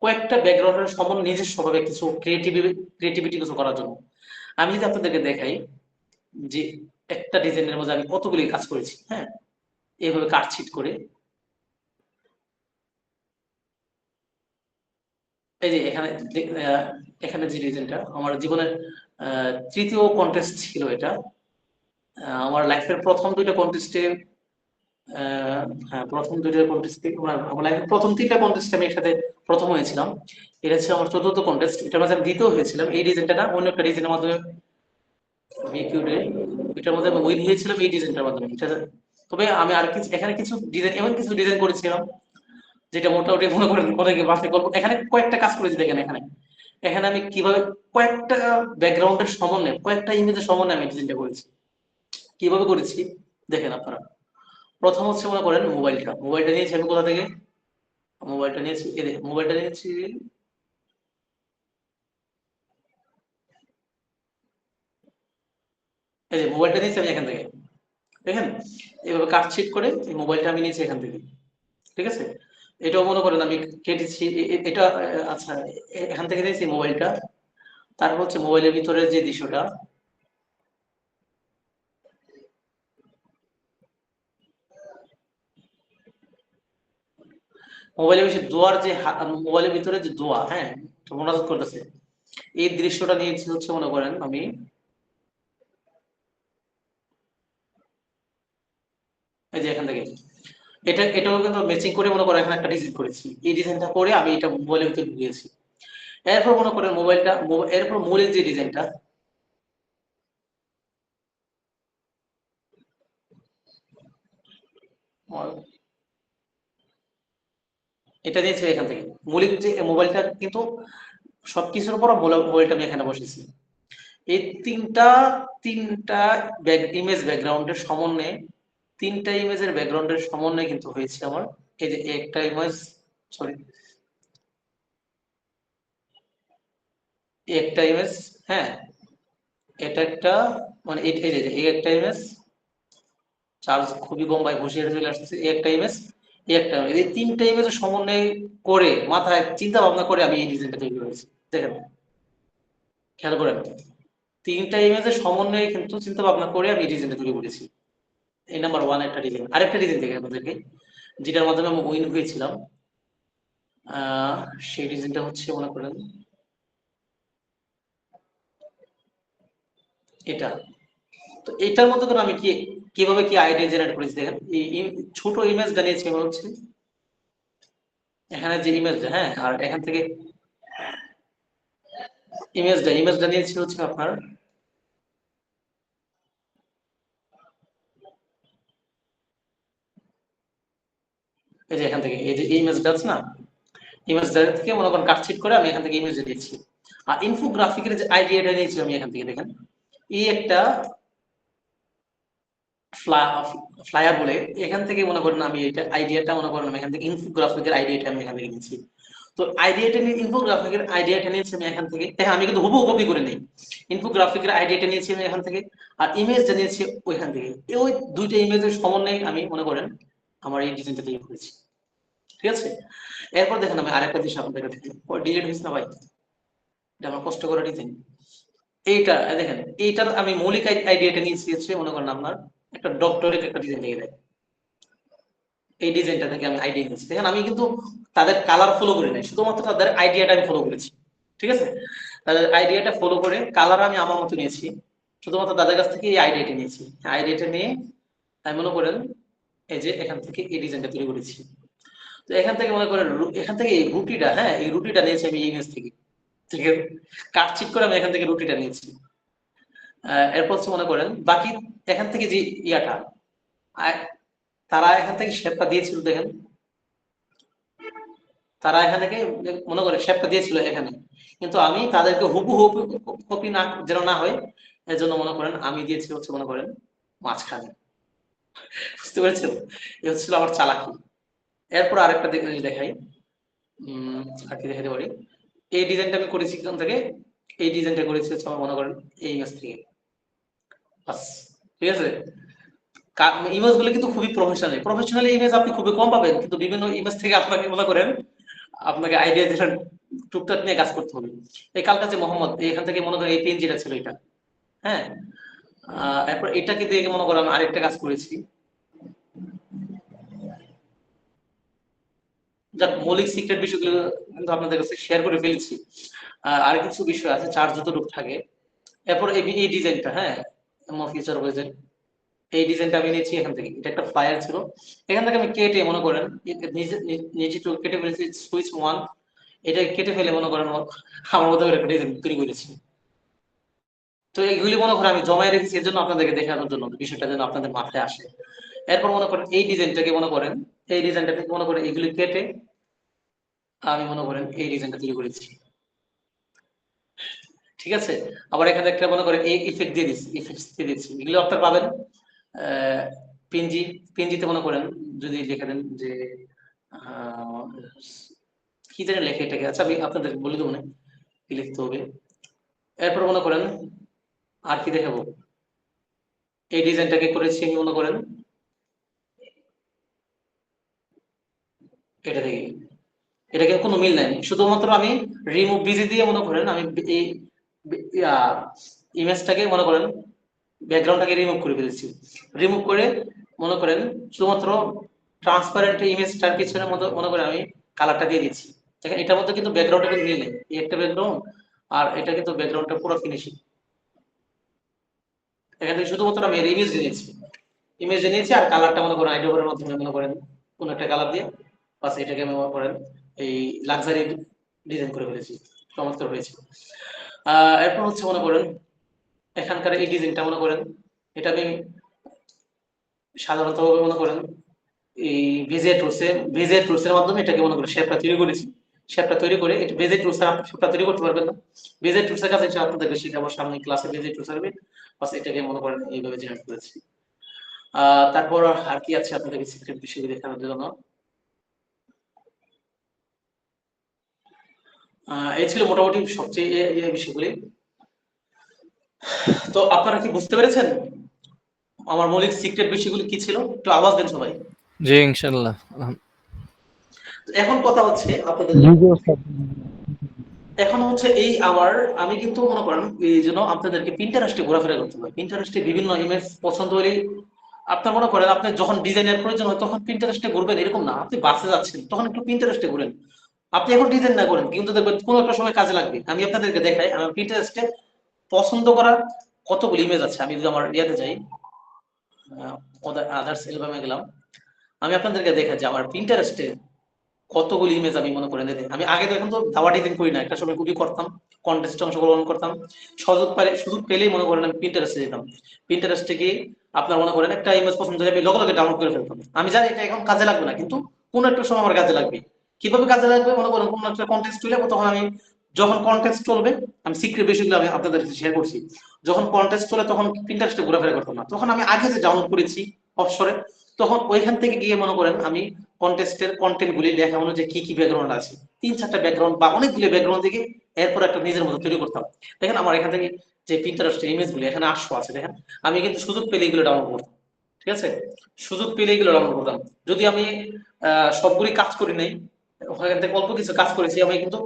কয়েকটা ব্যাকগ্রাউন্ডের সমন্বয় নিজস্বভাবে কিছু ক্রিয়েটিভিটি কিছু করার জন্য। আমি যদি আপনাদেরকে দেখাই যে একটা ডিজাইনের মধ্যে আমি কতগুলি কাজ করেছি, হ্যাঁ, এইভাবে কাটছিট করে। এই যে এখানে এখানে যে ডিজাইনটা আমার জীবনের তৃতীয় কন্টেস্ট ছিল এটা। আমার লাইফের প্রথম দুইটা কন্টেস্টে, হ্যাঁ প্রথম দুইটা কন্টেস্টে আমার লাইফের প্রথম তিনটা কন্টেস্টে আমি একসাথে প্রথম হয়েছিলাম। এটা ছিল আমার চতুর্থ কন্টেস্ট। এটার মাঝে আমি দ্বিতীয় হয়েছিলাম। এই ডিজাইনটা না, অন্য একটা ডিজাইনের মাধ্যমে এটার মধ্যে আমি উইন হয়েছিলাম এই ডিজাইনটার মাধ্যমে। তবে আমি আর কিছু এখানে কিছু ডিজাইন, এমন কিছু ডিজাইন করেছিলাম যেটা মোটামুটি মনে করেন অনেকে বাসে গল্প। এখানে কয়েকটা কাজ করেছি দেখেন, এখানে এখানে আমি কিভাবে কয়েকটা ব্যাকগ্রাউন্ডের সমন্বয়ে কয়েকটা ইমেজের সমন্বয়ে আমি ডিজাইনটা করেছি। কিভাবে করেছি দেখেন আপনারা। প্রথম হচ্ছে মনে করেন মোবাইলটা নিয়েছি আমি কোথা থেকে, মোবাইলটা নিয়েছি মোবাইলটা নিয়েছি এই যে মোবাইলটা নিয়েছি আমি এখান থেকে, দেখেন এইভাবে কাটছিট করে এই মোবাইলটা আমি নিয়েছি এখান থেকে, ঠিক আছে। এটাও মনে করেন আমি কেটেছি এটা আচ্ছা এখান থেকে নিয়েছি মোবাইলটা। তারপর হচ্ছে মোবাইলের ভিতরে যে দৃশ্যটা, মোবাইলের বেশি দোয়ার যে মোবাইলের ভিতরে যে দোয়া, হ্যাঁ মোনাজাত করতেছে, এই দৃশ্যটা নিয়েছি হচ্ছে মনে করেন আমি এই যে এখান থেকে। এটাও কিন্তু ম্যাচিং করে মনে করেন এখানে একটা ডিজাইন করেছি। এই ডিজাইনটা করে আমি এটা মোবাইলের ভিতরে ঢুকিয়েছি। এরপর মনে করেন এরপর মূলের যে ডিজাইনটা, এটা নিয়েছি এখান থেকে। মৌলিক যে মোবাইলটা কিন্তু সবকিছুর উপর মোবাইলটা আমি এখানে বসেছি। এই তিনটা তিনটা ইমেজ ব্যাকগ্রাউন্ডের সমন্বয়ে, তিনটা ইমেজের ব্যাকগ্রাউন্ডের সমন্বয়ে কিন্তু হয়েছে আমার এই যে একটা ইমেজ, সরি একটা ইমেজ, হ্যাঁ এটা একটা মানে এই একটা ইমেজ, চার্জ খুবই কম ভাই, বসিয়ে চলে আসছে। এই একটা ইমেজ, এই একটা, এই তিনটা ইমেজের সমন্বয় করে মাথায় চিন্তা ভাবনা করে আমি এই ডিজাইনটা তৈরি করেছি। দেখেন খেয়াল করেন, তিনটা ইমেজের সমন্বয়ে কিন্তু চিন্তা ভাবনা করে আমি এই ডিজাইনটা তৈরি করেছি। এই নাম্বার ওয়ান একটা ডিজাইন। আরেকটা ডিজাইন দেখে আপনাদেরকে, যেটার মাধ্যমে আমি উইন হয়েছিলাম। সেই ডিজাইনটা হচ্ছে মনে করেন এটা। তো এটার মধ্যে করে আমি কিভাবে কি আইডিয়া জেনারেট করেছি দেখেন। এই ছোট ইমেজটা নিয়েছি আমি হচ্ছে এখানে যে ইমেজটা, হ্যাঁ আর এখান থেকে ইমেজটা নিয়েছি হচ্ছে আপনার এই যে এখান থেকে, এই যে ইমেজটা আছে না, ইমেজটা থেকে মনে করেন কাটছিট করে আমি এখান থেকে ইমেজটা দিয়েছি। আর ইনফোগ্রাফিকের যে আইডিয়াটা নিয়েছি আমি এখান থেকে, দেখেন এই একটা ফ্লায়ার বলে, এখান থেকে মনে করেন আমি এটা আইডিয়াটা মনে করেন আমি এখান থেকে ইনফোগ্রাফিকের আইডিয়াটা আমি এখান থেকে নিয়েছি। তো আইডিয়াটা নিয়ে ইনফোগ্রাফিকের আইডিয়াটা নিয়েছি আমি এখান থেকে, হ্যাঁ আমি কিন্তু হুবহু কপি করে নেই। ইনফোগ্রাফিকের আইডিয়াটা নিয়েছি আমি এখান থেকে, আর ইমেজটা নিয়েছি ওইখান থেকে। ওই দুইটা ইমেজের সমন্বয়ে আমি মনে করেন আমার এই ডিজাইনটা তৈরি করেছি, ঠিক আছে। এরপর দেখেন আমি আরেকটা জিনিস আপনাদের কাছে ডিলিট হয়েছে না ভাই, এটা আমার কষ্ট করে ডিজাইন। এইটা দেখেন, এইটার আমি মৌলিক আইডিয়াটা নিয়েছি হচ্ছে মনে করেন আপনার একটা ডক্টরেট একটা ডিজাইন থেকে দেয়, এই ডিজাইনটা থেকে আমি আইডিয়া নিয়েছি। দেখেন আমি কিন্তু তাদের কালার ফলো করি নাই, শুধুমাত্র তাদের আইডিয়াটা আমি ফলো করেছি। ঠিক আছে, তাদের আইডিয়াটা ফলো করে কালার আমি আমার মতো নিয়েছি, শুধুমাত্র তাদের কাছ থেকে এই আইডিয়াটা নিয়েছি। আইডিয়াটা নিয়ে আমি মনে করেন এই যে এখান থেকে এই ডিজাইনটা তৈরি করেছি। তো এখান থেকে মনে করেন এখান থেকে এই রুটিটা, হ্যাঁ এই রুটিটা নিয়েছি আমি ইমেজ থেকে। ঠিক আছে, কাটচিট করে আমি এখান থেকে রুটিটা নিয়েছি। এরপর হচ্ছে মনে করেন বাকি এখান থেকে যে ইয়াটা তারা এখান থেকে শেপটা দিয়েছিল, দেখেন তারা এখান থেকে মনে করে শেপটা দিয়েছিল এখানে, কিন্তু আমি তাদেরকে হুবহু কপি না যেন না হয় এর জন্য মনে করেন আমি দিয়েছি হচ্ছে মনে করেন মাঝখানে। বুঝতে পেরেছেন, এ হচ্ছিল আমার চালাকি। এরপর আরেকটা জিনিস দেখাই, আর কি দেখাতে পারি। এই ডিজাইনটা আমি করেছি এখান থেকে, এই ডিজাইনটা করেছি হচ্ছে আমার মনে করেন এই ইমেজ থেকে। বাস, ঠিক আছে। ইমেজ গুলো কিন্তু খুবই প্রফেশনাল ইমেজ আপনি খুবই কম পাবেন, কিন্তু বিভিন্ন ইমেজ থেকে আপনাকে মনে করেন আপনাকে আইডিয়া দিলেন টুকটাক নিয়ে কাজ করতে হবে। এই কালকা যে মোহাম্মদ এখান থেকে মনে করেন এই পেন যেটা ছিল এটা, হ্যাঁ এরপর এটাকে দিয়ে মনে করেন আরেকটা কাজ করেছি। যাক, মৌলিক সিক্রেট বিষয়গুলো কিন্তু আপনাদের কাছে শেয়ার করে ফেলেছি। আর কিছু বিষয় আছে চার্জ যতটুকু থাকে। এরপর এই ডিজাইনটা, হ্যাঁ ফিচার হয়েছে, এই ডিজাইনটা আমি নিয়েছি এখান থেকে। এটা একটা ফ্লায়ার ছিল, এখান থেকে আমি কেটে মনে করেন নিজে একটু কেটে ফেলেছি সুইচ ওয়ান, এটা কেটে ফেলে মনে করেন আমার মতো করে একটা ডিজাইন তৈরি করেছি। তো এইগুলি মনে করেন আমি জমায় রেখেছি এর জন্য আপনাদেরকে দেখানোর জন্য, বিষয়টা যেন আপনাদের মাথায় আসে। এরপর মনে করেন এই ডিজাইনটাকে মনে করেন এই ডিজাইনটা থেকে মনে করেন এগুলি কেটে আমি মনে করেন এই ডিজাইনটা তৈরি করেছি। ঠিক আছে, আবার এখানে একটা মনে করেন এই ইফেক্ট দিয়ে দিচ্ছি, ইফেক্ট দিয়ে দিচ্ছি, এগুলো আপনারা পাবেন পিনজি। পিনজিতে মনে করেন যদি লিখে দেন যে কি জানি লেখে এটাকে, আচ্ছা আমি আপনাদের বলে দেবো না কি লিখতে হবে। এরপর মনে করেন আর কি দেখাবো, এই ডিজাইনটাকে করেছি আমি মনে করেন এটা থেকে, এটাকে কোনো মিল নাই, শুধুমাত্র আমি রিমুভ বিজি দিয়ে মনে করেন আমি এই ইমেজটাকে মনে করেন ব্যাকগ্রাউন্ডটাকে রিমুভ করে ফেলেছি। রিমুভ করে মনে করেন শুধুমাত্র ট্রান্সপারেন্ট ইমেজটার পিছনে মনে করেন আমি কালারটা দিয়ে দিচ্ছি। দেখেন এটার মধ্যে কিন্তু ব্যাকগ্রাউন্ডটা কিন্তু মিল নেই, এই একটা ব্যাকগ্রাউন্ড আর এটা কিন্তু ব্যাকগ্রাউন্ডটা পুরো ফিনিশিং। এখান থেকে শুধুমাত্র আমি ইমেজ নিয়েছি আর কালারটা মনে করেন আইডোভারের মাধ্যমে মনে করেন কোন একটা কালার দিয়ে বাস এটাকে আমি মনে করেন এই লাক্সারি ডিজাইন করে ফেলেছি, চমৎকার হয়েছে। এরপর হচ্ছে মনে করেন এখানকার এই ডিজাইনটা মনে করেন এটা আমি সাধারণত মনে করেন এই ভিজে টুলসের মাধ্যমে এটাকে মনে করেন শেপটা তৈরি করেছি। শেপটা তৈরি করে এটা ভিজে টুলসে আপনি শেপটা তৈরি করতে পারবেন না, ভিজে টুলসের কাছে আপনাদেরকে শেখাবো সামনে ক্লাসে ভিজে টুলস আসবে, বাস এটাকে মনে করেন এইভাবে জেনারেট করেছি। তারপর আর কি আছে আপনাদেরকে সিক্রেট বিষয় দেখানোর জন্য, এই ছিল মোটামুটি সবচেয়ে এই বিষয়গুলি। তো আপনারা কি বুঝতে পেরেছেন আমার মৌলিক সিক্রেট বিষয়গুলি কি ছিল? একটু আওয়াজ দেন সবাই।
জি ইনশাআল্লাহ।
এখন কথা হচ্ছে আপনাদের, এখন হচ্ছে এই আমি কিন্তু মনে করেন এই জন্য আপনাদেরকে পিন্টারেস্টে ঘোরাফেরা করতে হবে। পিন্টারেস্টে বিভিন্ন ইমেজ পছন্দ হলে আপনার মনে করেন আপনি যখন ডিজাইনের প্রয়োজন হয় তখন পিন্টারেস্টে ঘুরবেন এরকম না, আপনি বাসে যাচ্ছেন তখন একটু পিন্টারেস্টে ঘুরেন। আপনি এখন ডিজাইন না করেন কিন্তু দেখবেন কোনো একটা সময় কাজে লাগবে। আমি আপনাদেরকে দেখাই আমার পিন্টারেস্টে পছন্দ করা কতগুলো ইমেজ আছে। আমি যদি আমার ইয়াতে যাই আদার্স অ্যালবামে গেলাম, আমি আপনাদেরকে দেখাই যে আমার পিন্টারেস্টে কতগুলি ইমেজ আমি মনে করে দিতে। আমি আগে তো এখন তো দাওয়া ডিজাইন করি না, একটা সময় খুবই করতাম, কন্টেস্টে অংশগ্রহণ করতাম, সুযোগ পেলেই মনে করেন আমি পিন্টারেস্টে যেতাম। পিন্টারেস্টে গিয়ে আপনার মনে করেন একটা ইমেজ পছন্দ হলে আমি লগে লগে ডাউনলোড করে ফেলতাম। আমি জানি এটা এখন কাজে লাগবে না কিন্তু কোন একটা সময় আমার কাজে লাগবে। কিভাবে কাজে লাগবে মনে করেন কোন একটা কন্টেস্ট চলে তখন আমি, যখন কন্টেস্ট চলবে আমি সিক্রেট বিষয়গুলো আমি আপনাদের সাথে শেয়ার করছি, যখন কন্টেস্ট চলে তখন পিন্টারেস্টে ঘোরাফেরা করতাম না, তখন আমি আগে যে ডাউনলোড করেছি অবসরে তখন ওইখান থেকে গিয়ে মনে করেন আমি কন্টেস্টের কন্টেন্ট গুলি দেখানো যে কি কি ব্যাকগ্রাউন্ড আছে, 3-4টা ব্যাকগ্রাউন্ড বা অনেকগুলো ব্যাকগ্রাউন্ড থেকে এরপর একটা নিজের মতো তৈরি করতাম। দেখেন আমার এখান থেকে যে পিন্টারেস্টের ইমেজ গুলো এখানে 800 আছে, দেখেন আমি কিন্তু সুযোগ পেলে এগুলো ডাউনলোড করতাম। ঠিক আছে, সুযোগ পেলে এগুলো ডাউনলোড করতাম। যদি আমি সবগুলি কাজ করি নাই, ওখান থেকে অল্প কিছু কাজ করেছি আমি, কিন্তু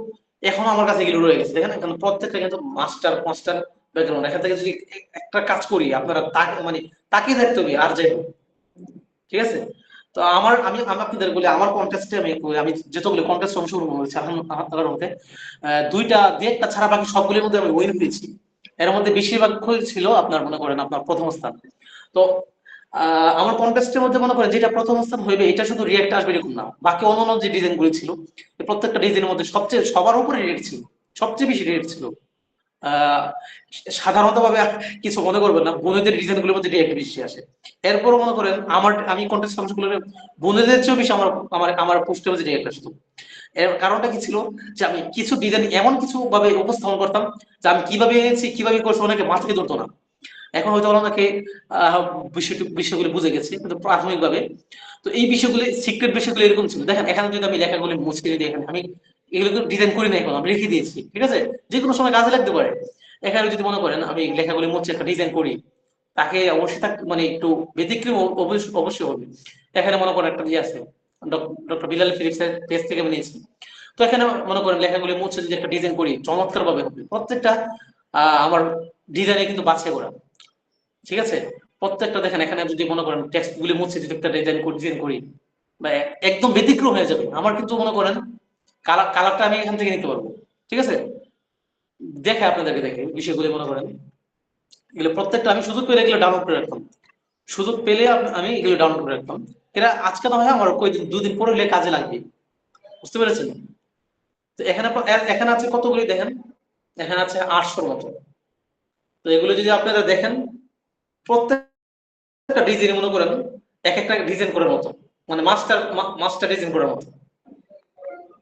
এখনো আমার কাছে এগুলো রয়ে গেছে। দেখেন এখানে প্রত্যেকটা কিন্তু মাস্টার ব্যাকগ্রাউন্ড। এখান থেকে যদি একটা কাজ করি আপনারা মানে তাকিয়ে দেখতে হবে আর যাই হোক, ঠিক আছে? তো আমি আপনাদের বলি আমার কন্টেস্টে আমি যতগুলো কন্টেস্ট অংশগ্রহণ করেছি আল্লাহর মধ্যে দুইটা দিয়ে একটা ছাড়া বাকি সবগুলোর মধ্যে আমি উইন হয়েছি। এর মধ্যে বেশিরভাগ ছিল আপনার মনে করেন আপনার প্রথম স্থান। তো আমার কন্টেস্টের মধ্যে মনে করেন যেটা প্রথম স্থান হইবে এটা শুধু রিয়েক্ট আসবে এরকম না, বাকি অন্যান্য যে ডিজাইন গুলো ছিল প্রত্যেকটা ডিজাইনের মধ্যে সবার উপরে রিয়েক্ট ছিল, সবচেয়ে বেশি রিয়েক্ট ছিল। আহ সাধারণত ভাবে কিছু মনে করবেন না, বোনেদের ডিজাইন গুলোর মধ্যে রিয়েক্ট বেশি আসে। এরপরও মনে করেন আমি কন্টেস্ট অংশগুলো বোনেদের চেয়েও বেশি আমার আমার আমার পোস্টের মধ্যে রিয়েক্ট আসতো। এর কারণটা কি ছিল যে আমি কিছু ডিজাইন এমন কিছু ভাবে উপস্থাপন করতাম যে আমি কিভাবে এনেছি কিভাবে করছি অনেকে মাথায় ধরতো না। এখন হয়তো অনেকে বিষয়গুলি বুঝে গেছে, কিন্তু প্রাথমিকভাবে তো এই বিষয়গুলি সিক্রেট বিষয়গুলো এরকম ছিল। দেখেন এখানে যদি আমি লেখাগুলি মুছে দিই, এখানে আমি এগুলো ডিজাইন করি না, এখন আমি রেখে দিয়েছি, ঠিক আছে? যে কোনো সময় কাজে লাগতে পারে। এখানে যদি মনে করেন আমি লেখাগুলি মুছে একটা ডিজাইন করি, তাকে অবশ্যই মানে একটু ব্যতিক্রম অবশ্যই হবে। এখানে মনে করেন একটা ইয়ে আছে, ডক্টর বিলাল ফিলিপসের পেজ থেকে আমি নিয়েছি। তো এখানে মনে করেন লেখাগুলি মুছে যদি একটা ডিজাইন করি চমৎকার ভাবে হবে। প্রত্যেকটা আমার ডিজাইনে কিন্তু বাছাই করা, ঠিক আছে? প্রত্যেকটা দেখেন এখানে যদি মনে করেন টেক্সট গুলি মুছে যদি একটা ডিজাইন করি বা একদম ব্যতিক্রম হয়ে যাবে আমার, কিন্তু মনে করেন কালারটা আমি এখান থেকে নিতে পারবো, ঠিক আছে? দেখে আপনাদেরকে দেখে বিষয়গুলি মনে করেন এগুলো প্রত্যেকটা আমি সুযোগ পেলে এগুলো ডাউনলোড করে রাখতাম, সুযোগ পেলে আমি এগুলো ডাউনলোড করে রাখতাম। এরা আজকে না হয় আমার কয়েকদিন দুদিন পরে হলে কাজে লাগবে, বুঝতে পেরেছেন? তো এখানে আছে কতগুলি দেখেন, এখানে আছে 800-র মতো। তো এগুলো যদি আপনারা দেখেন প্রত্যেকটা ডিজাইন মনে করেন এক একটা ডিজাইন করার মতো, মানে মাস্টার ডিজাইন করার মতো।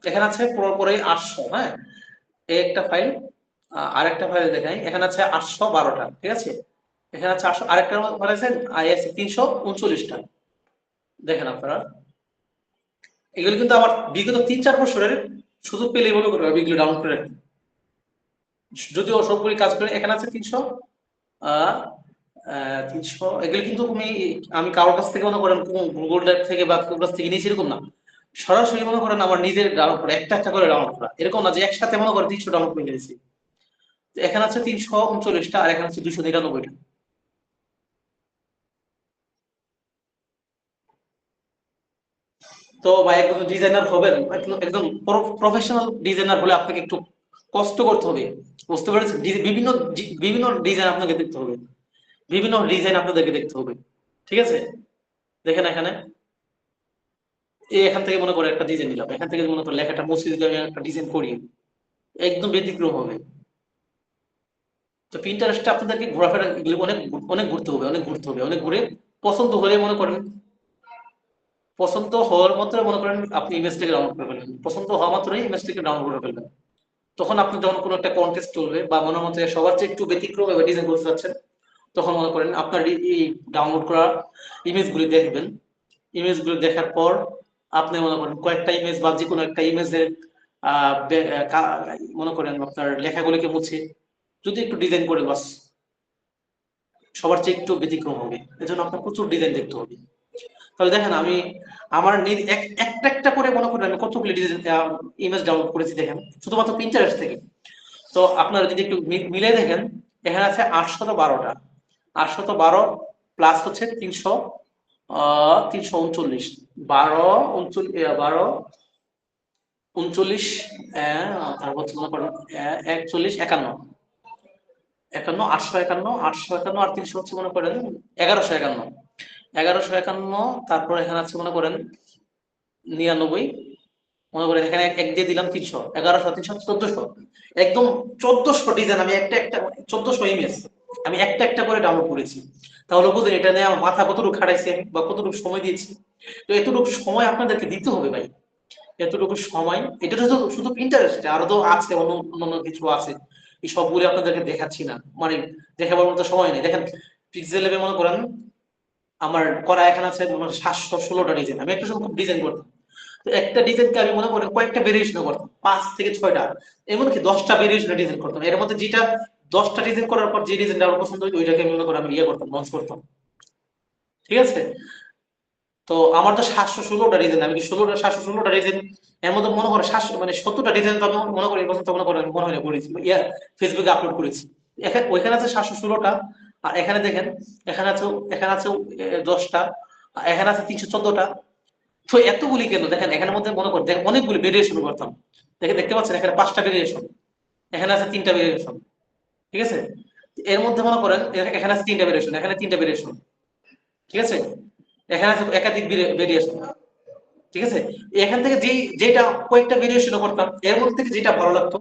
এখানে আছে পুরোপুরি 800, হ্যাঁ, এই একটা ফাইল। আরেকটা ফাইল দেখাই, এখানে আছে 812টা, ঠিক আছে? এখানে আছে 800, আরেকটা ফাইল আছে 339টা। দেখেন আপনারা এগুলো কিন্তু আমার বিগত 3-4 বছরের সুযোগ পেলেই মনে করবে আমি এগুলো ডাউনলোড করে রাখি, যদিও সবগুলি কাজ করে। এখানে আছে 300 300, এগুলো কিন্তু আমি কারোর কাছ থেকে মনে করেন গুগল ড্রাইভ থেকে বা কারোর কাছ থেকে নিয়েছি এরকম না, সরাসরি মনে করেন আমার নিজের ডাউনলোড করা, একটা একটা করে ডাউনলোড করা, এরকম না যে একসাথে মনে করেন 300 ডাউনলোড করে নিয়েছি। এখানে আছে 339টা আর এখানে আছে 299টা। তো ভাই একজন ডিজাইনার হবেন, একজন প্রফেশনাল ডিজাইনার হলে আপনাকে একটু কষ্ট করতে হবে, বুঝতে পেরেছেন? বিভিন্ন বিভিন্ন ডিজাইন আপনাকে দেখতে হবে, বিভিন্ন ডিজাইন আপনাদেরকে দেখতে হবে, ঠিক আছে? দেখেন এখানে এখান থেকে মনে করে একটা ডিজাইন নিলাম, এখান থেকে মনে করে লেখাটা মুছে দিলে আমি একটা ডিজাইন করি, একদম ব্যতিক্রম হবে। তো পিন্টারেস্টে আপনাদেরকে ঘোরাফেরা এগুলো অনেক অনেক ঘুরতে হবে, অনেক ঘুরতে হবে, অনেক ঘুরে পছন্দ হলে মনে করেন, পছন্দ হওয়ার মাত্র মনে করেন আপনি ইমেজটাকে ডাউনলোড করে ফেলবেন, পছন্দ হওয়া মাত্রই ইমেজটাকে ডাউনলোড করে ফেলবেন। তখন আপনি যখন কোনো একটা কন্টেস্ট চলবে বা মনে মধ্যে সবার চেয়ে একটু ব্যতিক্রম এবার ডিজাইন করতে যাচ্ছেন, তখন মনে করেন আপনার এই ডাউনলোড করা ইমেজগুলি দেখবেন। ইমেজগুলো দেখার পর আপনি মনে করেন কয়েকটা ইমেজ বা যে কোনো একটা ইমেজের মনে করেন আপনার লেখাগুলিকে মুছে যদি একটু ডিজাইন করে বাস সবার চেয়ে একটু ব্যতিক্রম হবে, এজন্য আপনার প্রচুর ডিজাইন দেখতে হবে। তাহলে দেখেন আমি আমার একটা একটা করে মনে করেন আমি কতগুলি ডিজাইন ইমেজ ডাউনলোড করেছি দেখেন শুধুমাত্র পিন্টারেস্ট থেকে। তো আপনারা যদি একটু মিলে দেখেন এখানে আছে 812টা, 812 প্লাস হচ্ছে 339, 12 39 তারপর হচ্ছে মনে করেন 41 51 51 851 আর 300 হচ্ছে মনে করেন 1151, তারপর এখানে আছে মনে করেন 99, মনে করেন এখানে এক দিয়ে দিলাম 300, 1100 300 1400, একদম 1400 ডিজাইন আমি একটা একটা 1400 ইমেজ আমি একটা একটা করে ডাউনলোড করেছি। তাহলে বুঝলেন এটা নিয়ে আমার মাথা কতটুকু খাটাইছে বা কতটুকু সময় দিয়েছি। তো এতটুকু সময় আপনাদেরকে দিতে হবে ভাই, এতটুকু সময়। এটা তো শুধু ইন্টারেস্ট, আরো তো আছে অন্য কিছু আছে, এই সবগুলো আপনাদেরকে দেখাচ্ছি না, মানে দেখাবার মতো সময় নেই। দেখেন পিক্সেল লেভে মনে করেন আমার করা এখানে আছে 716টা ডিজাইন, আমি একটা সময় খুব ডিজাইন করতাম। তো একটা ডিজাইনকে আমি মনে করেন কয়েকটা ভেরিয়েশন করতাম, 5 থেকে 6টা, এমনকি 10টা ভেরিয়েশন ডিজাইন করতাম। এর মধ্যে যেটা 10টা ডিজাইন করার পর যে ডিজাইনটা আমার পছন্দ হইতো ওইটাকে আমি মনে করেন আমি করতাম, লঞ্চ করতাম, ঠিক আছে? তো আমার তো 716টা ডিজাইন, আমি কি 716টা ডিজাইন এর মধ্যে মনে করে 700 মানে 70টা ডিজাইন তো আমি মনে করি এই পর্যন্ত মনে করেন মনে হয় করেছি ফেসবুকে আপলোড করেছি। ওইখানে আছে 716টা, আর এখানে দেখেন এখানে আছে 10টা, আর এখানে আছে 314টা। তো এতগুলি কেন দেখেন, এখানের মধ্যে মনে করেন দেখেন অনেকগুলি ভেরিয়েশন করতাম। দেখতে পাচ্ছেন এখানে 5টা ভেরিয়েশন, এখানে আছে 3টা ভেরিয়েশন, ঠিক আছে। এর মধ্যে মনে করেন এখানে আছে 3টা ভেরিয়েশন, এখানে 3টা ভেরিয়েশন, ঠিক আছে। এখানে আছে একাধিক ভেরিয়েশন, ঠিক আছে। এখান থেকে যেটা কয়েকটা ভেরিয়েশন করতাম, এর মধ্যে থেকে যেটা ভালো লাগতো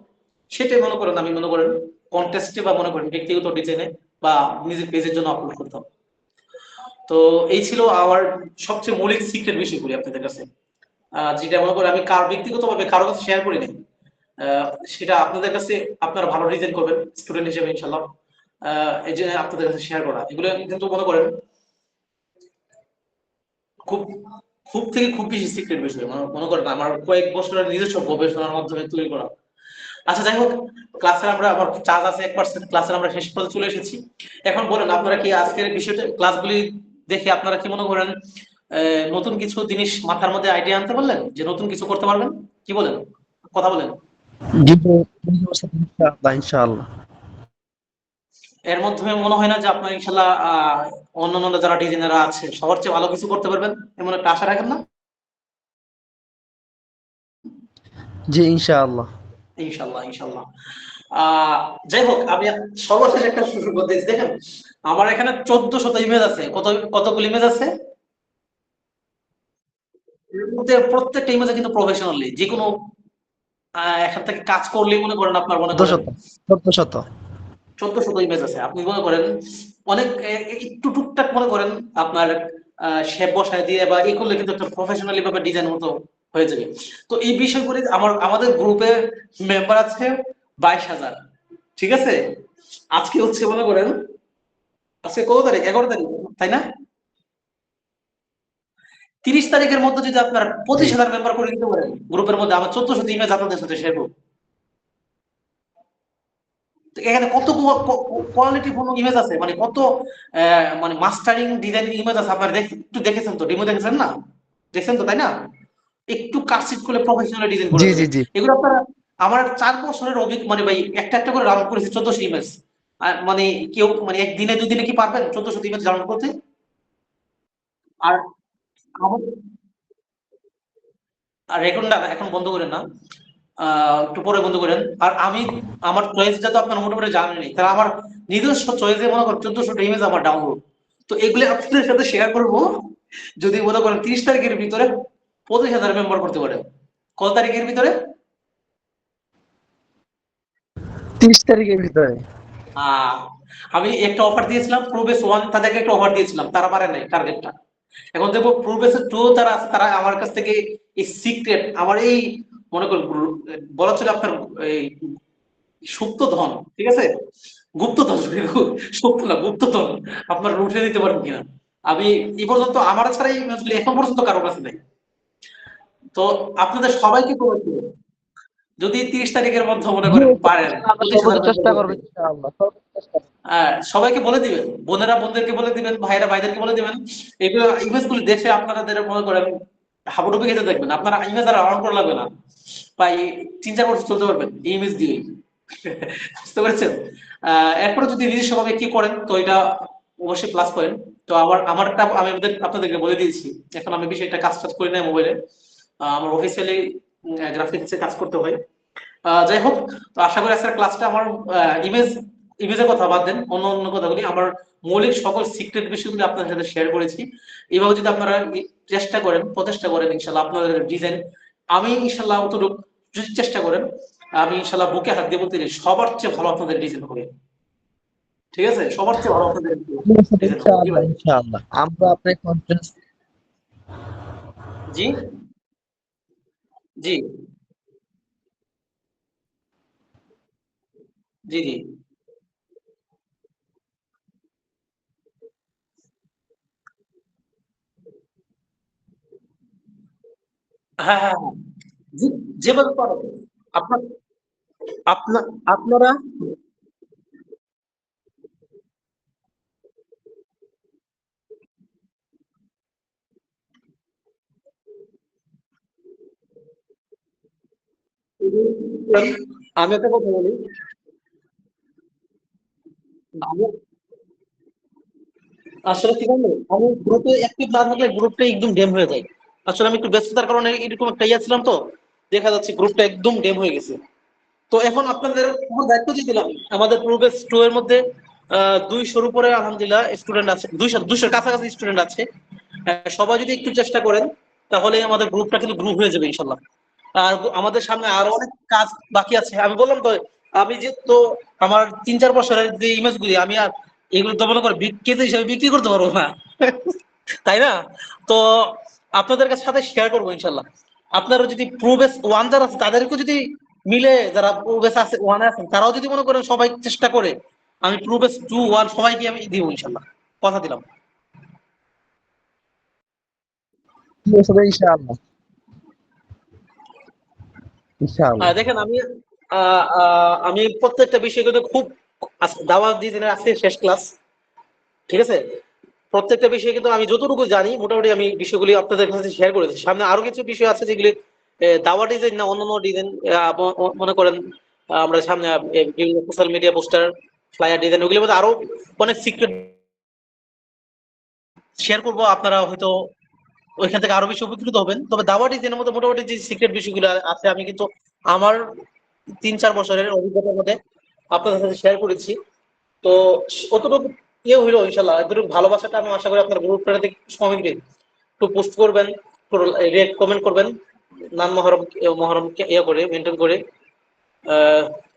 সেটাই মনে করেন আমি মনে করেন কন্টেস্টে বা মনে করেন ব্যক্তিগত ডিজাইনে বা নিজের পেজের জন্য আপলোড করতাম। তো এই ছিল আমার সবচেয়ে মৌলিক সিক্রেট বিষয়গুলি আপনাদের কাছে, যেটা মনে করেন আমি ব্যক্তিগতভাবে কারো কাছে শেয়ার করি নাই। সেটা আপনাদের কাছে আপনারা ভালো ডিজাইন করবেন স্টুডেন্ট হিসেবে ইনশাল্লাহ, এই জন্য আপনাদের কাছে শেয়ার করা। এগুলো কিন্তু মনে করেন খুব খুব থেকে খুব বেশি সিক্রেট বিষয়, মনে করেন আমার কয়েক বছরের নিজস্ব গবেষণার মাধ্যমে তৈরি করা। আচ্ছা যাই হোক, ক্লাসের আমরা আমার চার্জ আছে 1%, ক্লাসের আমরা শেষ পর্যন্ত চলে এসেছি। এখন বলেন আপনারা কি আজকের বিষয়টা ক্লাসগুলি দেখে আপনারা কি মনে করেন নতুন কিছু জিনিস মাথার মধ্যে আইডিয়া আনতে পারলেন, যে নতুন কিছু করতে পারবেন? কি বলেন, কথা বলেন।
জি ইনশাআল্লাহ ইনশাআল্লাহ।
এর মাধ্যমে মনে হয় না যে আপনার ইনশাল্লাহ অন্যান্য যারা ডিজাইনাররা আছে সবার চেয়ে ভালো কিছু করতে পারবেন, এমন একটা আশা রাখেন না?
জি ইনশাআল্লাহ।
ইনশাল্লাহ ইনশাল্লাহ। যাই হোক, আমি সর্বশেষ একটা সুযোগ দিয়েছি, দেখেন আমার এখানে 1400 ইমেজ আছে। কতগুলো ইমেজ আছে? এর মধ্যে প্রত্যেকটা ইমেজে কিন্তু প্রফেশনালি যে কোনো এখান থেকে কাজ করলেই মনে করেন আপনার মনে করেন
1400
1400 ইমেজ আছে। আপনি মনে করেন অনেক একটু টুকটাক মনে করেন আপনার শেপ বসায় দিয়ে বা এই করলে কিন্তু একটা প্রফেশনালি ভাবে ডিজাইন মতো হয়ে যাবে। তো এই বিষয়গুলি আমাদের গ্রুপে মেম্বার আছে 22,000, ঠিক আছে। আজকে হচ্ছে মনে করেন আজকে কত তারিখ? 11 তারিখ, তাই না? 30 তারিখের মধ্যে যদি আপনার
জি
25,000 মেম্বার করে দিতে পারেন গ্রুপের মধ্যে, আমার 1400 ইমেজ আপনাদের সাথে শেয়ার করবো। তো এখানে কত কোয়ালিটি পূর্ণ ইমেজ আছে, মানে কত মানে মাস্টারিং ডিজাইনিং ইমেজ আছে। আপনারা একটু দেখেছেন তো, ডেমো দেখেছেন না? দেখছেন তো, তাই না? একটু কাটশিট করে প্রফেশনাল ডিজাইন করে
জি জি
ফেলে
জি
এগুলো আপনারা। আমার 4 বছরের মানে ভাই একটা একটা করে ডাউনলোড করেছি 1400 ইমেজ। মানে কেউ মানে একদিনে দুদিনে কি পারবেন 1400 ইমেজ ডাউনলোড করতে? আর আর রেকর্ডটা এখন বন্ধ করেন না, একটু পরে বন্ধ করেন। আর আমি আমার চয়েসটা তো আপনার মোটামুটি জানেনই, তাহলে আমার নিজস্ব চয়েসে মনে করেন 1400 ইমেজ আমার ডাউনলোড। তো এগুলি আপনাদের সাথে শেয়ার করবো যদি মনে করেন 30 তারিখের ভিতরে 25,000 মেম্বার করতে পারেন। কত তারিখের ভিতরে?
30 তারিখের ভিতরে।
আহ আমি একটা অফার দিয়েছিলাম প্রোবেস 1, তাদেরকে একটা অফার দিয়েছিলাম, তারা পারে নাই টার্গেটটা। এখন দেখবো প্রোবেস 2 যারা আছে তারা আমার কাছ থেকে এই সিক্রেট আমার এই মনে করেন বলা চলে আপনার এই সুপ্ত ধন, ঠিক আছে, গুপ্তধন, সুপ্ত না গুপ্তধন, আপনারা উঠে দিতে পারেন কিনা। আমি এই পর্যন্ত আমার ছাড়াই এখন পর্যন্ত কারো কাছে নেই। তো আপনাদের সবাইকে বলেছি, যদি 30 তারিখের মধ্যে মনে
জি
করেন পারেন
আমরা
25,000
সর্বোচ্চ
মেম্বার
চেষ্টা
করতে,
করব ইনশাআল্লাহ, সর্বোচ্চ চেষ্টা করব।
সবাইকে বলে দিবেন, বোনেরা বোনদেরকে বলে দিবেন, ভাইরা ভাইদেরকে বলে দিবেন। এগুলো ইমেজ গুলো দেখে আপনাদের মনে করেন হাবুডুবু খেতে দেখবেন, আপনারা ইমেজ আর রাউন্ড করা লাগবে না, বা 3-4 বছর চলতে পারবেন এই ইমেজ দিয়ে। বুঝতে পেরেছেন? এরপরে যদি নিজস্বভাবে কি করেন তো এটা অবশ্যই প্লাস করেন। তো আমারটা আমি আপনাদেরকে বলে দিয়েছি। এখন আমি বিষয়টা কাজ টাজ করি না মোবাইলে, আমার অফিসিয়ালি গ্রাফিক্সে কাজ করতে হয়। যাই হোক, তো আশা করি আজকের ক্লাসটা আমার ইমেজ ইমেজের কথা বাদ দেন, অন্য অন্য কথাগুলি আমার মৌলিক সকল সিক্রেট বিষয়গুলি আপনাদের সাথে শেয়ার করেছি। এইভাবে যদি আপনারা চেষ্টা করেন, প্রচেষ্টা করেন, ইনশাল্লাহ আপনাদের ডিজাইন, আমি ইনশাল্লাহ অতটুকু যদি চেষ্টা করেন, আমি ইনশাল্লাহ বুকে হাত দিয়ে বলতে পারি সবার চেয়ে ভালো আপনাদের ডিজাইন হবে। ঠিক আছে, সবার চেয়ে ভালো আপনাদের ডিজাইন হবে। জি
ইনশাআল্লাহ
ভাই।
ইনশাআল্লাহ আমরা আপনার কনফারেন্স।
জি জি জি জি হ্যাঁ হ্যাঁ হ্যাঁ, যেভাবে পারো আপনার আপনার আপনারা আমি একটা কথা বলি, আসলে কি জানো, আমি গ্রুপে অ্যাক্টিভ না থাকলে গ্রুপটা একদম ডেম হয়ে যায়। আসলে আমি একটু ব্যস্ততার কারণে এরকম একটা ইয়ে ছিলাম, তো দেখা যাচ্ছে গ্রুপটা একদম ডেম হয়ে গেছে। তো এখন আপনাদের পুরো দায়িত্ব দিয়ে দিলাম। আমাদের প্রোগ্রেস 2 এর মধ্যে 200-র উপরে আলহামদুলিল্লাহ স্টুডেন্ট আছে, 200-200-র কাছাকাছি স্টুডেন্ট আছে। সবাই যদি একটু চেষ্টা করেন তাহলে আমাদের গ্রুপটা কিন্তু গ্রুপ হয়ে যাবে ইনশাল্লাহ। আর আমাদের সামনে আরো অনেক কাজ বাকি আছে। আমি বললাম তো, আমি যে তো আমার 3-4 বছরের যে ইমেজগুলি আমি আর এগুলো তো মনে করে বিক্রেতা হিসেবে বিক্রি করতে পারবো না, তাই না? তো আপনাদের কাছে সাথে শেয়ার করবো ইনশাল্লাহ। আপনারা যদি প্রোগ্রেস 1 যারা আছে তাদেরকে যদি মিলে, যারা প্রোগ্রেস আছে 1 আছেন তারাও যদি মনে করেন সবাই চেষ্টা করে, আমি প্রোগ্রেস 2-1 সবাইকে আমি দিব ইনশাল্লাহ, কথা দিলাম।
ইনশাআল্লাহ, ইনশাআল্লাহ।
দেখেন আমি প্রত্যেকটা বিষয় কিন্তু খুব দাওয়াত দিয়ে দিনের আজকে শেষ ক্লাস, ঠিক আছে? প্রত্যেকটা বিষয়ে কিন্তু আমি যতটুকু জানি মোটামুটি আমি বিষয়গুলি আপনাদের কাছে শেয়ার করেছি। সামনে আরো কিছু বিষয় আছে যেগুলি দাওয়া ডিজাইন না অন্যান্য ডিজাইন, মনে করেন আমরা সামনে বিভিন্ন social media poster, flyer design, ওগুলোর মধ্যে আরো অনেক সিক্রেট শেয়ার করবো। আপনারা হয়তো ওইখান থেকে আরো বেশি উপকৃত হবেন। তবে দাওয়া ডিজাইনের মধ্যে মোটামুটি যে সিক্রেট বিষয়গুলো আছে আমি কিন্তু আমার 3-4 বছরের অভিজ্ঞতার মধ্যে আপনাদের সাথে শেয়ার করেছি। তো অতটুকু ইয়ে হইলো ইনশাল্লাহ, এতটুকু ভালোবাসাটা আমি আশা করি আপনার গ্রুপটাতে সময় দিন, একটু পোস্ট করবেন, রেট কমেন্ট করবেন, নাম মহরম মহরম ইয়ে করে মেনটেন করে।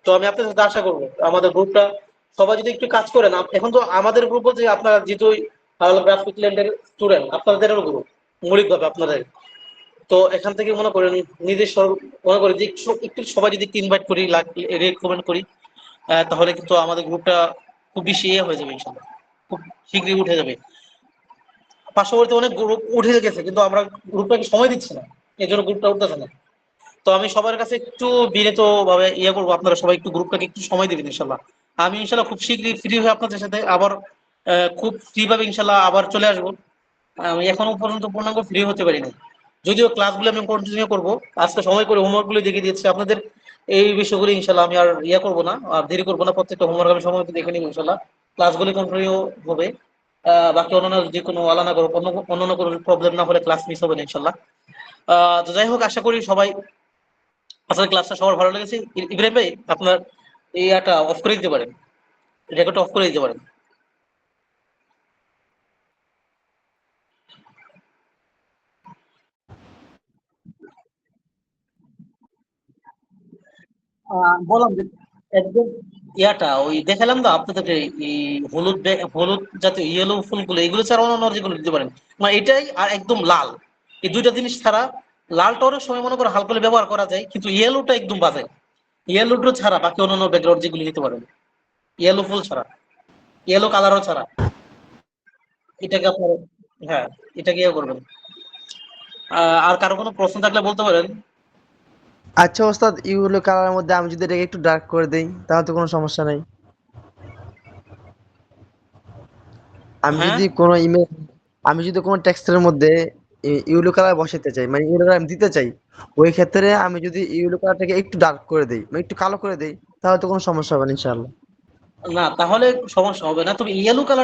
তো আমি আপনার সাথে আশা করবো আমাদের গ্রুপটা সবাই যদি একটু কাজ করেন। এখন তো আমাদের গ্রুপ বলতে আপনারা যেহেতু গ্রাফিক ল্যান্ডের স্টুডেন্ট, আপনাদেরও গ্রুপ মৌলিকভাবে আপনাদের। তো এখান থেকে মনে করেন নিজের মনে করি যে একটু সবাই যদি ইনভাইট করি, রেট কমেন্ট করি, তাহলে কিন্তু আমাদের গ্রুপটা খুব বেশি ইয়ে হয়ে যাবে ইনশাল্লাহ, খুব শীঘ্রই উঠে যাবে। পার্শ্ববর্তী অনেক গ্রুপ উঠে গেছে কিন্তু আমরা গ্রুপটাকে সময় দিচ্ছি না, এই জন্য গ্রুপটা উঠতেছে না। তো আমি সবার কাছে একটু বিনীত ভাবে ইয়ে করবো, আপনারা সবাই একটু গ্রুপটাকে একটু সময় দিবেন ইনশাল্লাহ। আমি ইনশাল্লাহ খুব শীঘ্রই ফ্রি হয়ে আপনাদের সাথে আবার খুব ফ্রি ভাবে ইনশাল্লাহ আবার চলে আসবো। আমি এখনো পর্যন্ত পূর্ণাঙ্গ ফ্রি হতে পারিনি, যদিও ক্লাসগুলো আমি কন্টিনিউ করবো। আজকে সময় করে হোমওয়ার্ক গুলো দেখে দিচ্ছি আপনাদের। এই বিষয়গুলো ইনশাল্লাহ আমি আর ইয়ে করবো না, আর দেরি করবো না, প্রত্যেকটা হোমওয়ার্ক আমি সময় মতো দেখে নিবো ইনশাল্লাহ। ক্লাসগুলি কন্টিনিউ হবে। বাকি অন্যান্য যে কোনো আলাদা করো অন্যান্য কোনো প্রবলেম না হলে ক্লাস মিস হবে না ইনশাল্লাহ। তো যাই হোক, আশা করি সবাই আসলে ক্লাসটা সবার ভালো লেগেছে। ইব্রাহিম ভাই, আপনার এই ইয়াটা অফ করে দিতে পারেন, রেকর্ডটা অফ করে দিতে পারেন। বললাম যে একদম ইয়াটা ওই দেখালাম তো আপনাদেরকে, এই হলুদ হলুদ জাতীয় ইয়েলো ফুলগুলো, এগুলো ছাড়া অন্য যেগুলো দিতে পারেন, মানে এটাই আর একদম লাল, এই দুইটা জিনিস ছাড়া। লালটা অনেক সময় মনে করে হালকা করে ব্যবহার করা যায়, কিন্তু ইয়েলোটা একদম বাজে। ইয়েলোটা ছাড়া বাকি অন্যান্য ব্যাকগ্রাউন্ড যেগুলো নিতে পারেন, ইয়েলো ফুল ছাড়া, ইয়েলো কালারও ছাড়া, এটাকে আপনার, হ্যাঁ, এটাকে ইয়ে করবেন। আর কারো কোনো প্রশ্ন থাকলে বলতে পারেন।
আচ্ছা ওস্তাদ, ইউলো কালারের মধ্যে আমি যদি এটাকে একটু ডার্ক করে দেই তাহলে তো কোনো সমস্যা নাই? আমি
হ্যাঁ,
যদি কোনো ইমেজ, আমি যদি কোনো টেক্সটের মধ্যে ইউলো কালার বসাতে চাই, মানে ইউলো কালার আমি দিতে চাই, ওই ক্ষেত্রে আমি যদি ইউলো কালারটাকে একটু ডার্ক করে দেই, মানে একটু কালো করে দেই, তাহলে তো কোনো সমস্যা হবে না ইনশাআল্লাহ।
না তাহলে সমস্যা হবে না, তবে ইয়েলো কালার